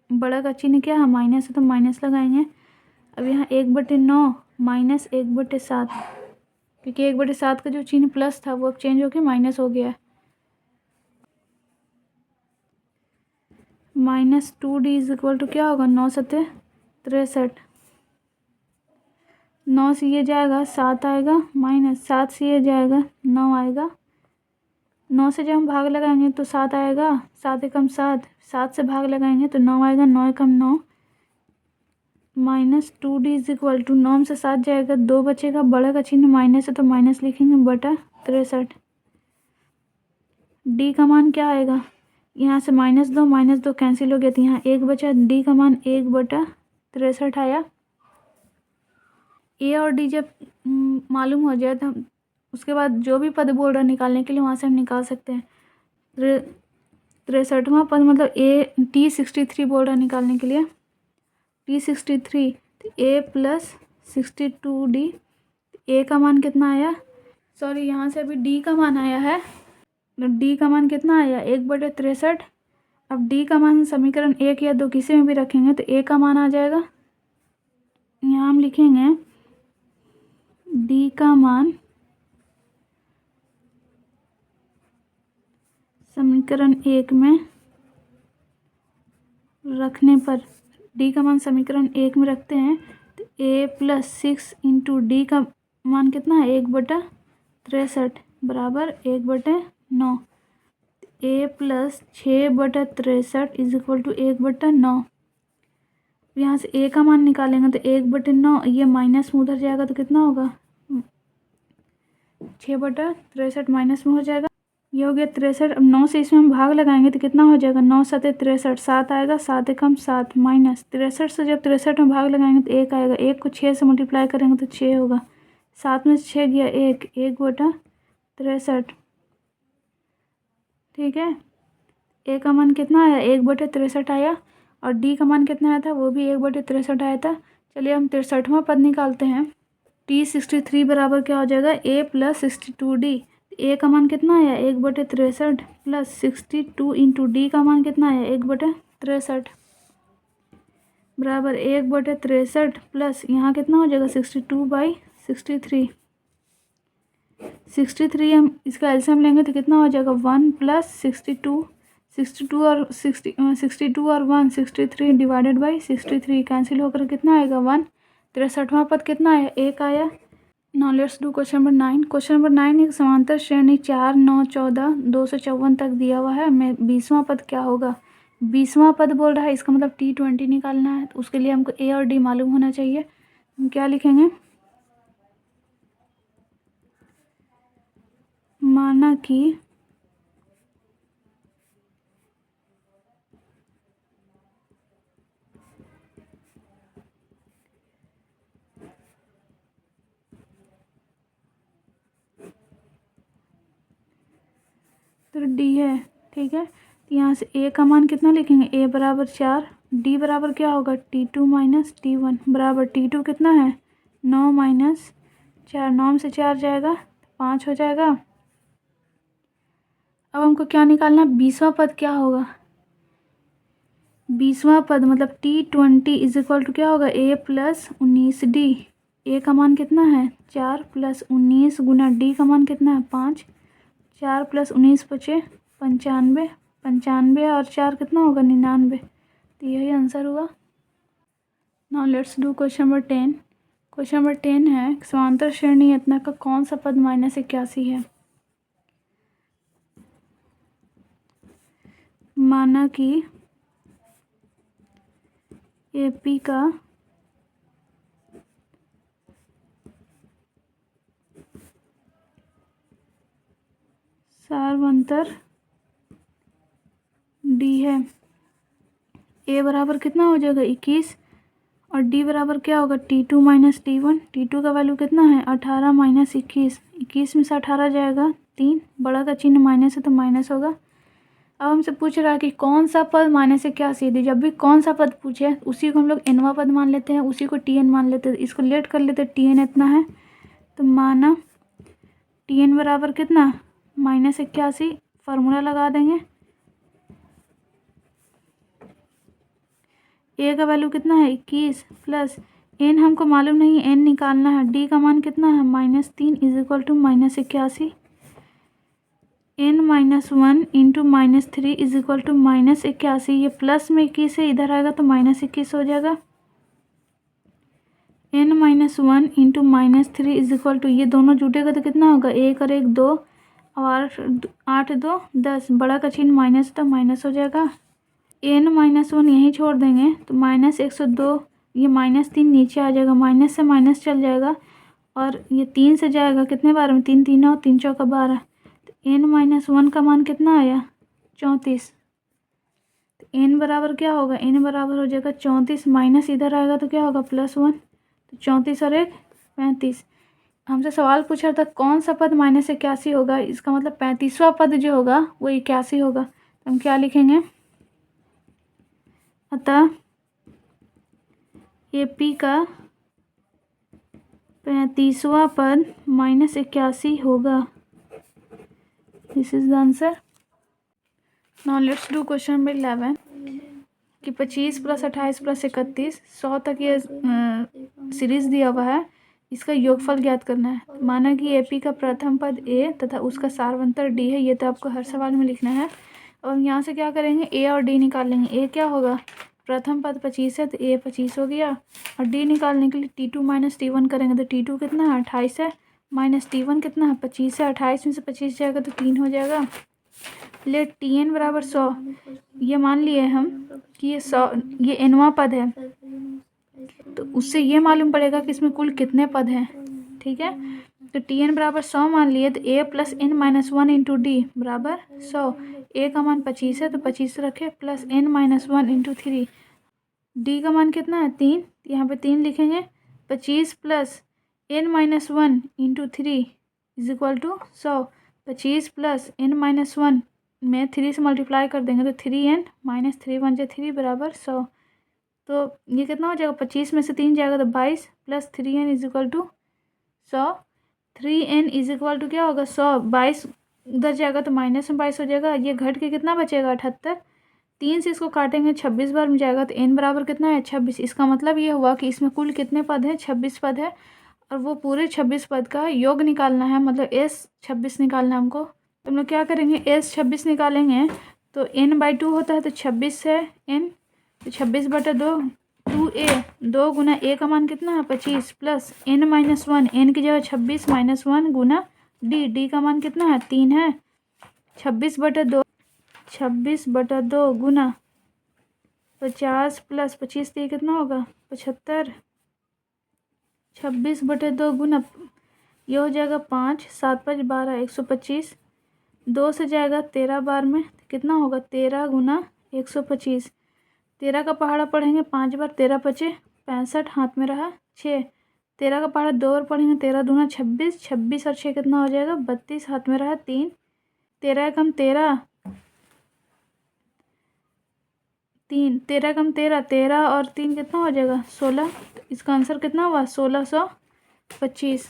A: बड़ा का चिन्ह क्या है माइनस है तो माइनस लगाएंगे। अब यहाँ 1/9 माइनस 1/7, क्योंकि 1/7 का जो चिन्ह प्लस था वो अब चेंज होकर माइनस हो गया है। Minus 2d is equal to क्या होगा 9 सते 63, 9 से ये जाएगा 7 आएगा, माइनस 7 से ये जाएगा 9 आएगा। 9 से जब हम भाग लगाएंगे तो 7 आएगा, 7 एकम 7, 7 से भाग लगाएंगे तो 9 आएगा, 9 एकम 9, -2d इज इक्वल टू 9 से 7 जाएगा, 2 बचेगा, बड़ा का चिन्ह माइनस है तो माइनस लिखेंगे बटा 63। डी का मान क्या आएगा, यहाँ से -2 कैंसिल हो गया तो यहाँ 1 बचा, डी का मान 1 बटा 63 आया। ए और डी जब मालूम हो जाए तो हम उसके बाद जो भी पद बोल रहा है निकालने के लिए वहाँ से हम निकाल सकते हैं। 63वां पद मतलब ए T63 बोल रहा है निकालने के लिए, T63 तो ए प्लस 62D। ए का मान कितना आया, सॉरी यहाँ से अभी डी का मान आया है, डी का मान कितना आया 1 बटे 63। अब डी का मान समीकरण 1 या 2 किसी में भी रखेंगे तो ए का मान आ जाएगा, यहाँ हम लिखेंगे डी का मान समीकरण 1 में रखने पर, डी का मान समीकरण 1 में रखते हैं तो ए प्लस 6 इंटू डी का मान कितना है 1 बटा 63 बराबर 1 बटे 9। ए प्लस 6 बटा 63 इज इक्वल टू 1 बटा 9। यहाँ से ए का मान निकालेंगे तो 1 बटे 9, ये माइनस में उधर जाएगा तो कितना होगा 6 बटा 63 माइनस में हो जाएगा, ये हो गया 63। अब 9 से इसमें हम भाग लगाएंगे तो कितना हो जाएगा 9 7 63, 7 आएगा, 7 एकम 7 माइनस 63 से जब 63 में भाग लगाएंगे तो 1 आएगा, 1 को 6 से मल्टीप्लाई करेंगे तो 6 होगा, 7 में से 6 गया 1 बटा 63। ठीक है, ए का मान कितना आया 1 बटे 63 आया और डी का मान कितना आया था वो भी 1 बटे 63 आया था। चलिए हम 63वां पद निकालते हैं। T63 बराबर क्या हो जाएगा ए प्लस 62D। ए का मान कितना आया 1 बटे 63 प्लस 62 इंटू डी का मान कितना आया 1 बटे 63 बराबर 1 बटे 63 प्लस यहाँ कितना हो जाएगा 62/63। 63 हम इसका एलसीएम लेंगे तो कितना हो जाएगा 1 प्लस 62, 62 और 1 63 डिवाइडेड बाई 63 कैंसिल होकर कितना आएगा 1। 63वां पद कितना आया 1 आया। Now let's do question number 9। Question number 9 एक समांतर श्रेणी 4 9 14 254 तक दिया हुआ है। मैं 20वां पद क्या होगा, 20वां पद बोल रहा है, इसका मतलब T20 निकालना है तो उसके लिए हमको ए और डी मालूम होना चाहिए। हम क्या लिखेंगे, माना कि तो डी है। ठीक है, तो यहाँ से ए का मान कितना लिखेंगे, ए बराबर 4, डी बराबर क्या होगा T2 माइनस T1 बराबर T2 कितना है 9 माइनस 4, 9 से 4 जाएगा 5 हो जाएगा। अब हमको क्या निकालना, 20वां पद क्या होगा, 20वां पद मतलब T20 इज इक्वल टू क्या होगा ए प्लस 19D। ए का मान कितना है 4 प्लस 19 गुना डी का मान कितना है 5, 4 प्लस 19 बचे 95, 95 और 4 कितना होगा 99, तो यही आंसर हुआ। Now let's do question number 10। Question number 10 है समांतर श्रेणी इतना का कौन सा पद -81 है। माना कि एपी का सार्वंतर डी है। ए बराबर कितना हो जाएगा 21 और डी बराबर क्या होगा T2 माइनस T1। T2 का वैल्यू कितना है 18 माइनस 21, 21 में से 18 जाएगा 3, बड़ा का चिन्ह माइनस है तो माइनस होगा। अब हमसे पूछ रहा है कि कौन सा पद -81 है। जब भी कौन सा पद पूछे उसी को हम लोग nवां पद मान लेते हैं, उसी को Tn मान लेते हैं। इसको लेट कर लेते हैं, Tn इतना है तो माना Tn बराबर कितना -81, फार्मूला लगा देंगे। ए का वैल्यू कितना है 21 प्लस एन हमको मालूम नहीं है, एन निकालना है। डी का मान कितना है -3 is equal to -81। n minus 1 into -3 is equal to -81। ये प्लस में 21 है, इधर आएगा तो -21 हो जाएगा। n minus 1 into -3 is equal to, ये दोनों जुटेगा तो कितना होगा 1 और 1 2 और 8 2 10, बड़ा का चिन्ह माइनस तो माइनस हो जाएगा। n माइनस 1 यहीं छोड़ देंगे तो -102 ये -3 नीचे आ जाएगा, माइनस से माइनस चल जाएगा और ये 3 से जाएगा कितने बार में, 3 3 और 3 चौका 12। तो n-1 का मान कितना आया, 34। तो n बराबर क्या होगा, n बराबर हो जाएगा 34, माइनस इधर आएगा तो क्या होगा +1। तो 34 और 1 35। हमसे सवाल पूछा था कौन सा पद -81 होगा, इसका मतलब 35वां पद जो होगा वो 81 होगा। तो हम क्या लिखेंगे, अतः AP का 35वां पद -81 होगा। This is the answer. Now let's do question number 11 कि 25 + 28 + 31 100 तक ये सीरीज दिया हुआ है, इसका योगफल ज्ञात करना है। माना कि AP का प्रथम पद A तथा उसका सारवंतर D है, ये तो आपको हर सवाल में लिखना है। और यहाँ से क्या करेंगे, A और D निकाल लेंगे। A क्या होगा, प्रथम पद 25 है तो A 25 हो गया, और D निकालने के लिए T2 - T1 करेंगे तो T2 कितना है 28 है, माइनस T1 कितना है 25 है, 28 में से 25 जाएगा तो 3 हो जाएगा। लेट Tn बराबर 100, ये मान लिए हम कि ये 100 ये nवां पद है, तो उससे ये मालूम पड़ेगा कि इसमें कुल कितने पद हैं। ठीक है, तो Tn बराबर 100 मान लिए तो A + n-1 इंटू डी बराबर 100। A का मान 25 है तो 25 रखे प्लस n-1 इंटू 3। D का मान कितना है 3, यहाँ पे 3 लिखेंगे। 25 + n-1 into 3 is equal to 100। 25 + n-1 में 3 से मल्टीप्लाई कर देंगे तो 3n - 3 × 3 बराबर 100। तो ये कितना हो जाएगा, 25 में से 3 जाएगा तो 22 plus 3n is equal to 100। 3n is equal to क्या होगा 100, 22 उधर जाएगा तो माइनस में 22 हो जाएगा, ये घट के कितना बचेगा 78। 3 से इसको काटेंगे 26 बार में जाएगा तो n बराबर कितना है 26। इसका मतलब ये हुआ कि इसमें कुल कितने पद हैं, 26 पद है, और वो पूरे 26 पद का योग निकालना है, मतलब s 26 निकालना है हमको। तो हम लोग क्या करेंगे, s 26 निकालेंगे तो n/2 होता है तो 26 है n, तो 26/2 2a, 2 गुना a का मान कितना है 25 प्लस n-1, n की जगह 26 -1 गुना d का मान कितना है 3 है। 26/2 गुना 50 प्लस 25 तो ये कितना होगा 75। 26/2 गुना ये हो जाएगा 5, 7 5 12 125। 2 से जाएगा 13 बार में कितना होगा 13 गुना 125। 13 का पहाड़ा पढ़ेंगे 5 बार, 13 पचे 65, हाथ में रहा 6। 13 का पहाड़ा 2 बार पढ़ेंगे, 13 दूना 26, 26 और 6 कितना हो जाएगा 32, हाथ में रहा 3। 13 कम 13 3, 13 कम 13 13 और 3 कितना हो जाएगा 16। तो इसका आंसर कितना हुआ 1625।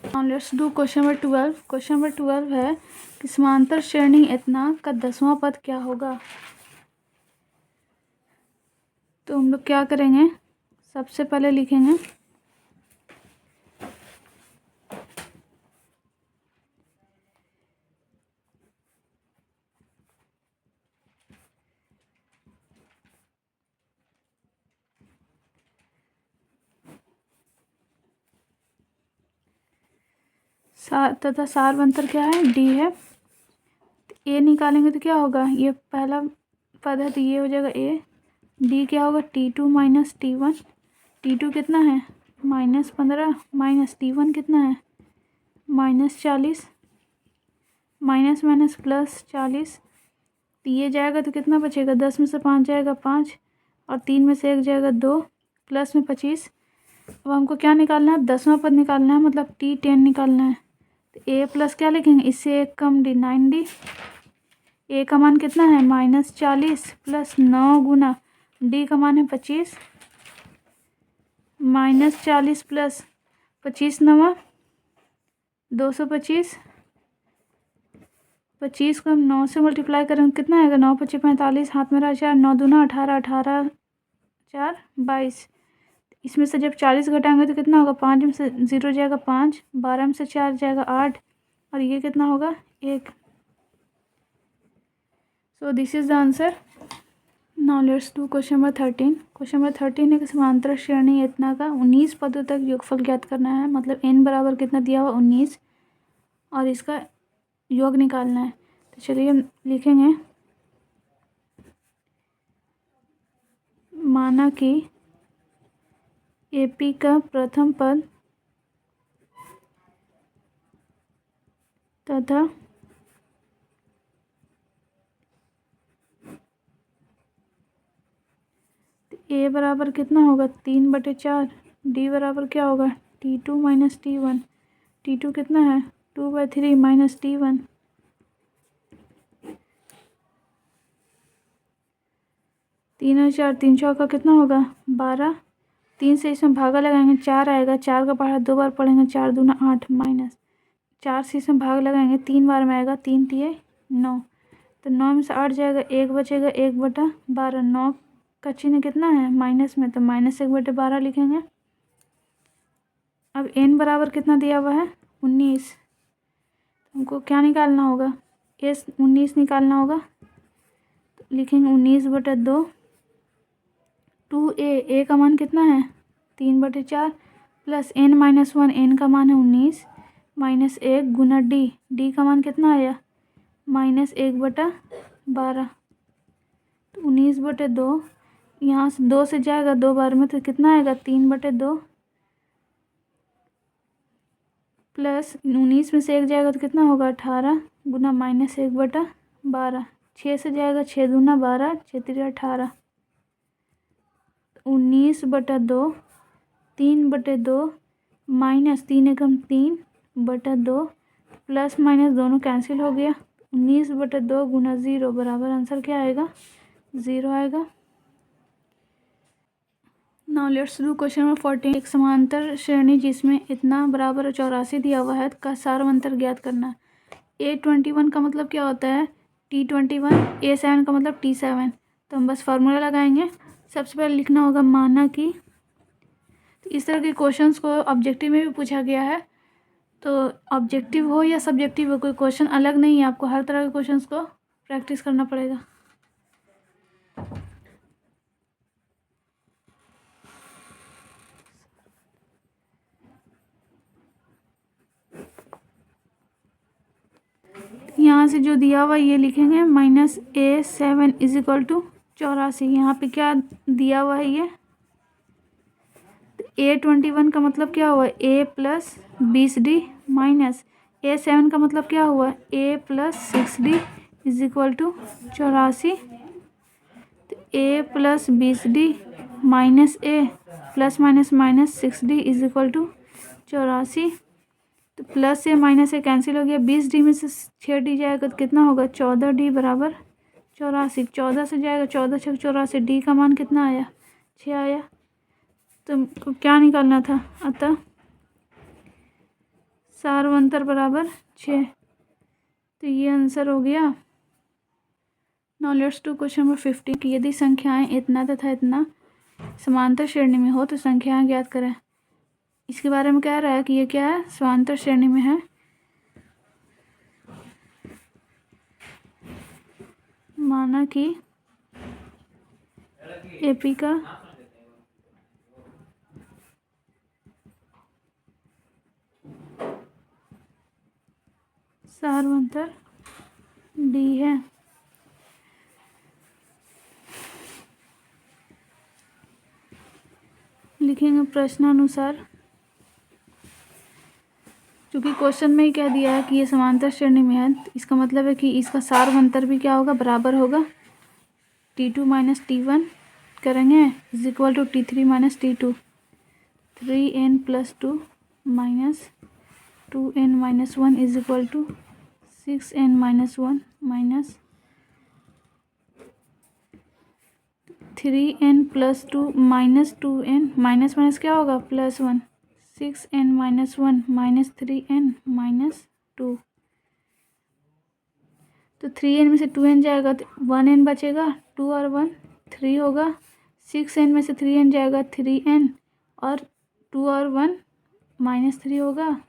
A: Now let's do question number 12। Question number 12 है कि समांतर श्रेणी एतनाक का 10वां पद क्या होगा। तो हम लोग क्या करेंगे, सबसे पहले लिखेंगे तथा सारवंतर क्या है डी है। ए निकालेंगे तो क्या होगा, ये पहला पद है तो ये हो जाएगा ए। डी क्या होगा T2 - T1। T2 कितना है -15 माइनस T1 कितना है -40, माइनस माइनस प्लस 40। तो ये जाएगा तो कितना बचेगा 10 में से 5 जाएगा 5, और 3 में से 1 जाएगा 2, प्लस में 25। अब हमको क्या निकालना है 10वां पद निकालना है, मतलब T10 निकालना है। तो ए प्लस क्या लिखेंगे, इससे 1 कम D 9D। ए का मान कितना है -40 प्लस 9 गुना डी का मान है 25, -40 प्लस 25 9 225। 25 को हम 9 से मल्टीप्लाई करेंगे कितना आएगा 9 × 5 = 45, हाथ में रहा 4, 9 दूना 18, 18 4 22। इसमें से जब 40 घटाएंगे तो कितना होगा 5 में से 0 जाएगा 5, 12 में से 4 जाएगा 8, और ये कितना होगा 1। So this is the answer. Now let's do question number 13। Question number 13 है कि समांतर श्रेणी इतना का 19 पदों तक योगफल ज्ञात करना है, मतलब n बराबर कितना दिया हुआ 19, और इसका योग निकालना है। तो चलिए हम लिखेंगे, माना कि AP का प्रथम पद तथा A बराबर कितना होगा 3/4। D बराबर क्या होगा T2 माइनस T1। T2 कितना है 2/3 माइनस T1। तीन और चार, 3 का कितना होगा 12। 3 से इसमें भागा लगाएंगे 4 आएगा। 4 का पढ़ा 2 बार पढ़ेंगे 4 दूना 8 माइनस 4 से इसमें भाग लगाएंगे 3 बार में आएगा 3 तिये 9। तो 9 में से 8 जाएगा 1 बचेगा 1/12। 9 का चिन्ह कितना है माइनस में, तो -1/12 लिखेंगे। अब n बराबर कितना दिया हुआ है 19। हमको क्या निकालना होगा 19 निकालना होगा। तो लिखेंगे 19/2। 2a का मान कितना है 3/4 प्लस n-1 n का मान है 19 माइनस 1 गुना d का मान कितना आया -1/12। तो 19/2 यहाँ से 2 से जाएगा 2 बार में, तो कितना आएगा 3/2 प्लस 19 में से 1 जाएगा तो कितना होगा 18 गुना -1/12। 6 से जाएगा 6 दूना 12 6 तिया 18। 19/2 3/2 माइनस 3 एकम 3/2 प्लस माइनस दोनों कैंसिल हो गया। 19/2 गुना 0 बराबर आंसर क्या आएगा 0 आएगा। Now let's do question number 14। एक समांतर श्रेणी जिसमें इतना बराबर 84 दिया हुआ है का सार्वंतर ज्ञात करना। A21 का मतलब क्या होता है T21। A7 का मतलब T7। तो हम बस फार्मूला लगाएंगे। सबसे पहले लिखना होगा माना कि। तो इस तरह के क्वेश्चंस को ऑब्जेक्टिव में भी पूछा गया है। तो ऑब्जेक्टिव हो या सब्जेक्टिव हो, कोई क्वेश्चन अलग नहीं है, आपको हर तरह के क्वेश्चंस को प्रैक्टिस करना पड़ेगा। यहाँ से जो दिया हुआ ये लिखेंगे -A7 = 84। यहाँ पे क्या दिया हुआ है ये A21 का मतलब क्या हुआ A + 20D माइनस A7 का मतलब क्या हुआ A + 6D = 84। तो A + 20D minus A plus minus 6D = 84। तो प्लस से माइनस से कैंसिल हो गया। 20D में से 6D जाएगा तो कितना होगा 14D = 84। 14 से जाएगा 14 6 84। D का मान कितना आया 6 आया। तो क्या निकालना था अतः सार्वंतर बराबर 6। तो ये आंसर हो गया। Now let's do question number 15 कि यदि संख्याएं इतना तथा इतना समांतर श्रेणी में हो तो संख्याएं ज्ञात करें। इसके बारे में कह रहा है कि ये क्या है समांतर श्रेणी में है। माना कि AP का सार्वंतर D है। लिखेंगे प्रश्नानुसार, क्योंकि क्वेश्चन में ही कह दिया है कि ये समांतर श्रेणी में है, तो इसका मतलब है कि इसका सार्वंतर भी क्या होगा बराबर होगा T2 माइनस T1 करेंगे = T3 minus T2। 3n + 2 minus 2n - 1 = 6n - 1 minus 3n + 2 minus 2n minus minus क्या होगा +1। 6n - 1 minus 3n - 2। तो 3n में से 2n जाएगा तो 1n बचेगा। 2 और 1 3 होगा। 6n में से 3n जाएगा 3n और 2 और 1 -3 होगा।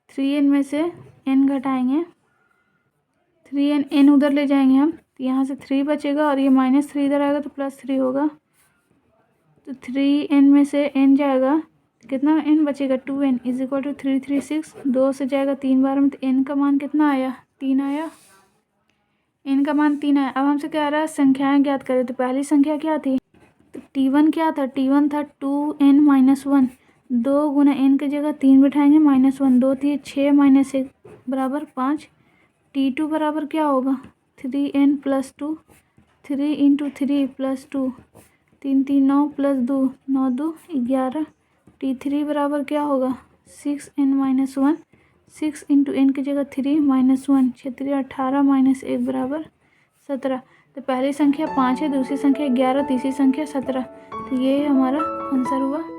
A: 3n में से n घटाएंगे 3n n उधर ले जाएंगे हम, तो यहाँ से 3 बचेगा और ये -3 इधर आएगा तो +3 होगा। तो 3n में से n जाएगा कितना n बचेगा 2n = 336। 2 से जाएगा 3 बार में, तो n का मान कितना आया 3 आया। n का मान 3 आया। अब हमसे कह रहा है संख्याएं ज्ञात करें। तो पहली संख्या क्या थी तो T1 क्या था, T1 था 2n-1, 2 गुना n की जगह 3 बिठाएंगे -1, 2 थी 6 - 1 बराबर 5। T2 बराबर क्या होगा 3n + 2, 3 × 3 + 2, 3 3 9 + 2, 9 2 11। T3 बराबर क्या होगा 6n-1, 6 × n की जगह 3 -1, 6 3 18 -1 बराबर 17। तो पहली संख्या 5 है, दूसरी संख्या 11, तीसरी संख्या 17। तो ये हमारा आंसर हुआ।